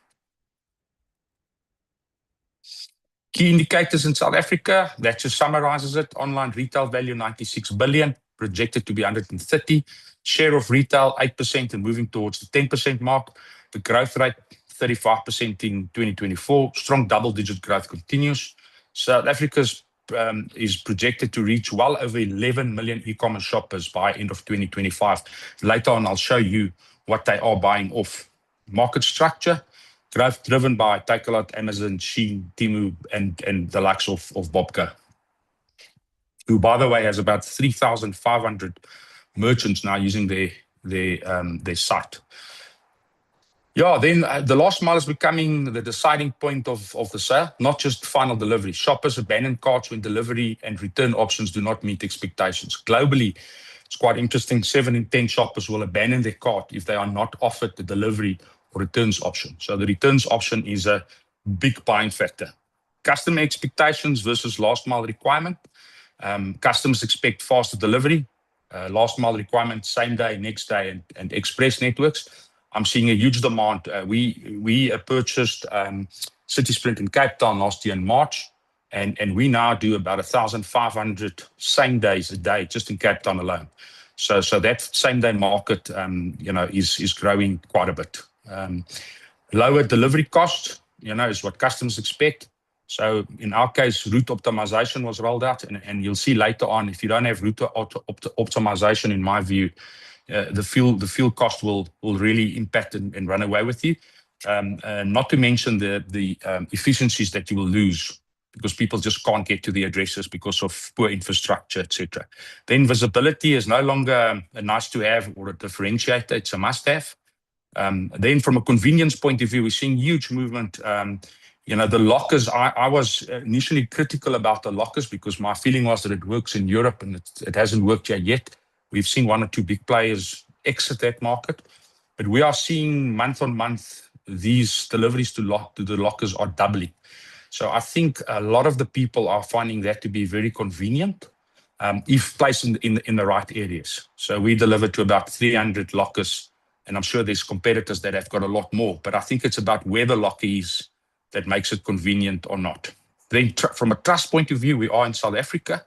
Key indicators in South Africa, that just summarizes it. Online retail value 96 billion, projected to be 130. Share of retail 8% and moving towards the 10% mark. The growth rate 35% in 2024. Strong double-digit growth continues. South Africa is projected to reach well over 11 million e-commerce shoppers by end of 2025. Later on, I'll show you what they are buying off. Market structure, growth driven by Takealot, Amazon, Shein, Temu, and the likes of Bobco, who, by the way, has about 3,500 merchants now using their site. Yeah, then the last mile is becoming the deciding point of the sale, not just final delivery. Shoppers abandon carts when delivery and return options do not meet expectations. Globally, it's quite interesting. 7 in 10 shoppers will abandon their cart if they are not offered the delivery or returns option. So the returns option is a big buying factor. Customer expectations versus last mile requirement. Customers expect faster delivery, last mile requirement, same day, next day, and express networks. I'm seeing a huge demand. We purchased City Sprint in Cape Town last year in March, and we now do about 1,500 same days a day just in Cape Town alone. So that same day market, is growing quite a bit. Lower delivery cost, is what customers expect. So in our case, route optimization was rolled out, and you'll see later on, if you don't have route optimization, in my view, the fuel cost will really impact and run away with you. Not to mention the efficiencies that you will lose because people just can't get to the addresses because of poor infrastructure, etc. Then visibility is no longer a nice to have or a differentiator, it's a must have. Then from a convenience point of view, we're seeing huge movement. The lockers, I was initially critical about the lockers because my feeling was that it works in Europe and it hasn't worked yet. We've seen 1 or 2 big players exit that market, but we are seeing month on month, these deliveries to the lockers are doubling. So I think a lot of the people are finding that to be very convenient if placed in the right areas. So we deliver to about 300 lockers, and I'm sure there's competitors that have got a lot more, but I think it's about where the locker is that makes it convenient or not. Then from a trust point of view, we are in South Africa,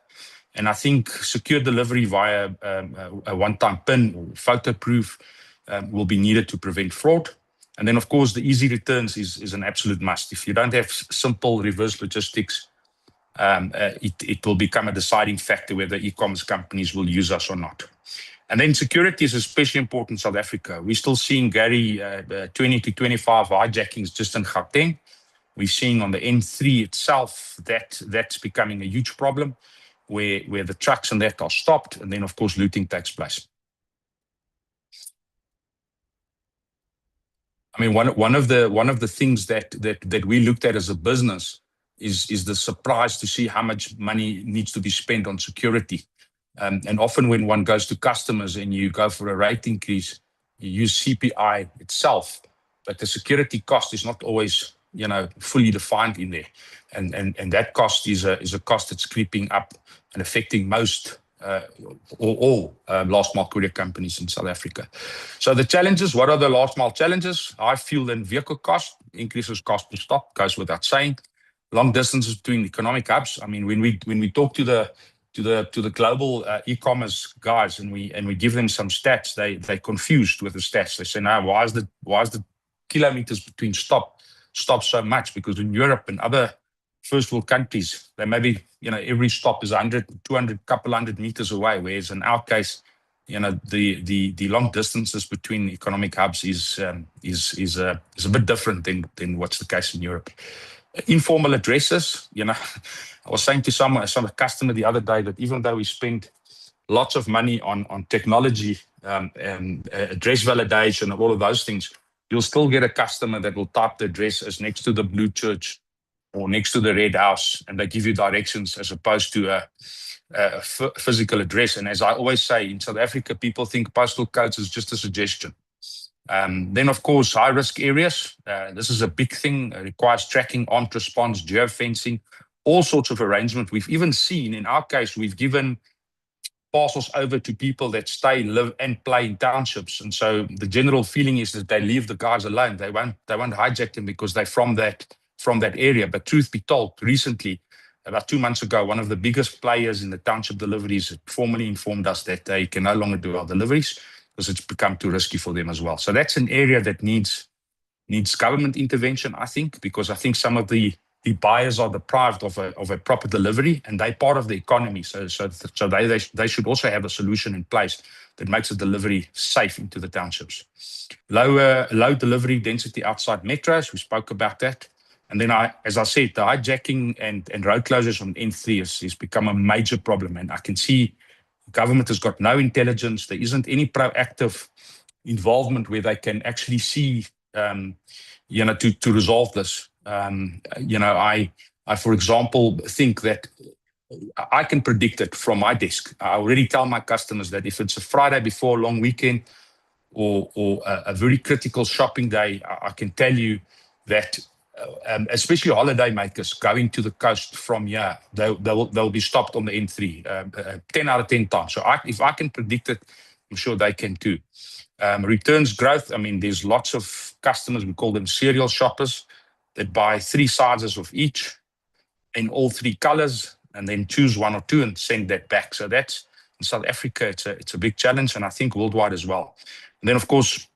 and I think secure delivery via a one-time PIN or photo proof will be needed to prevent fraud. And then, of course, the easy returns is an absolute must. If you don't have simple reverse logistics, it will become a deciding factor whether e-commerce companies will use us or not. And then security is especially important in South Africa. We're still seeing, Gary, 20 to 25 hijackings just in Gauteng. We're seeing on the N3 itself that's becoming a huge problem where the trucks and that are stopped, and then, of course, looting takes place. I mean, one of the things that we looked at as a business is the surprise to see how much money needs to be spent on security. And often when one goes to customers and you go for a rate increase, you use CPI itself, but the security cost is not always, fully defined in there. And that cost is a cost that's creeping up and affecting most all last mile courier companies in South Africa. So the challenges, what are the last mile challenges? High fuel and vehicle cost, increases cost per stop, goes without saying. Long distances between economic hubs. I mean, when we talk to the global e-commerce guys and we give them some stats, they're confused with the stats. They say, now why is the kilometers between stops so much? Because in Europe and other first world countries, they maybe, every stop is 100, 200, couple hundred meters away, whereas in our case, the long distances between economic hubs is a bit different than what's the case in Europe. Informal addresses, I was saying to some customer the other day that even though we spend lots of money on technology and address validation and all of those things, you'll still get a customer that will type the address as next to the blue church or next to the red house, and they give you directions as opposed to a physical address. And as I always say, in South Africa, people think postal codes is just a suggestion. Then, of course, high-risk areas. This is a big thing. It requires tracking, armed response, geofencing, all sorts of arrangement. We've even seen, in our case, we've given parcels over to people that stay, live, and play in townships. And so the general feeling is that they leave the guys alone. They won't hijack them because they're from that area. But truth be told, recently, about 2 months ago, one of the biggest players in the township deliveries formally informed us that they can no longer do our deliveries because it's become too risky for them as well. So that's an area that needs government intervention, I think, because I think some of the buyers are deprived of a proper delivery, and they're part of the economy. So they should also have a solution in place that makes the delivery safe into the townships. Low delivery density outside metros, we spoke about that. And then, as I said, the hijacking and road closures on N3 has become a major problem. And I can see the government has got no intelligence. There isn't any proactive involvement where they can actually see, to resolve this. I, for example, think that I can predict it from my desk. I already tell my customers that if it's a Friday before a long weekend or a very critical shopping day, I can tell you that especially holiday makers going to the coast from here, they'll be stopped on the N3 10 out of 10 times. So if I can predict it, I'm sure they can too. Returns growth, I mean, there's lots of customers, we call them serial shoppers, that buy 3 sizes of each in all 3 colors and then choose 1 or 2 and send that back. So that's, in South Africa, it's a big challenge, and I think worldwide as well. And then, of course,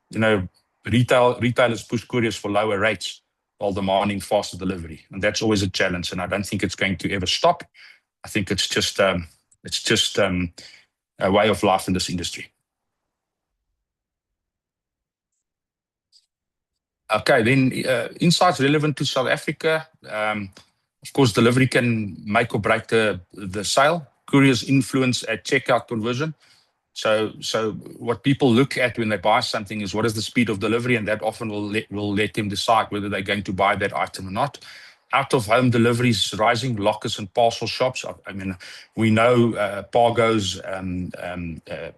retailers push couriers for lower rates while demanding faster delivery. And that's always a challenge, and I don't think it's going to ever stop. I think it's just a way of life in this industry. Okay, then insights relevant to South Africa. Of course, delivery can make or break the sale. Couriers influence at checkout conversion. So what people look at when they buy something is what is the speed of delivery, and that often will let them decide whether they're going to buy that item or not. Out-of-home deliveries rising, lockers and parcel shops. I mean, we know Pargo's,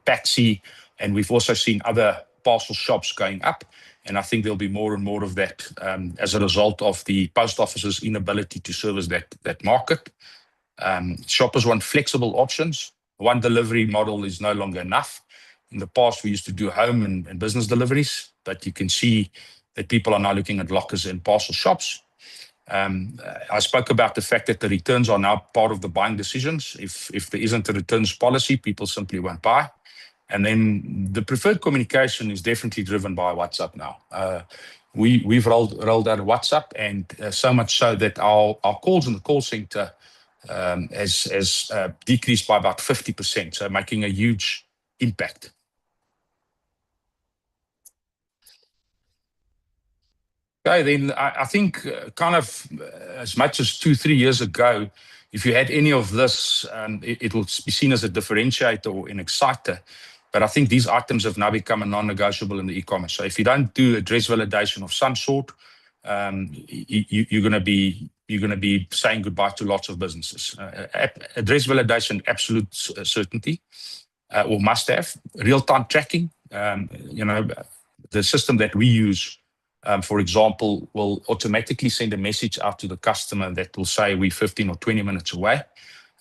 Patsy, and we've also seen other parcel shops going up. And I think there'll be more and more of that as a result of the post office's inability to service that market. Shoppers want flexible options. One delivery model is no longer enough. In the past, we used to do home and business deliveries, but you can see that people are now looking at lockers and parcel shops. I spoke about the fact that the returns are now part of the buying decisions. If there isn't a returns policy, people simply won't buy. And then the preferred communication is definitely driven by WhatsApp now. We've rolled out WhatsApp, and so much so that our calls in the call center has decreased by about 50%, so making a huge impact. Okay, then I think kind of as much as 2-3 years ago, if you had any of this, it will be seen as a differentiator or an exciter. But I think these items have now become a non-negotiable in the e-commerce. So if you don't do address validation of some sort, you're going to be saying goodbye to lots of businesses. Address validation, absolute certainty, or must have. Real-time tracking. The system that we use, for example, will automatically send a message out to the customer that will say we're 15 or 20 minutes away.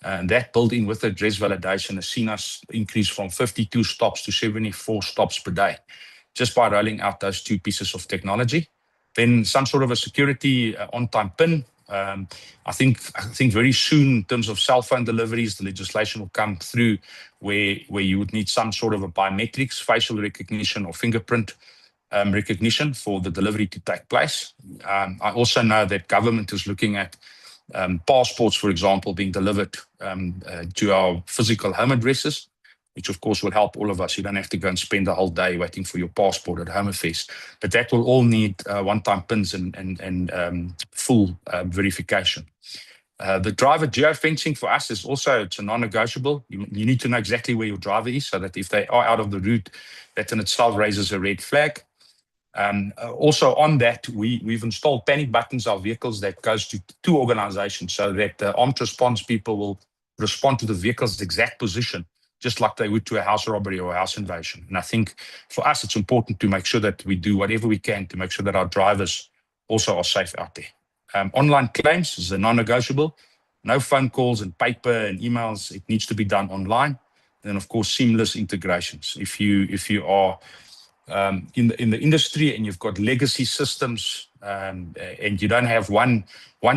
And that built in with address validation has seen us increase from 52 stops to 74 stops per day, just by rolling out those 2 pieces of technology. Then some sort of a security on-time PIN. I think very soon, in terms of cell phone deliveries, the legislation will come through where you would need some sort of a biometrics, facial recognition or fingerprint recognition for the delivery to take place. I also know that government is looking at passports, for example, being delivered to our physical home addresses, which of course will help all of us. You don't have to go and spend the whole day waiting for your passport at Home Affairs. But that will all need one-time PINs and full verification. The driver geofencing for us is also, it's a non-negotiable. You need to know exactly where your driver is so that if they are out of the route, that in itself raises a red flag. Also on that, we've installed panic buttons on vehicles that goes to two organizations so that armed response people will respond to the vehicle's exact position, just like they would to a house robbery or a house invasion. And I think for us, it's important to make sure that we do whatever we can to make sure that our drivers also are safe out there. Online claims is a non-negotiable. No phone calls and paper and emails. It needs to be done online. And of course, seamless integrations. If you are in the industry and you've got legacy systems and you don't have one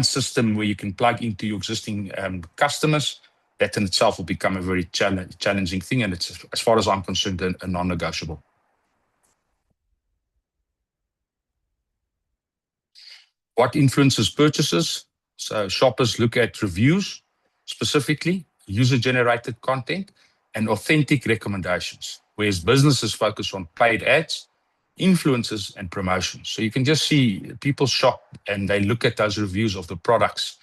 system where you can plug into your existing customers, that in itself will become a very challenging thing, and it's, as far as I'm concerned, a non-negotiable. What influences purchases? So shoppers look at reviews, specifically user-generated content, and authentic recommendations, whereas businesses focus on paid ads, influencers, and promotions. So you can just see people shop and they look at those reviews of the products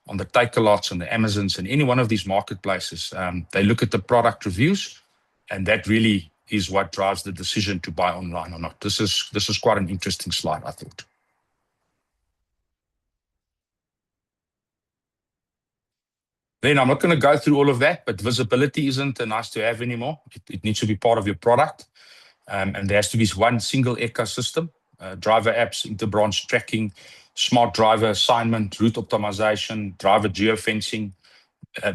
on the Takealots and the Amazons and any one of these marketplaces. They look at the product reviews, and that really is what drives the decision to buy online or not. This is quite an interesting slide, I thought. Then I'm not going to go through all of that, but visibility isn't a nice to have anymore. It needs to be part of your product. And there has to be one single ecosystem, driver apps, inter-branch tracking, smart driver assignment, route optimization, driver geofencing.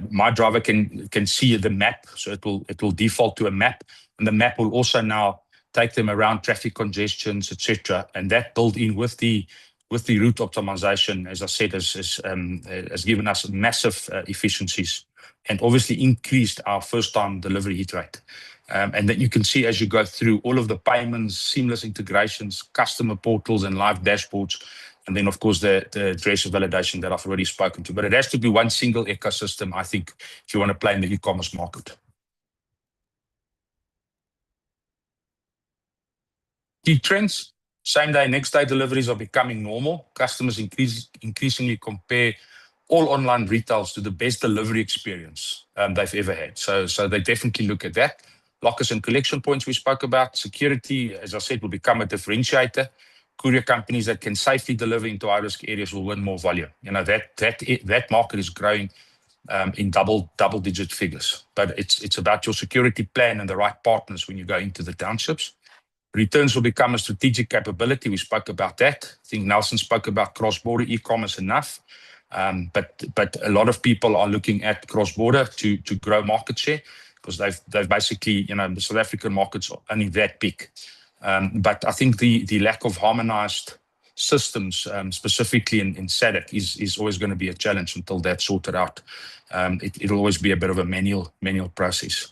My driver can see the map, so it will default to a map, and the map will also now take them around traffic congestions, etc. And that built in with the route optimization, as I said, has given us massive efficiencies and obviously increased our first-time delivery hit rate. And then you can see as you go through all of the payments, seamless integrations, customer portals, and live dashboards, and then, of course, the address validation that I've already spoken to. But it has to be one single ecosystem, I think, if you want to play in the e-commerce market. Key trends. Same-day, next-day deliveries are becoming normal. Customers increasingly compare all online retails to the best delivery experience they've ever had. So they definitely look at that. Lockers and collection points we spoke about. Security, as I said, will become a differentiator. Courier companies that can safely deliver into high-risk areas will win more volume. You know, that market is growing in double-digit figures. But it's about your security plan and the right partners when you go into the townships. Returns will become a strategic capability. We spoke about that. I think Nelson spoke about cross-border e-commerce enough. But a lot of people are looking at cross-border to grow market share because they've basically, you know, the South African market's only that big. But I think the lack of harmonized systems, specifically in SADC, is always going to be a challenge until that's sorted out. It'll always be a bit of a manual process.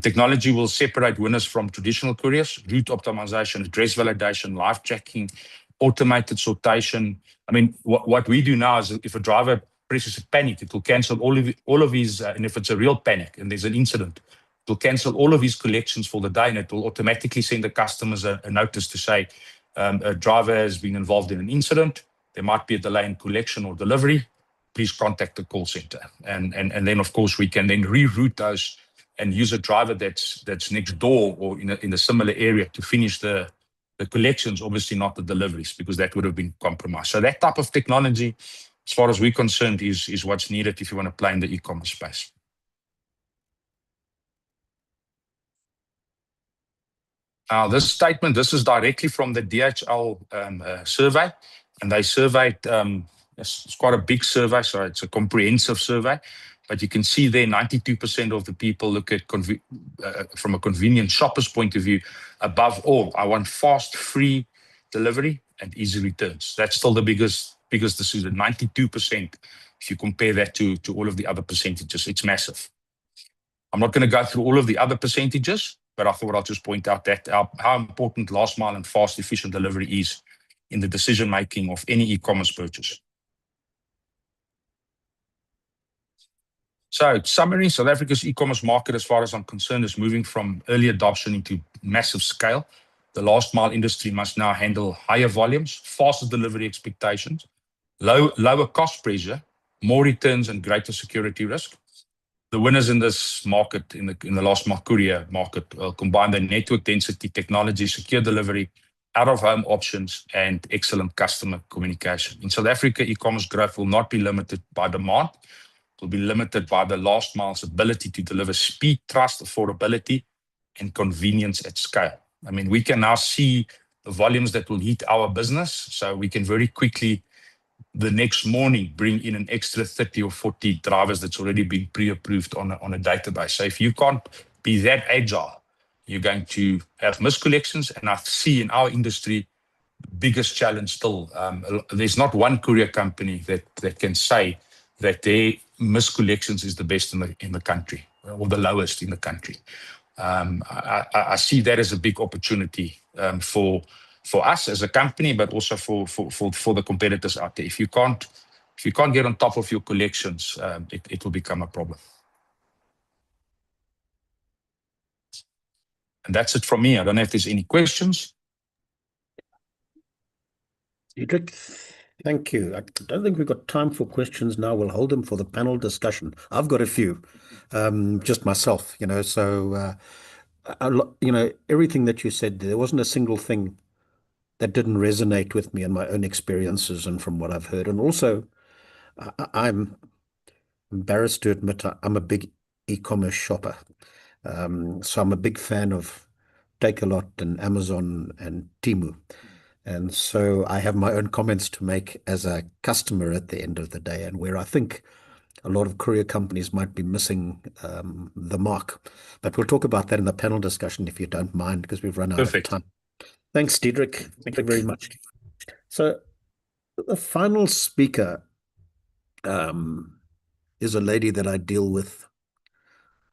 Technology will separate winners from traditional couriers, route optimization, address validation, live tracking, automated sortation. I mean, what we do now is if a driver presses a panic, it will cancel all of his, and if it's a real panic and there's an incident, it will cancel all of his collections for the day, and it will automatically send the customers a notice to say a driver has been involved in an incident. There might be a delay in collection or delivery. Please contact the call center. And then, of course, we can then reroute those and use a driver that's next door or in a similar area to finish the collections, obviously not the deliveries, because that would have been compromised. So that type of technology, as far as we're concerned, is what's needed if you want to play in the e-commerce space. This statement, this is directly from the DHL survey, and they surveyed, it's quite a big survey, so it's a comprehensive survey, but you can see there 92% of the people look at from a convenient shopper's point of view. Above all, I want fast, free delivery and easy returns. That's still the biggest decision, 92%. If you compare that to all of the other percentages, it's massive. I'm not going to go through all of the other percentages, but I thought I'll just point out that how important last mile and fast, efficient delivery is in the decision-making of any e-commerce purchase. So, summary, South Africa's e-commerce market, as far as I'm concerned, is moving from early adoption into massive scale. The last mile industry must now handle higher volumes, faster delivery expectations, lower cost pressure, more returns, and greater security risk. The winners in this market, in the last mile courier market, combine their network density, technology, secure delivery, out-of-home options, and excellent customer communication. In South Africa, e-commerce growth will not be limited by demand. It will be limited by the last mile's ability to deliver speed, trust, affordability, and convenience at scale. I mean, we can now see the volumes that will hit our business, so we can very quickly, the next morning, bring in an extra 30 or 40 drivers that's already been pre-approved on a database. So if you can't be that agile, you're going to have miscollections. And I see in our industry, biggest challenge still, there's not one courier company that can say that their miscollections is the best in the country, or the lowest in the country. I see that as a big opportunity for us as a company, but also for the competitors out there. If you can't get on top of your collections, it will become a problem. And that's it from me. I don't know if there's any questions. Diedrich, thank you. I don't think we've got time for questions now. We'll hold them for the panel discussion. I've got a few, just myself, so, everything that you said, there wasn't a single thing that didn't resonate with me in my own experiences and from what I've heard. And also, I'm embarrassed to admit I'm a big e-commerce shopper. So I'm a big fan of Takealot and Amazon and Temu. And so I have my own comments to make as a customer at the end of the day, and where I think a lot of courier companies might be missing the mark. But we'll talk about that in the panel discussion, if you don't mind, because we've run out of time. Thanks, Diedrich. Thank you very much. So the final speaker is a lady that I deal with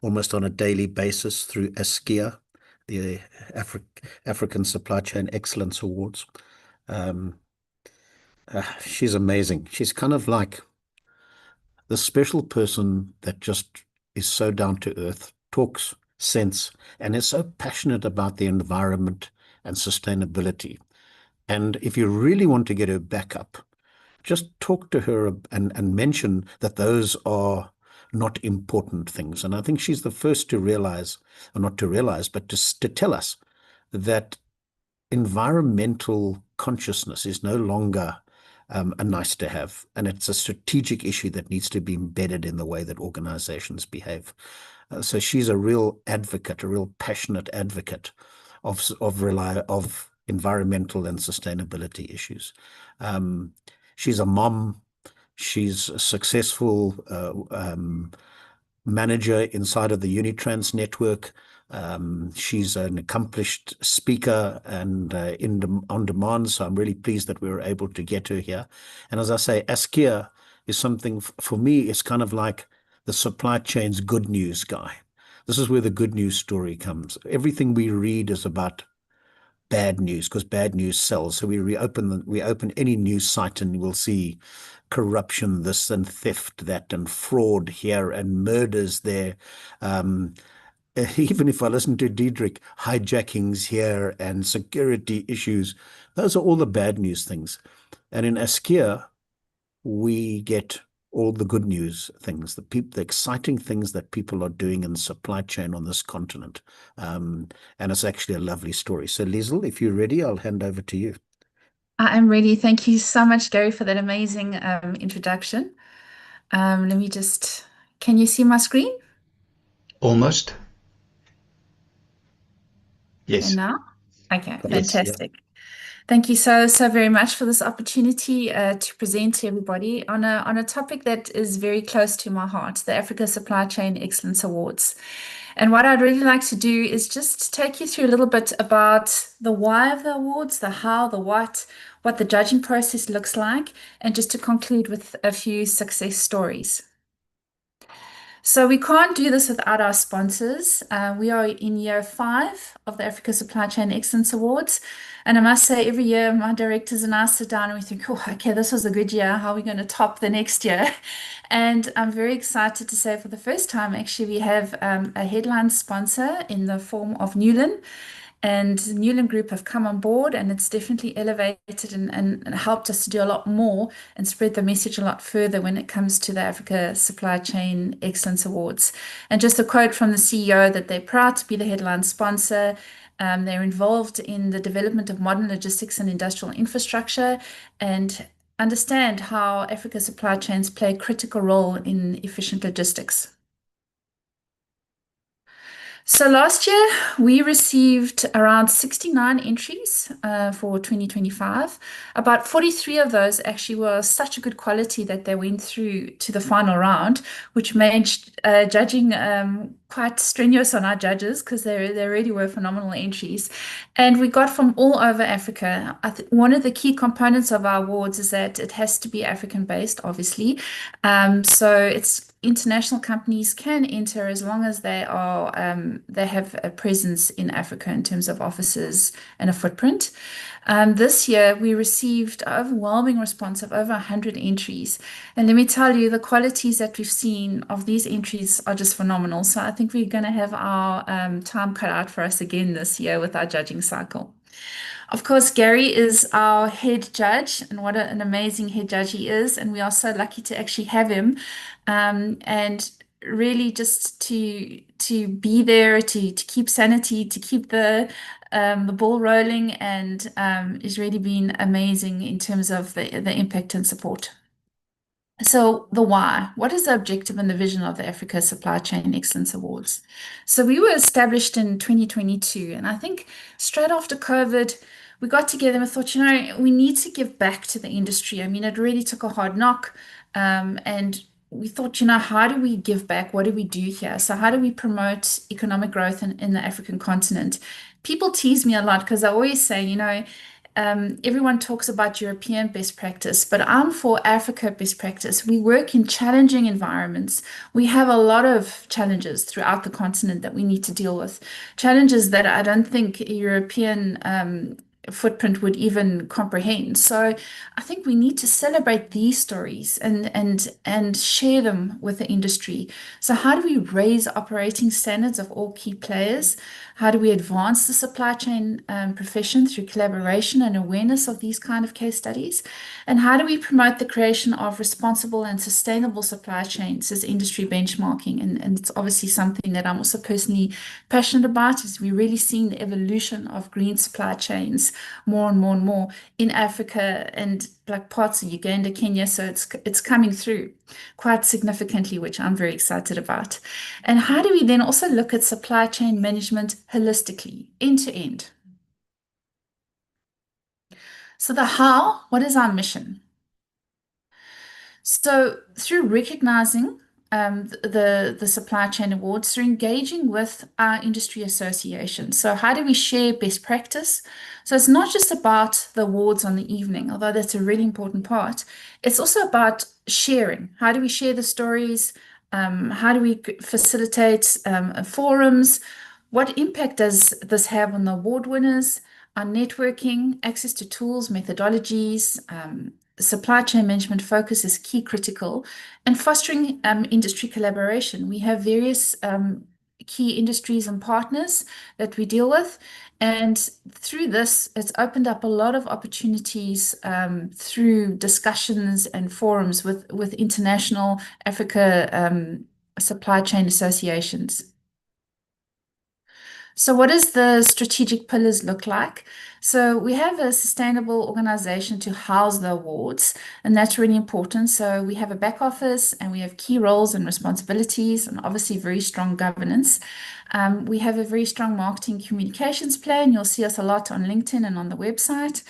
almost on a daily basis through ASCIA, the African Supply Chain Excellence Awards. She's amazing. She's kind of like the special person that just is so down to earth, talks sense, and is so passionate about the environment and sustainability. And if you really want to get her back up, just talk to her and mention that those are not important things. And I think she's the first to realize, or not to realize, but to tell us that environmental consciousness is no longer a nice to have, and it's a strategic issue that needs to be embedded in the way that organizations behave. So she's a real advocate, a real passionate advocate of environmental and sustainability issues. She's a mom. She's a successful manager inside of the Unitrans network. She's an accomplished speaker and on demand, so I'm really pleased that we were able to get her here. And as I say, ASCIA is something, for me, it's kind of like the supply chain's good news guy. This is where the good news story comes. Everything we read is about bad news, because bad news sells. So we open any news site and we'll see corruption this and theft that and fraud here and murders there. Even if I listen to Diedrich, hijackings here and security issues, those are all the bad news things. And in ASCIA, we get all the good news things, the exciting things that people are doing in the supply chain on this continent. And it's actually a lovely story. So Liesl, if you're ready, I'll hand over to you. I'm ready. Thank you so much, Gary, for that amazing introduction. Let me can you see my screen? Almost. Yes. And now? Okay, Yes, fantastic. Yeah. Thank you so very much for this opportunity to present to everybody on a topic that is very close to my heart, the Africa Supply Chain Excellence Awards. And what I'd really like to do is just take you through a little bit about the why of the awards, the how, the what the judging process looks like, and just to conclude with a few success stories. So we can't do this without our sponsors. We are in year 5 of the Africa Supply Chain Excellence Awards. And I must say, every year my directors and I sit down and we think, oh, okay, this was a good year. How are we going to top the next year? And I'm very excited to say for the first time, actually, we have a headline sponsor in the form of Newland. And Newland Group have come on board, and it's definitely elevated and helped us to do a lot more and spread the message a lot further when it comes to the Africa Supply Chain Excellence Awards. And just a quote from the CEO that they're proud to be the headline sponsor. They're involved in the development of modern logistics and industrial infrastructure and understand how Africa's supply chains play a critical role in efficient logistics. So last year, we received around 69 entries for 2025. About 43 of those actually were such a good quality that they went through to the final round, which made judging quite strenuous on our judges because they really were phenomenal entries. And we got from all over Africa. One of the key components of our awards is that it has to be African-based, obviously. So it's international companies can enter as long as they have a presence in Africa in terms of offices and a footprint. This year, we received an overwhelming response of over 100 entries. And let me tell you, the qualities that we've seen of these entries are just phenomenal. So I think we're going to have our time cut out for us again this year with our judging cycle. Of course, Gary is our head judge, and what an amazing head judge he is. And we are so lucky to actually have him. And really just to be there, to keep sanity, to keep the ball rolling, and has really been amazing in terms of the impact and support. So the why, what is the objective and the vision of the Africa Supply Chain Excellence Awards? So we were established in 2022, and I think straight after COVID, we got together and thought, we need to give back to the industry. I mean, it really took a hard knock, and we thought, how do we give back? What do we do here? So how do we promote economic growth in the African continent? People tease me a lot because I always say, everyone talks about European best practice, but I'm for Africa best practice. We work in challenging environments. We have a lot of challenges throughout the continent that we need to deal with. Challenges that I don't think a European footprint would even comprehend. So I think we need to celebrate these stories and share them with the industry. So how do we raise operating standards of all key players? How do we advance the supply chain profession through collaboration and awareness of these kind of case studies? And how do we promote the creation of responsible and sustainable supply chains as industry benchmarking? And it's obviously something that I'm also personally passionate about, is we're really seeing the evolution of green supply chains more and more and more in Africa and like parts of Uganda, Kenya. So it's coming through quite significantly, which I'm very excited about. And how do we then also look at supply chain management holistically, end to end? So the how, what is our mission? So through recognizing the supply chain awards, through engaging with our industry associations. So how do we share best practice? So it's not just about the awards on the evening, although that's a really important part. It's also about sharing. How do we share the stories? How do we facilitate forums? What impact does this have on the award winners? Our networking, access to tools, methodologies, supply chain management focus is key critical, and fostering industry collaboration. We have various key industries and partners that we deal with, and through this, it's opened up a lot of opportunities through discussions and forums with international Africa supply chain associations. So what does the strategic pillars look like? So we have a sustainable organization to house the awards, and that's really important. So we have a back office and we have key roles and responsibilities, and obviously very strong governance. We have a very strong marketing communications plan. You'll see us a lot on LinkedIn and on the website.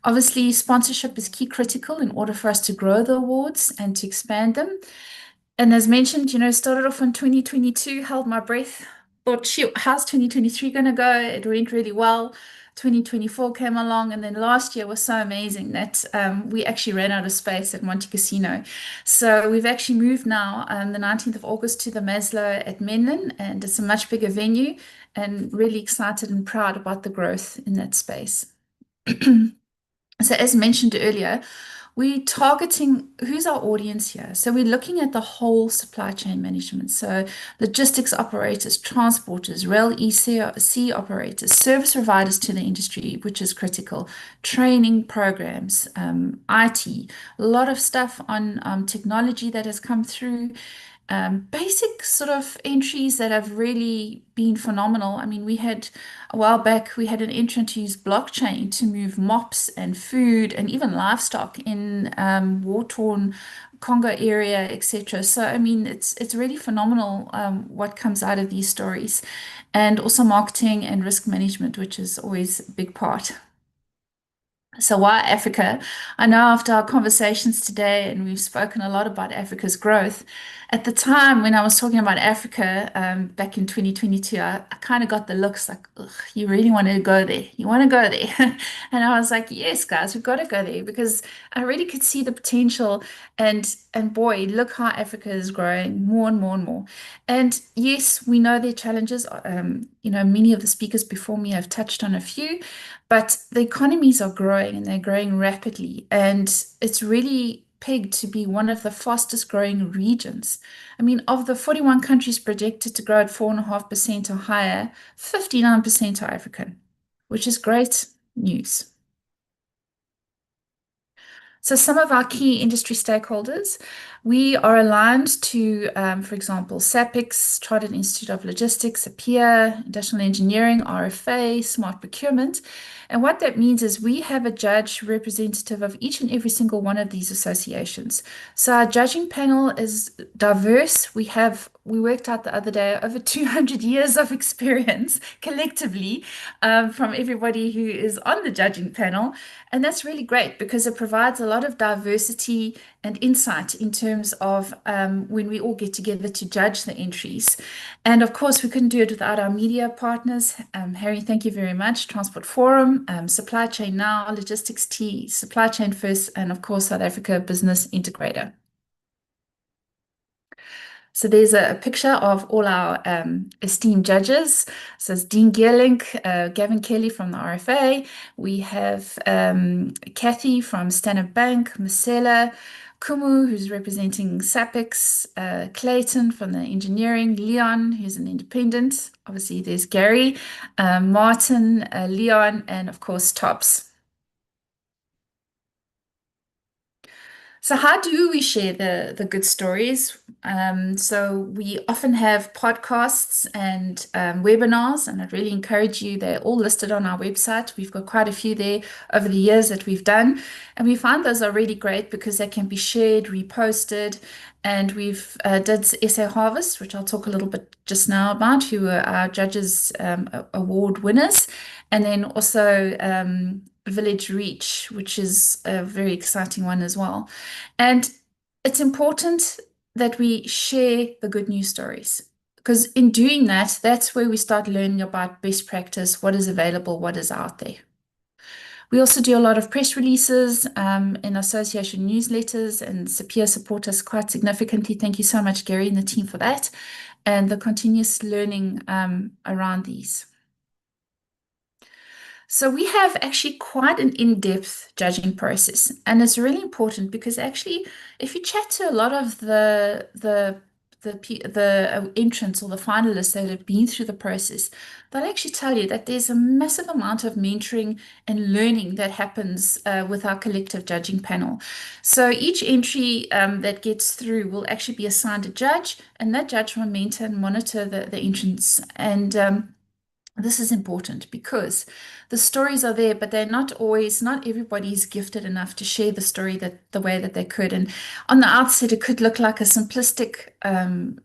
Obviously, sponsorship is key critical in order for us to grow the awards and to expand them. And as mentioned, started off in 2022, held my breath. Thought, shoot, how's 2023 going to go? It went really well. 2024 came along, and then last year was so amazing that we actually ran out of space at Monte Casino. So we've actually moved now the 19th of August to the Maslow at Menlyn, and it's a much bigger venue, and really excited and proud about the growth in that space. So as mentioned earlier, we're targeting who's our audience here. So we're looking at the whole supply chain management. So logistics operators, transporters, rail EC operators, service providers to the industry, which is critical, training programs, IT, a lot of stuff on technology that has come through. basic sort of entries that have really been phenomenal. I mean, a while back, we had an entrant to use blockchain to move mops and food and even livestock in war-torn Congo area, etc. So, I mean, it's really phenomenal what comes out of these stories. And also marketing and risk management, which is always a big part. So why Africa? I know after our conversations today, and we've spoken a lot about Africa's growth, at the time when I was talking about Africa back in 2022, I kind of got the looks like, ugh, you really want to go there? You want to go there? And I was like, yes, guys, we've got to go there because I really could see the potential. And boy, look how Africa is growing more and more and more. And yes, we know their challenges. Many of the speakers before me have touched on a few. But the economies are growing and they're growing rapidly. And it's really pegged to be one of the fastest growing regions. I mean, of the 41 countries projected to grow at 4.5% or higher, 59% are African, which is great news. So some of our key industry stakeholders, we are aligned to, for example, SAPIX, Chartered Institute of Logistics, SAPIA, Industrial Engineering, RFA, Smart Procurement. And what that means is we have a judge representative of each and every single one of these associations. So our judging panel is diverse. We worked out the other day over 200 years of experience collectively from everybody who is on the judging panel. And that's really great because it provides a lot of diversity and insight in terms of when we all get together to judge the entries. And of course, we couldn't do it without our media partners. Harry, thank you very much. Transport Forum, Supply Chain Now, Logistics T, Supply Chain First, and of course, South Africa Business Integrator. So there's a picture of all our esteemed judges. So it's Dean Geerlink, Gavin Kelly from the RFA. We have Kathy from Standard Bank, Marcela, Kumu, who's representing SAPIX, Clayton from the engineering, Leon, who's an independent. Obviously, there's Gary, Martin, Leon, and of course, Tops. So how do we share the good stories? So we often have podcasts and webinars, and I'd really encourage you. They're all listed on our website. We've got quite a few there over the years that we've done, and we find those are really great because they can be shared, reposted, and we've did SA Harvest, which I'll talk a little bit just now about, who were our judges award winners, and then also Village Reach, which is a very exciting one as well. And it's important that we share the good news stories because in doing that, that's where we start learning about best practice, what is available, what is out there. We also do a lot of press releases in association newsletters, and SAPIA support us quite significantly. Thank you so much, Gary and the team, for that, and the continuous learning around these. So we have actually quite an in-depth judging process, and it's really important because actually, if you chat to a lot of the entrants or the finalists that have been through the process, they'll actually tell you that there's a massive amount of mentoring and learning that happens with our collective judging panel. So each entry that gets through will actually be assigned a judge, and that judge will mentor and monitor the entrants. And this is important because the stories are there, but not everybody's gifted enough to share the story the way that they could. And on the outset, it could look like a simplistic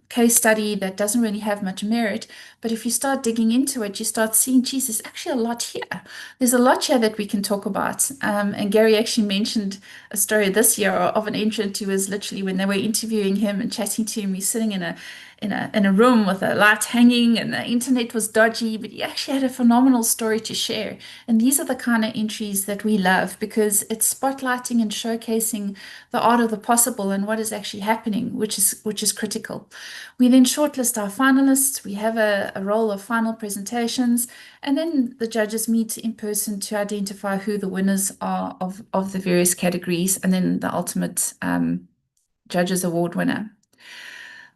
case study that doesn't really have much merit. But if you start digging into it, you start seeing, geez, there's actually a lot here. There's a lot here that we can talk about. And Gary actually mentioned a story this year of an entrant who was literally, when they were interviewing him and chatting to him, he's sitting in a room with a light hanging and the internet was dodgy, but he actually had a phenomenal story to share. And these are the kind of entries that we love because it's spotlighting and showcasing the art of the possible and what is actually happening, which is critical. We then shortlist our finalists. We have a roll of final presentations, and then the judges meet in person to identify who the winners are of the various categories, and then the ultimate Judges Award winner.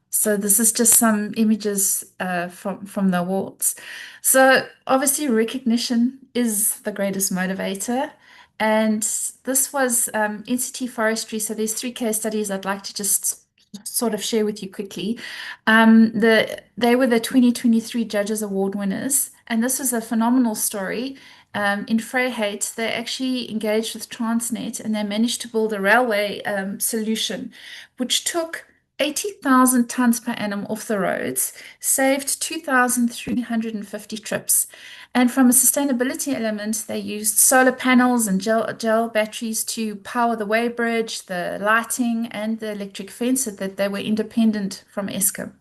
So this is just some images from the awards. So obviously recognition is the greatest motivator. And this was NCT Forestry. So there's 3 case studies I'd like to just sort of share with you quickly. They were the 2023 Judges Award winners, and this was a phenomenal story. In Vryheid, they actually engaged with Transnet and they managed to build a railway solution, which took 80,000 tons per annum off the roads, saved 2,350 trips. And from a sustainability element, they used solar panels and gel batteries to power the weighbridge, the lighting, and the electric fence so that they were independent from Eskom.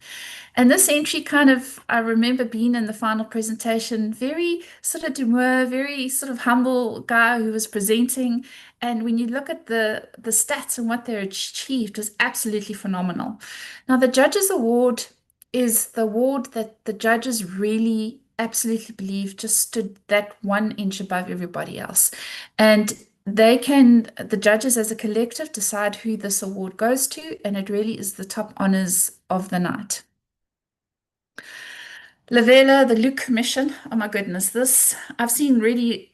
And this entry kind of, I remember being in the final presentation, very sort of demure, very sort of humble guy who was presenting. And when you look at the stats and what they achieved, it was absolutely phenomenal. Now, the Judges Award is the award that the judges really absolutely believe just stood that 1 inch above everybody else. And the judges as a collective decide who this award goes to, and it really is the top honors of the night. Lavella, the Luke Commission. Oh my goodness, I've seen really,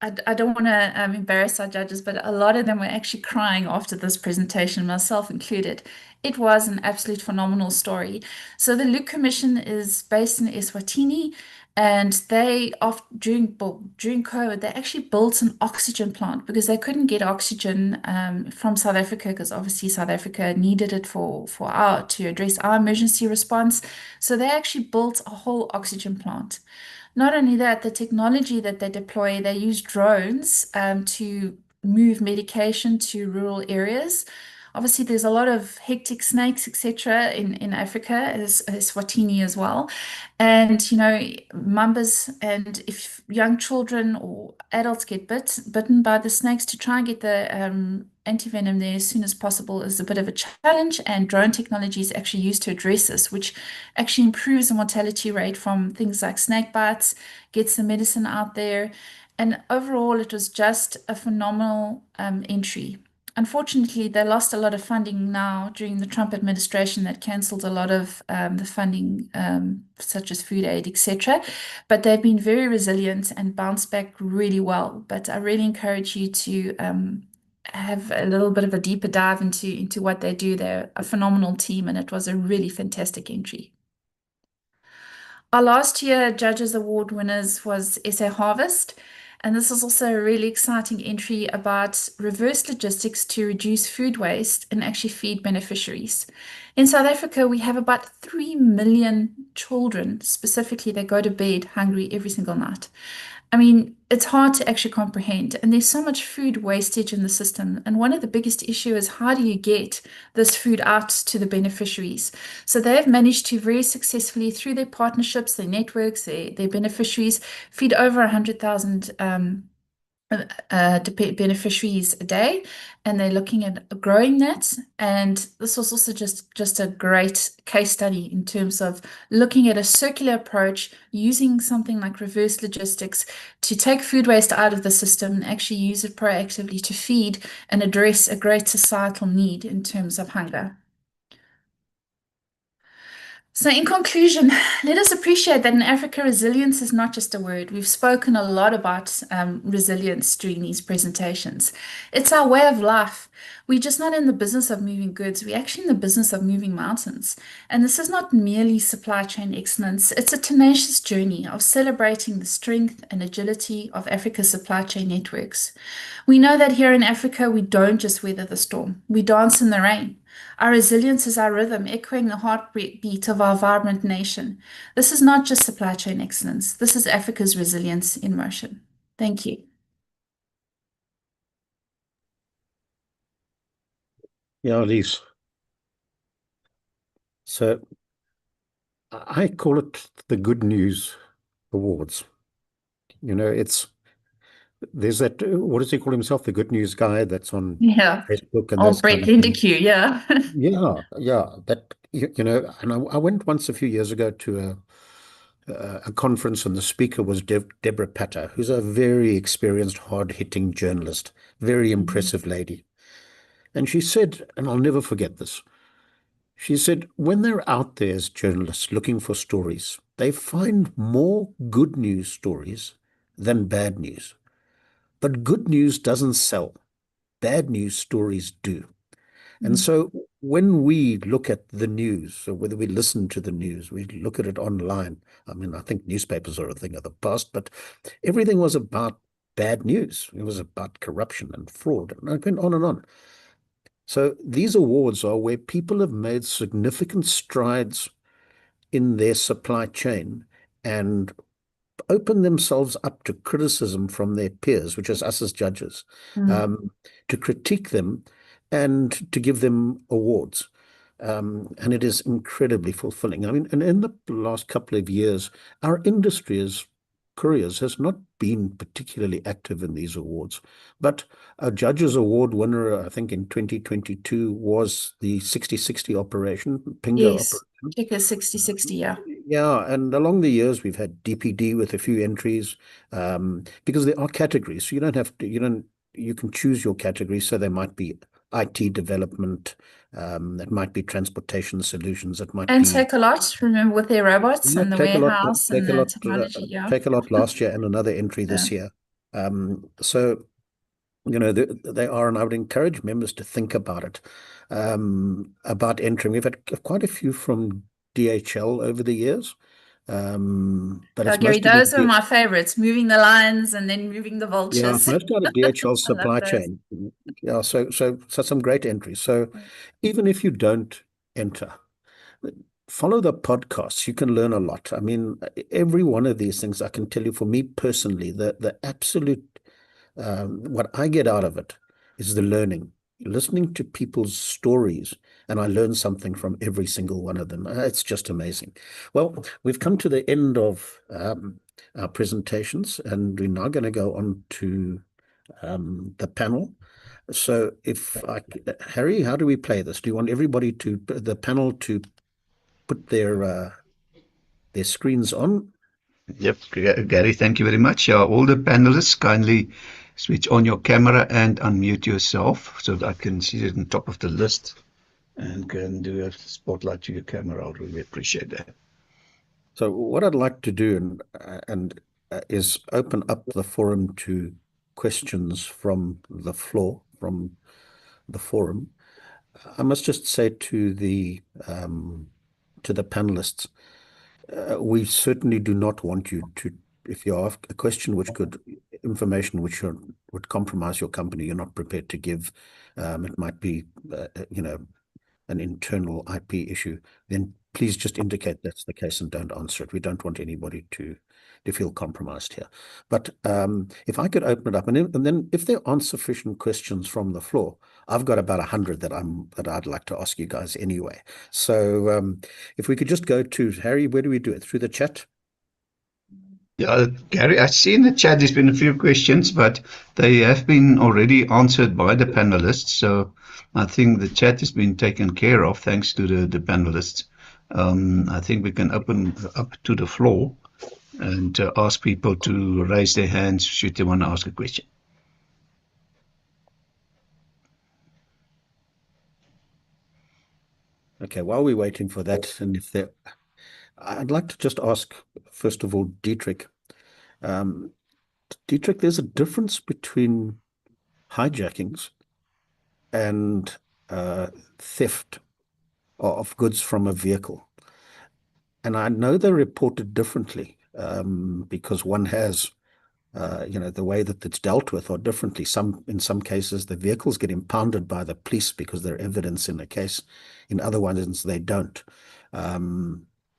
I don't want to embarrass our judges, but a lot of them were actually crying after this presentation, myself included. It was an absolute phenomenal story. So the Luke Commission is based in Eswatini, and during COVID, they actually built an oxygen plant because they couldn't get oxygen from South Africa, because obviously South Africa needed it to address our emergency response. So they actually built a whole oxygen plant. Not only that, the technology that they deploy, they use drones to move medication to rural areas. Obviously, there's a lot of hectic snakes, etc., in Africa, as Swatini as well. And, mambas, and if young children or adults get bitten by the snakes, to try and get the antivenom there as soon as possible is a bit of a challenge. And drone technology is actually used to address this, which actually improves the mortality rate from things like snake bites, gets the medicine out there. And overall, it was just a phenomenal entry. Unfortunately, they lost a lot of funding now during the Trump administration that cancelled a lot of the funding, such as food aid, etc. But they've been very resilient and bounced back really well. But I really encourage you to have a little bit of a deeper dive into what they do. They're a phenomenal team, and it was a really fantastic entry. Our last year Judges Award winners was SA Harvest. And this is also a really exciting entry about reverse logistics to reduce food waste and actually feed beneficiaries. In South Africa, we have about 3 million children, specifically, that go to bed hungry every single night. I mean, it's hard to actually comprehend, and there's so much food wastage in the system. And one of the biggest issues is, how do you get this food out to the beneficiaries? So they've managed to very successfully, through their partnerships, their networks, their beneficiaries, feed over 100,000 beneficiaries a day, and they're looking at growing that. And this was also just a great case study in terms of looking at a circular approach, using something like reverse logistics to take food waste out of the system and actually use it proactively to feed and address a great societal need in terms of hunger. So in conclusion, let us appreciate that in Africa, resilience is not just a word. We've spoken a lot about resilience during these presentations. It's our way of life. We're just not in the business of moving goods. We're actually in the business of moving mountains. And this is not merely supply chain excellence. It's a tenacious journey of celebrating the strength and agility of Africa's supply chain networks. We know that here in Africa, we don't just weather the storm. We dance in the rain. Our resilience is our rhythm, echoing the heartbeat of our vibrant nation. This is not just supply chain excellence. This is Africa's resilience in motion. Thank you. Yeah, Elise. So I call it the Good News Awards. There's that, what does he call himself? The Good News guy that's on Facebook and those Brett kind of things. yeah. Yeah. That, and I went once a few years ago to a conference, and the speaker was Deborah Patter, who's a very experienced, hard-hitting journalist, very impressive lady. And she said, and I'll never forget this, she said, when they're out there as journalists looking for stories, they find more good news stories than bad news. But good news doesn't sell. Bad news stories do. And so when we look at the news, or whether we listen to the news, we look at it online. I mean, I think newspapers are a thing of the past, but everything was about bad news. It was about corruption and fraud, and it went on and on. So these awards are where people have made significant strides in their supply chain and open themselves up to criticism from their peers, which is us as judges, to critique them and to give them awards. And it is incredibly fulfilling. I mean, and in the last couple of years, our industry as couriers has not been particularly active in these awards. But a Judges Award winner, I think in 2022, was the 60/60 operation, Pingo Yes, operation. Checker 60/60, yeah. Yeah, and along the years we've had DPD with a few entries, because there are categories. So you can choose your category. So there might be IT development, it might be transportation solutions, it might And be Take a Lot, remember, with their robots and the Take a lot, warehouse and the technology, yeah. Take a Lot last year and another entry this year. So they are, and I would encourage members to think about it, about entering. We've had quite a few from DHL over the years, but it's Gary, mostly those are my favorites, moving the lines and then moving the vultures. mostly out of DHL I supply love those. chain. Yeah, so some great entries. So even if you don't enter, follow the podcasts. You can learn a lot. I mean, every one of these things, I can tell you, for me personally, the absolute what I get out of it is the learning, listening to people's stories, and I learn something from every single one of them. It's just amazing. Well, we've come to the end of our presentations, and we're now going to go on to the panel. So Harry, how do we play this? Do you want everybody the panel to put their screens on? Yep, Gary, thank you very much. All the panelists, kindly switch on your camera and unmute yourself so that I can see it on top of the list and can do a spotlight to your camera. I would really appreciate that. So what I'd like to do is open up the forum to questions from the floor, from the forum. I must just say to the panelists, we certainly do not want you to, if you ask a question information which would compromise your company, you're not prepared to give, it might be, an internal IP issue, then please just indicate that's the case and don't answer it. We don't want anybody to feel compromised here. But if I could open it up, and then if there aren't sufficient questions from the floor, I've got about 100 that I'd like to ask you guys anyway. So if we could just go to Harry, where do we do it? Through the chat? Yeah, Gary, I see in the chat there's been a few questions, but they have been already answered by the panelists. So I think the chat has been taken care of thanks to the panelists. I think we can open up to the floor and ask people to raise their hands should they want to ask a question. Okay, while we're waiting for that, and I'd like to just ask, first of all, Dietrich. Dietrich, there's a difference between hijackings and theft of goods from a vehicle. And I know they're reported differently because one has, the way that it's dealt with or differently. In some cases, the vehicles get impounded by the police because they're evidence in a case. In other ones, they don't.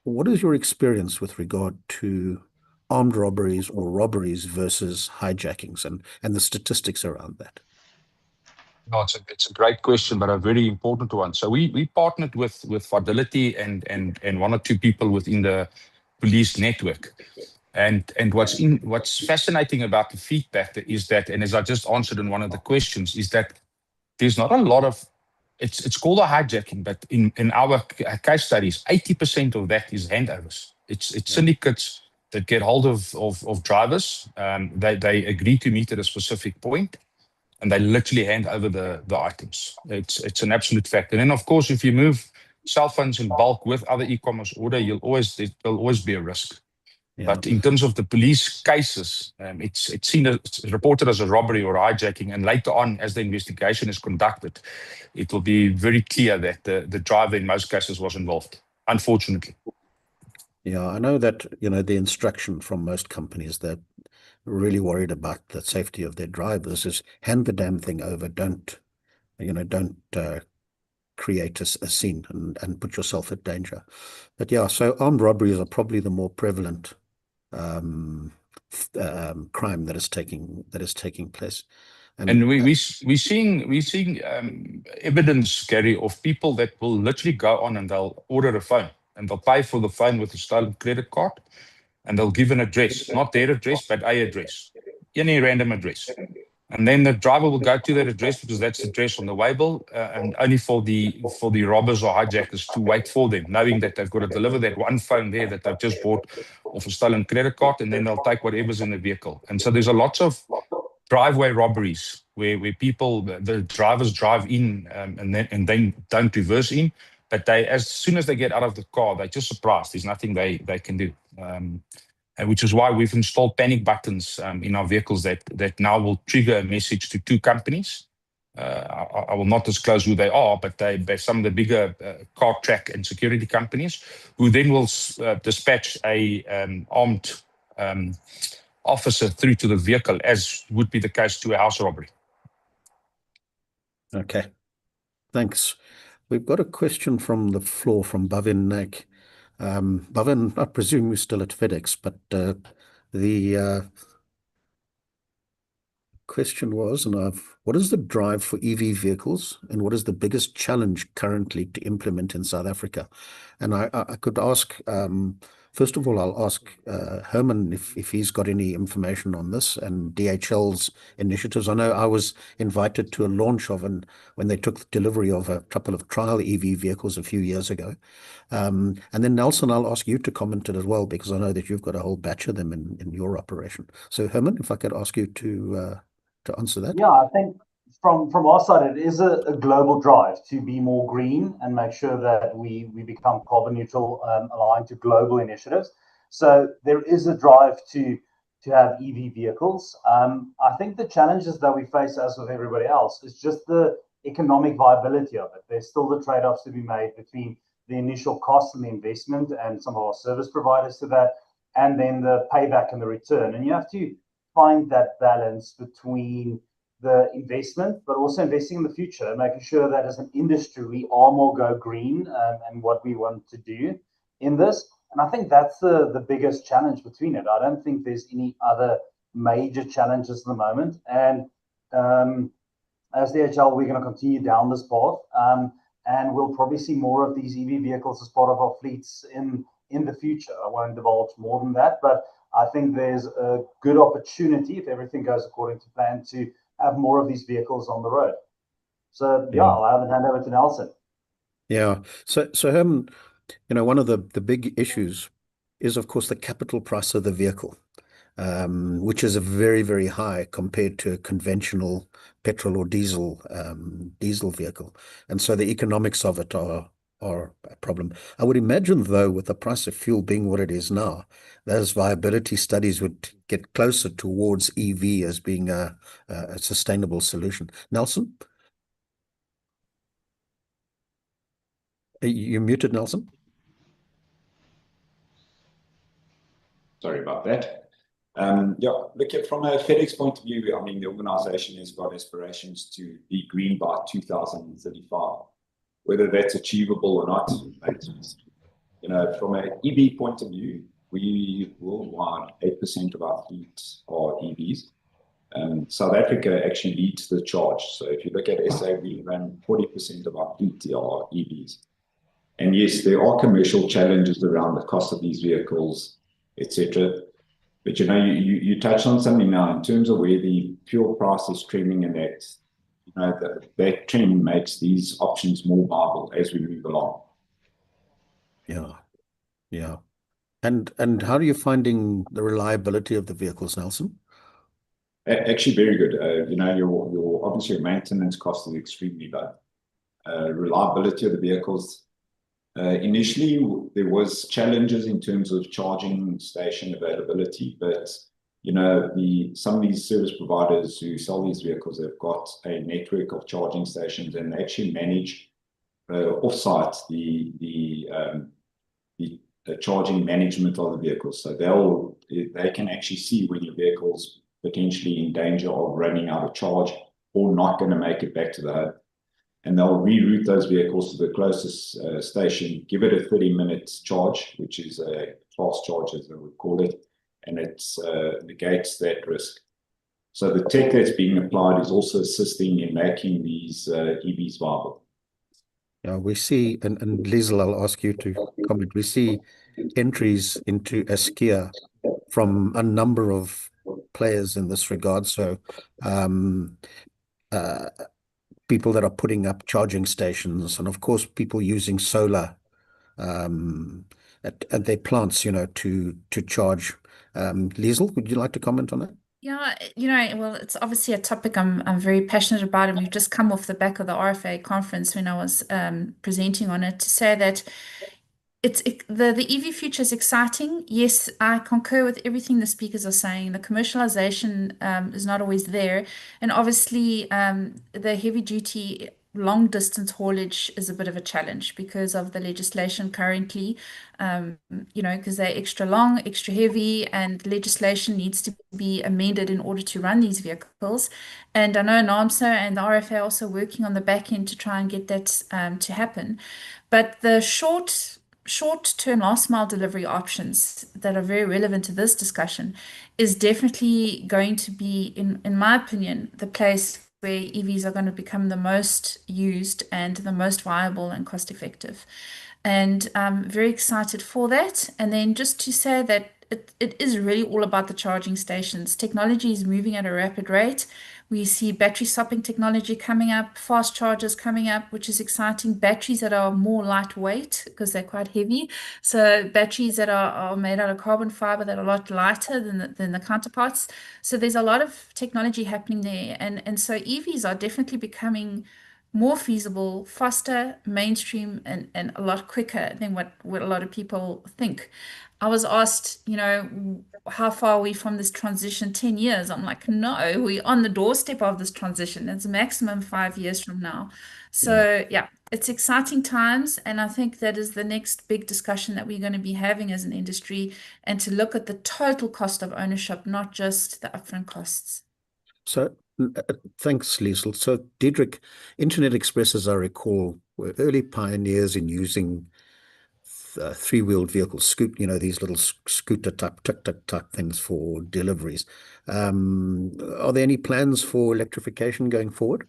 What is your experience with regard to armed robberies or robberies versus hijackings and the statistics around that? No, it's a great question, but a very important one. So we partnered with Fidelity and one or two people within the police network. And what's fascinating about the feedback is that, and as I just answered in one of the questions, is that there's not a lot of, it's called a hijacking, but in our case studies, 80% of that is handovers. It's syndicates that get hold of drivers. They agree to meet at a specific point, and they literally hand over the items. It's an absolute fact. And then, of course, if you move cell phones in bulk with other e-commerce order, there'll always be a risk. But in terms of the police cases, it's reported as a robbery or hijacking, and later on, as the investigation is conducted, it will be very clear that the driver in most cases was involved, unfortunately. Yeah, I know that, the instruction from most companies, they're really worried about the safety of their drivers, is hand the damn thing over. Don't create a scene and put yourself at danger. But yeah, so armed robberies are probably the more prevalent crime that is taking place. And we're seeing evidence, Gary, of people that will literally go on and they'll order a phone and they'll pay for the phone with a stolen credit card, and they'll give an address, not their address, but a address, any random address. And then the driver will go to that address because that's the address on the way bill, and only for the robbers or hijackers to wait for them, knowing that they've got to deliver that one phone there that they've just bought off a stolen credit card, and then they'll take whatever's in the vehicle. And so there's a lots of driveway robberies where people, the drivers drive in and then don't reverse in, but they, as soon as they get out of the car, they're just surprised. There's nothing they can do. And which is why we've installed panic buttons in our vehicles that now will trigger a message to two companies. I will not disclose who they are, but they're some of the bigger car track and security companies, who then will dispatch a armed officer through to the vehicle, as would be the case to a house robbery. Okay, thanks. We've got a question from the floor from Bhavin Naik. Bhavin, I presume you're still at FedEx, but the question was, what is the drive for EV vehicles, and what is the biggest challenge currently to implement in South Africa? And I could ask, first of all, I'll ask Herman if he's got any information on this and DHL's initiatives. I know I was invited to a launch of when they took delivery of a couple of trial EV vehicles a few years ago. And then Nelson, I'll ask you to comment it as well, because I know that you've got a whole batch of them in your operation. So Herman, if I could ask you to answer that. Yeah, I think from our side, it is a global drive to be more green and make sure that we become carbon neutral, aligned to global initiatives. So there is a drive to have EV vehicles. I think the challenges that we face, as with everybody else, is just the economic viability of it. There's still the trade-offs to be made between the initial cost and the investment and some of our service providers to that, and then the payback and the return. And you have to find that balance between the investment, but also investing in the future, making sure that as an industry, we are more go green and what we want to do in this. And I think that's the biggest challenge between it. I don't think there's any other major challenges at the moment. And as DHL, we're going to continue down this path. And we'll probably see more of these EV vehicles as part of our fleets in the future. I won't divulge more than that, but I think there's a good opportunity, if everything goes according to plan, to have more of these vehicles on the road. So yeah, I'll hand over to Nelson. Yeah. So one of the big issues is, of course, the capital price of the vehicle, which is a very, very high compared to a conventional petrol or diesel vehicle. And so the economics of it are a problem. I would imagine, though, with the price of fuel being what it is now, those viability studies would get closer towards EV as being a sustainable solution. Nelson? You're muted, Nelson. Sorry about that. Look, from a FedEx point of view, I mean, the organization has got aspirations to be green by 2035. Whether that's achievable or not, from an EV point of view, we worldwide 8% of our fleet are EVs. South Africa actually leads the charge. So if you look at SA, we run 40% of our fleet are EVs. And yes, there are commercial challenges around the cost of these vehicles, etc. But you touched on something now in terms of where the fuel price is trending, and that trend makes these options more viable as we move along. Yeah. And how are you finding the reliability of the vehicles, Nelson? Actually, very good. Your obviously your maintenance cost is extremely low. Reliability of the vehicles, Initially, there was challenges in terms of charging station availability, but some of these service providers who sell these vehicles have got a network of charging stations, and they actually manage off-site the charging management of the vehicles. So they can actually see when your vehicle's potentially in danger of running out of charge or not going to make it back to the hub. And they'll reroute those vehicles to the closest station, give it a 30-minute charge, which is a fast charge, as they would call it, and it negates that risk. So the tech that's being applied is also assisting in making these EVs viable. Yeah, we see, and Liesl, I'll ask you to comment. We see entries into Askia from a number of players in this regard. So people that are putting up charging stations, and of course people using solar at their plants, to charge. Liesl, would you like to comment on that? Yeah, well, it's obviously a topic I'm very passionate about, and we've just come off the back of the RFA conference when I was presenting on it, to say that the EV future is exciting. Yes, I concur with everything the speakers are saying. The commercialization is not always there, and obviously the heavy duty long distance haulage is a bit of a challenge because of the legislation currently, because they're extra long, extra heavy, and legislation needs to be amended in order to run these vehicles. And I know NAAMSA and the RFA are also working on the back end to try and get that to happen. But the short-term last mile delivery options that are very relevant to this discussion is definitely going to be, in my opinion, the place where EVs are going to become the most used and the most viable and cost effective. And I'm very excited for that. And then just to say that it is really all about the charging stations. Technology is moving at a rapid rate. We see battery swapping technology coming up, fast chargers coming up, which is exciting. Batteries that are more lightweight because they're quite heavy. So batteries that are made out of carbon fiber that are a lot lighter than the counterparts. So there's a lot of technology happening there. And so EVs are definitely becoming more feasible, faster, mainstream, and a lot quicker than what a lot of people think. I was asked, how far are we from this transition? 10 years. I'm like, no, we're on the doorstep of this transition. It's maximum 5 years from now. So yeah, it's exciting times. And I think that is the next big discussion that we're going to be having as an industry, and to look at the total cost of ownership, not just the upfront costs. So thanks, Liesl. So Diedrich, Internet Express, as I recall, were early pioneers in using three-wheeled vehicles, these little scooter type, tuk-tuk things for deliveries. Are there any plans for electrification going forward?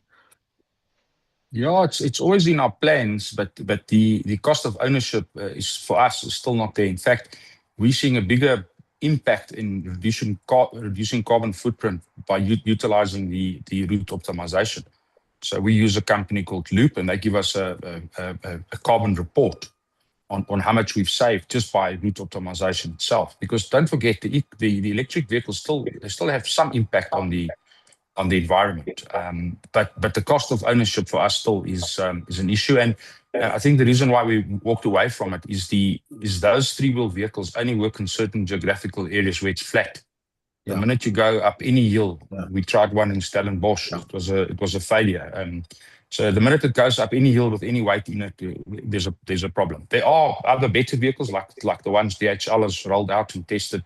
Yeah, it's always in our plans, but the cost of ownership is, for us, is still not there. In fact, we're seeing a bigger impact in reducing carbon footprint by utilizing the route optimization. So we use a company called Loop, and they give us a carbon report on how much we've saved just by route optimization itself. Because don't forget, the electric vehicles still have some impact on the environment, but the cost of ownership for us still is an issue. And I think the reason why we walked away from it is those three-wheel vehicles only work in certain geographical areas where it's flat. The minute you go up any hill, we tried one in Stellenbosch, it was a failure. So the minute it goes up any hill with any weight in it, there's a problem. There are other better vehicles like the ones DHL has rolled out and tested,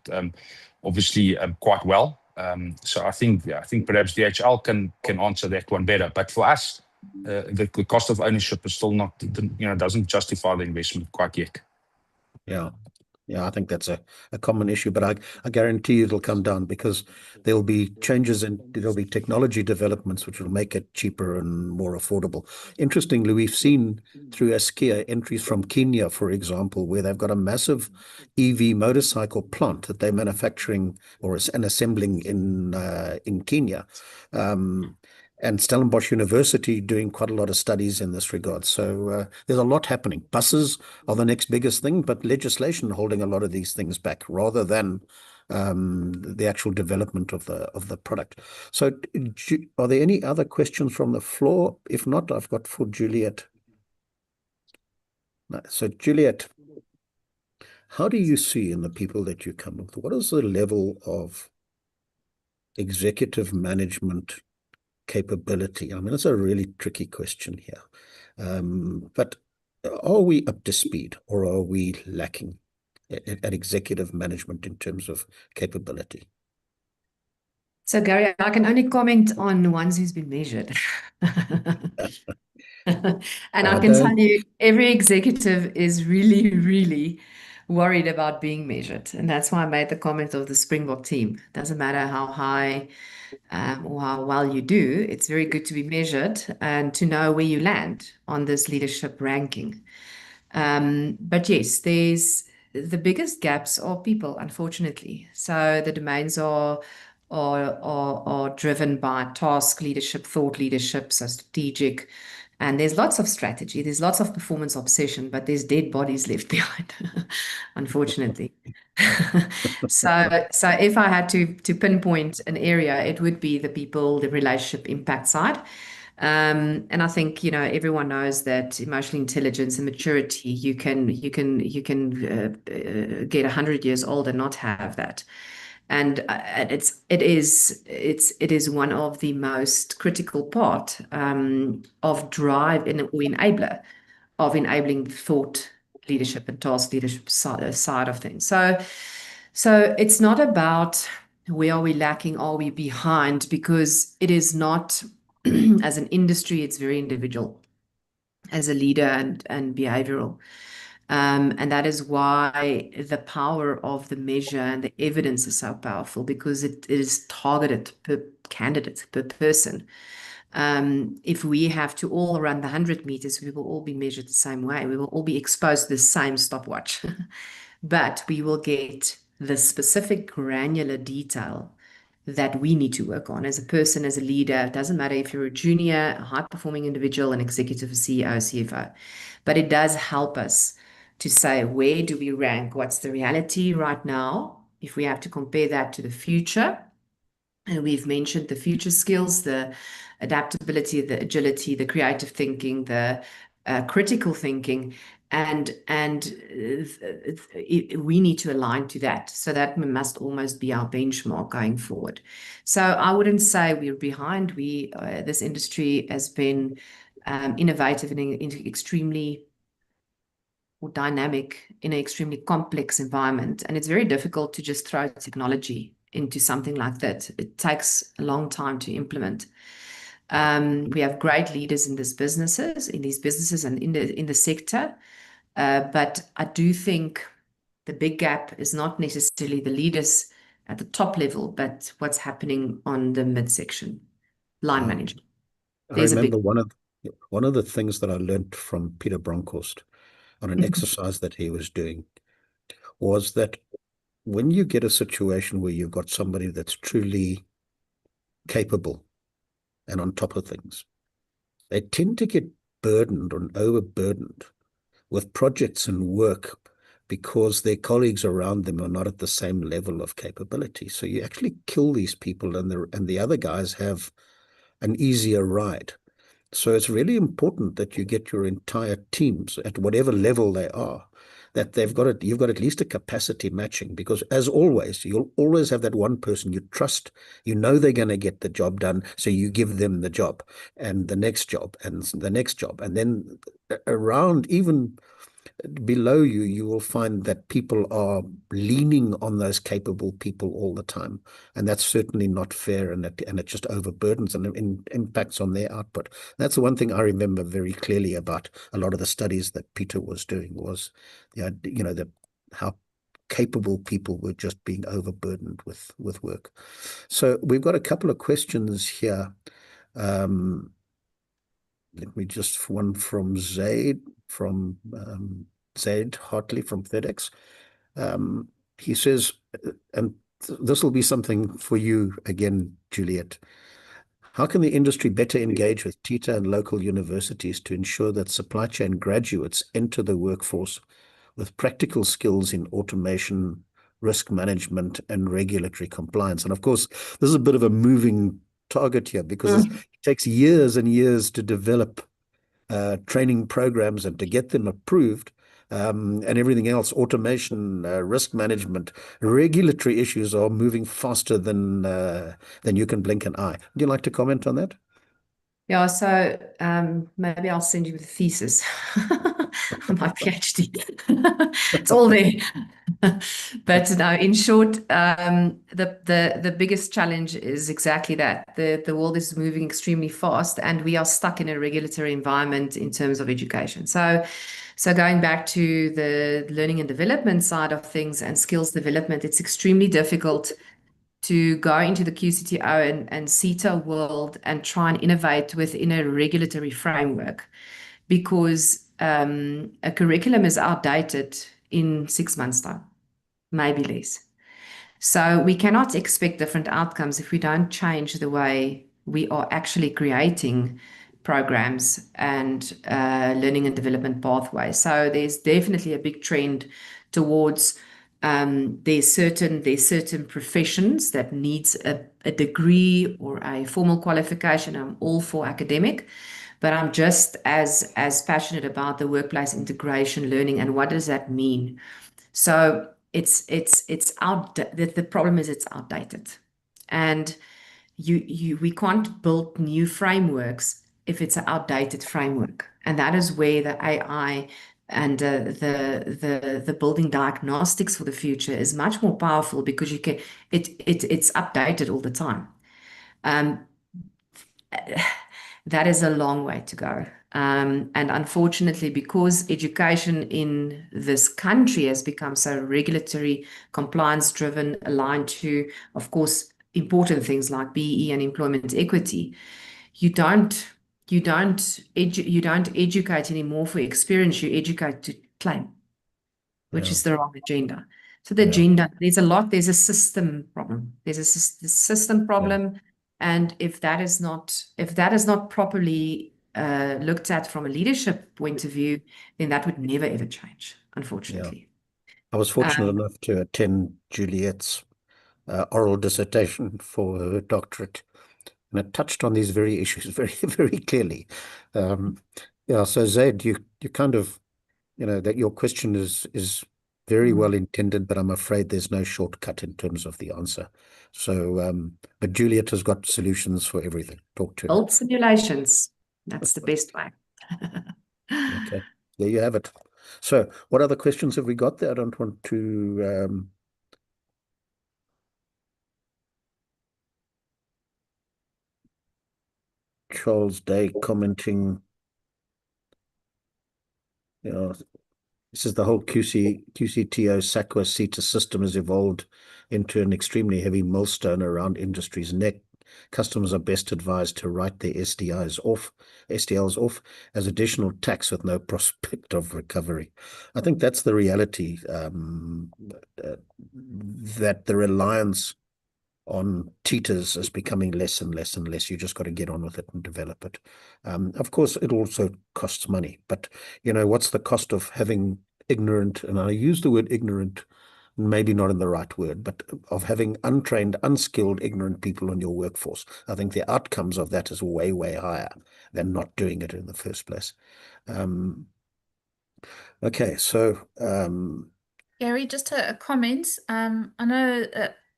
obviously quite well. So I think perhaps DHL can answer that one better. But for us, the cost of ownership is still not, doesn't justify the investment quite yet. Yeah, I think that's a common issue, but I guarantee you it'll come down, because there'll be changes and there'll be technology developments which will make it cheaper and more affordable. Interestingly, we've seen through Askia entries from Kenya, for example, where they've got a massive EV motorcycle plant that they're manufacturing and assembling in Kenya. And Stellenbosch University doing quite a lot of studies in this regard. So there's a lot happening. Buses are the next biggest thing, but legislation holding a lot of these things back rather than the actual development of the product. So are there any other questions from the floor? If not, I've got for Juliet. So, Juliet, how do you see in the people that you come with, what is the level of executive management capability? I mean, it's a really tricky question here. But are we up to speed, or are we lacking at executive management in terms of capability? So, Gary, I can only comment on the ones who's been measured. And I can tell you, every executive is really, really worried about being measured. And that's why I made the comment of the Springbok team. Doesn't matter how high or how well you do, it's very good to be measured and to know where you land on this leadership ranking. But yes, the biggest gaps are people, unfortunately. So the domains are driven by task leadership, thought leadership, so strategic. And there's lots of strategy, there's lots of performance obsession, but there's dead bodies left behind, unfortunately. So if I had to pinpoint an area, it would be the people, the relationship impact side. And I think, you know, everyone knows that emotional intelligence and maturity, you can get 100 years old and not have that. And it is one of the most critical part of drive or enabler of enabling thought leadership and task leadership side of things. So it's not about where are we lacking, are we behind, because it is not, as an industry, it's very individual as a leader and behavioral. And that is why the power of the measure and the evidence is so powerful, because it is targeted per candidate, per person. If we have to all run the 100 meters, we will all be measured the same way. We will all be exposed to the same stopwatch, but we will get the specific granular detail that we need to work on as a person, as a leader. It doesn't matter if you're a junior, a high-performing individual, an executive, a CEO, CFO, but it does help us to say, where do we rank? What's the reality right now? If we have to compare that to the future, and we've mentioned the future skills, the adaptability, the agility, the creative thinking, the critical thinking, and we need to align to that. So that must almost be our benchmark going forward. So I wouldn't say we're behind. This industry has been innovative and extremely dynamic in an extremely complex environment. And it's very difficult to just throw technology into something like that. It takes a long time to implement. We have great leaders in these businesses and in the sector. But I do think the big gap is not necessarily the leaders at the top level, but what's happening on the midsection, line management. I remember one of the things that I learned from Peter Bronkhorst on an exercise that he was doing was that when you get a situation where you've got somebody that's truly capable and on top of things, they tend to get burdened or overburdened with projects and work because their colleagues around them are not at the same level of capability. So you actually kill these people, and the other guys have an easier ride. So it's really important that you get your entire teams at whatever level they are, that you've got at least a capacity matching, because as always, you'll always have that one person you trust, you know they're going to get the job done, so you give them the job and the next job and the next job. And then around, even below you, you will find that people are leaning on those capable people all the time. And that's certainly not fair, and it just overburdens and impacts on their output. That's the one thing I remember very clearly about a lot of the studies that Peter was doing was, how capable people were just being overburdened with work. So we've got a couple of questions here. Let me just, one from Zaid, from Zaid Hartley from FedEx. He says, and this will be something for you again, Juliet. How can the industry better engage with TITA and local universities to ensure that supply chain graduates enter the workforce with practical skills in automation, risk management, and regulatory compliance? And of course, this is a bit of a moving target here, because it takes years and years to develop training programs and to get them approved. and everything else, automation, risk management, regulatory issues are moving faster than you can blink an eye. Would you like to comment on that? Yeah, so maybe I'll send you the thesis for my PhD. It's all there. But no, in short, the biggest challenge is exactly that. The world is moving extremely fast, and we are stuck in a regulatory environment in terms of education. So going back to the learning and development side of things and skills development, it's extremely difficult to go into the QCTO and CETA world and try and innovate within a regulatory framework, because a curriculum is outdated in 6 months' time, maybe less. So we cannot expect different outcomes if we don't change the way we are actually creating programs and learning and development pathways. So there's definitely a big trend towards there's certain professions that needs a degree or a formal qualification. I'm all for academic, but I'm just as passionate about the workplace integration learning and what does that mean. So the problem is it's outdated, and we can't build new frameworks if it's an outdated framework, and that is where the AI and the building diagnostics for the future is much more powerful, because it's updated all the time. That is a long way to go. And unfortunately, because education in this country has become so regulatory, compliance driven, aligned to, of course, important things like BE and employment equity, you don't educate anymore for experience, you educate to claim, which is the wrong agenda. So the agenda, there's a system problem. There's a system problem. And if that is not properly looked at from a leadership point of view, then that would never ever change, unfortunately. I was fortunate enough to attend Juliet's oral dissertation for her doctorate, and it touched on these very issues very, very clearly. So Zaid, you kind of, that your question is very well intended, but I'm afraid there's no shortcut in terms of the answer. So, but Juliet has got solutions for everything. Talk to her. Old simulations. That's the best way. Okay, there you have it. So, what other questions have we got there? I don't want to. Charles Day commenting. This is the whole QCTO SACWA CETA system has evolved into an extremely heavy millstone around industry's neck. Customers are best advised to write their SDLs off as additional tax with no prospect of recovery. I think that's the reality, that the reliance on TETAs is becoming less and less and less. You just got to get on with it and develop it. Of course, it also costs money, but what's the cost of having ignorant, and I use the word ignorant, maybe not in the right word, but of having untrained, unskilled, ignorant people in your workforce. I think the outcomes of that is way, way higher than not doing it in the first place. Okay, so Gary, just a comment. I know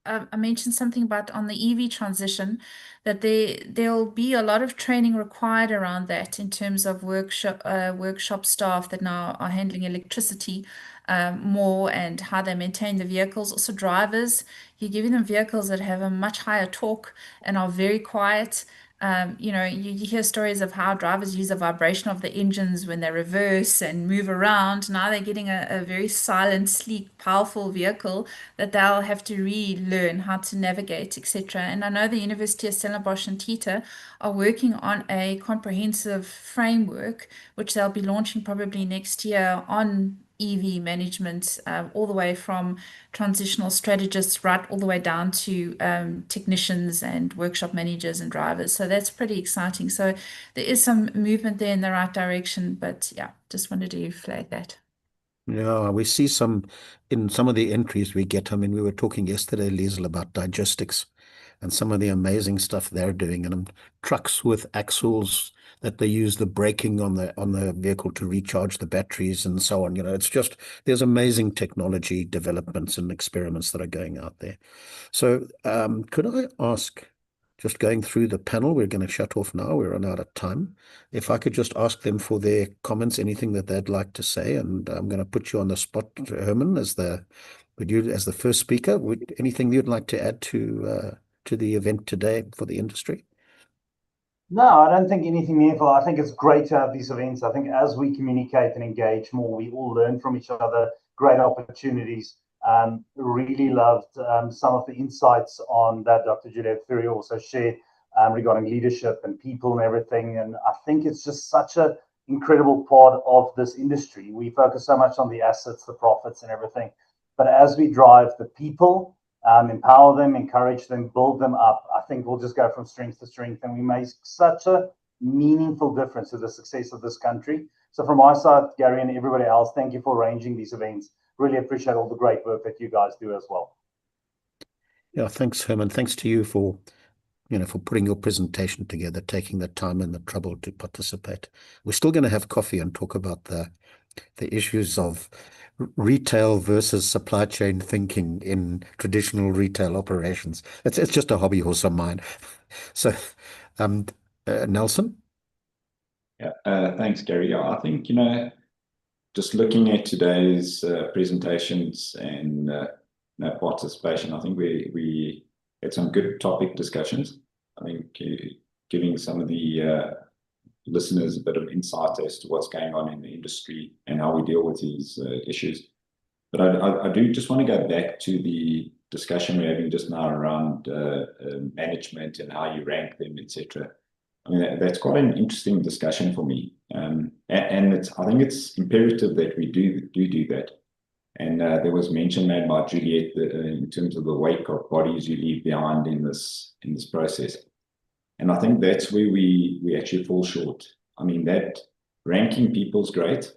I mentioned something about on the EV transition, that there'll be a lot of training required around that in terms of workshop staff that now are handling electricity more, and how they maintain the vehicles. Also drivers, you're giving them vehicles that have a much higher torque and are very quiet. You hear stories of how drivers use the vibration of the engines when they reverse and move around. Now they're getting a very silent, sleek, powerful vehicle that they'll have to relearn how to navigate, etc. And I know the University of Stellenbosch and TETA are working on a comprehensive framework, which they'll be launching probably next year, on EV management, all the way from transitional strategists right all the way down to technicians and workshop managers and drivers. So that's pretty exciting. So there is some movement there in the right direction, but yeah, just wanted to flag that. Yeah, we see in some of the entries we get. I mean, we were talking yesterday, Liesl, about digestics, and some of the amazing stuff they're doing, and trucks with axles that they use the braking on the vehicle to recharge the batteries and so on. It's just, there's amazing technology developments and experiments that are going out there. So could I ask, just going through the panel, we're going to shut off now, we're run out of time. If I could just ask them for their comments, anything that they'd like to say, and I'm going to put you on the spot, Herman, as the first speaker. Anything you'd like to add to the event today for the industry? No, I don't think anything meaningful. I think it's great to have these events. I think as we communicate and engage more, we all learn from each other, great opportunities. Really loved some of the insights on that Dr. Juliet Fury also shared regarding leadership and people and everything. And I think it's just such an incredible part of this industry. We focus so much on the assets, the profits and everything. But as we drive the people, empower them, encourage them, build them up, I think we'll just go from strength to strength, and we make such a meaningful difference to the success of this country. So from my side, Gary and everybody else, thank you for arranging these events. Really appreciate all the great work that you guys do as well. Yeah, thanks, Herman. Thanks to you for putting your presentation together, taking the time and the trouble to participate. We're still going to have coffee and talk about the issues of retail versus supply chain thinking in traditional retail operations. It's just a hobby horse of mine. So, Nelson? Yeah, thanks, Gary. Yeah, I think, just looking at today's presentations and participation, I think we had some good topic discussions. I think giving some of the listeners a bit of insight as to what's going on in the industry and how we deal with these issues. But I do just want to go back to the discussion we're having just now around management and how you rank them, etc. I mean, that's quite an interesting discussion for me. And I think it's imperative that we do that. And there was mention made by Juliet in terms of the wake of bodies you leave behind in this process. And I think that's where we actually fall short. I mean, that ranking people's great,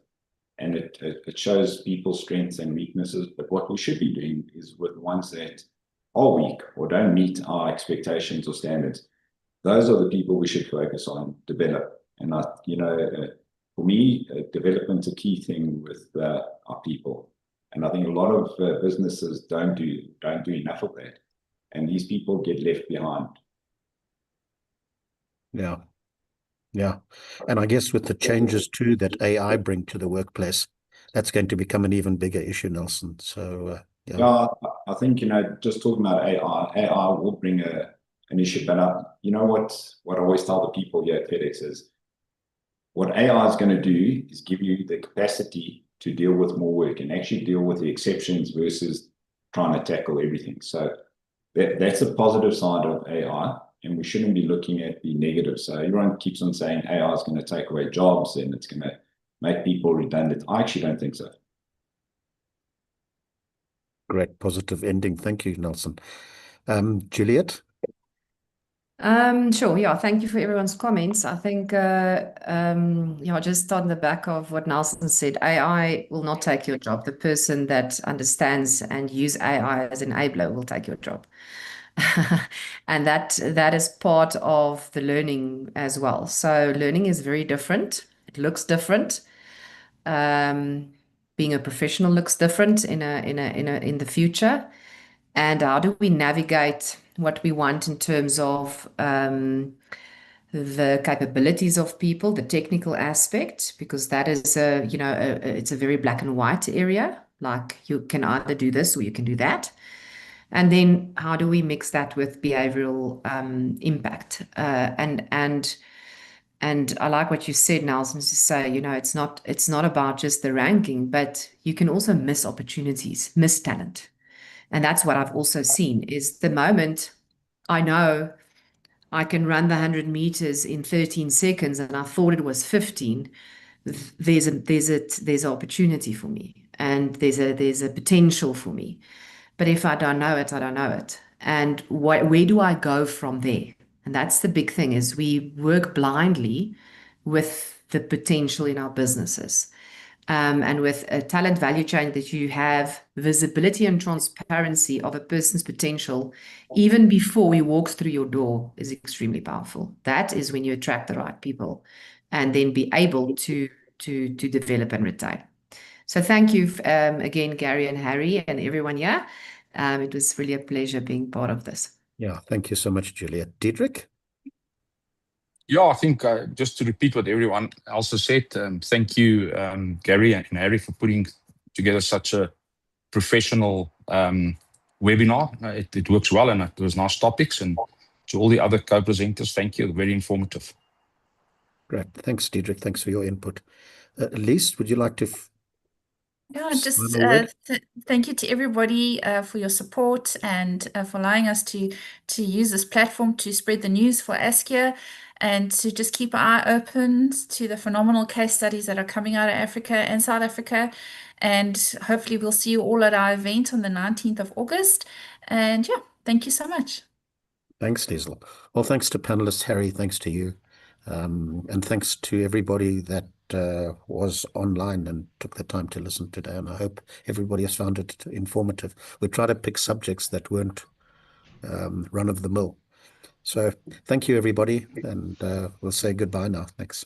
and it shows people's strengths and weaknesses. But what we should be doing is with the ones that are weak or don't meet our expectations or standards, those are the people we should focus on, develop. And for me, development's a key thing with our people. And I think a lot of businesses don't do enough of that, and these people get left behind. Yeah. And I guess with the changes too that AI bring to the workplace, that's going to become an even bigger issue, Nelson. So yeah, I think just talking about AI will bring an issue. But you know what I always tell the people here at FedEx is, what AI is going to do is give you the capacity to deal with more work and actually deal with the exceptions versus trying to tackle everything. So that's a positive side of AI, and we shouldn't be looking at the negative. So everyone keeps on saying AI is going to take away jobs and it's going to make people redundant. I actually don't think so. Great positive ending. Thank you, Nelson. Juliet? Sure. Yeah. Thank you for everyone's comments. I think, just on the back of what Nelson said, AI will not take your job. The person that understands and use AI as an enabler will take your job. And that is part of the learning as well. So learning is very different. It looks different. Being a professional looks different in the future. And how do we navigate what we want in terms of the capabilities of people, the technical aspect, because that is it's a very black and white area. Like, you can either do this or you can do that. And then how do we mix that with behavioral impact? And I like what you said, Nelson, to say, it's not about just the ranking, but you can also miss opportunities, miss talent. And that's what I've also seen, is the moment I know I can run the 100 meters in 13 seconds and I thought it was 15, there's an opportunity for me, and there's a potential for me. But if I don't know it, I don't know it. And where do I go from there? And that's the big thing, is we work blindly with the potential in our businesses. and with a talent value chain that you have visibility and transparency of a person's potential, even before he walks through your door, is extremely powerful. That is when you attract the right people and then be able to develop and retain. So thank you again, Gary and Harry and everyone here. It was really a pleasure being part of this. Yeah, thank you so much, Juliet. Diederik? Yeah, I think just to repeat what everyone else has said, thank you, Gary and Harry, for putting together such a professional webinar. It works well, and it was nice topics. And to all the other co-presenters, thank you. Very informative. Great. Thanks, Diederik. Thanks for your input. Elise, would you like to? Yeah, just thank you to everybody for your support and for allowing us to use this platform to spread the news for Askia, and to just keep our eye open to the phenomenal case studies that are coming out of Africa and South Africa. And hopefully we'll see you all at our event on the 19th of August. And yeah, thank you so much. Thanks, Diesel. Well, thanks to panelists, Harry, thanks to you. And thanks to everybody that was online and took the time to listen today. And I hope everybody has found it informative. We try to pick subjects that weren't run of the mill. So thank you, everybody. And we'll say goodbye now. Thanks.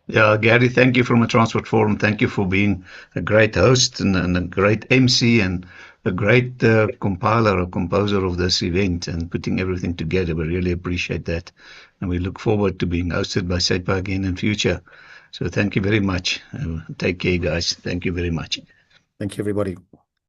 Yeah, Gary, thank you from the Transport Forum. Thank you for being a great host and a great MC and a great compiler or composer of this event and putting everything together. We really appreciate that. And we look forward to being hosted by SAEPA again in future. So thank you very much. Take care, guys. Thank you very much. Thank you, everybody.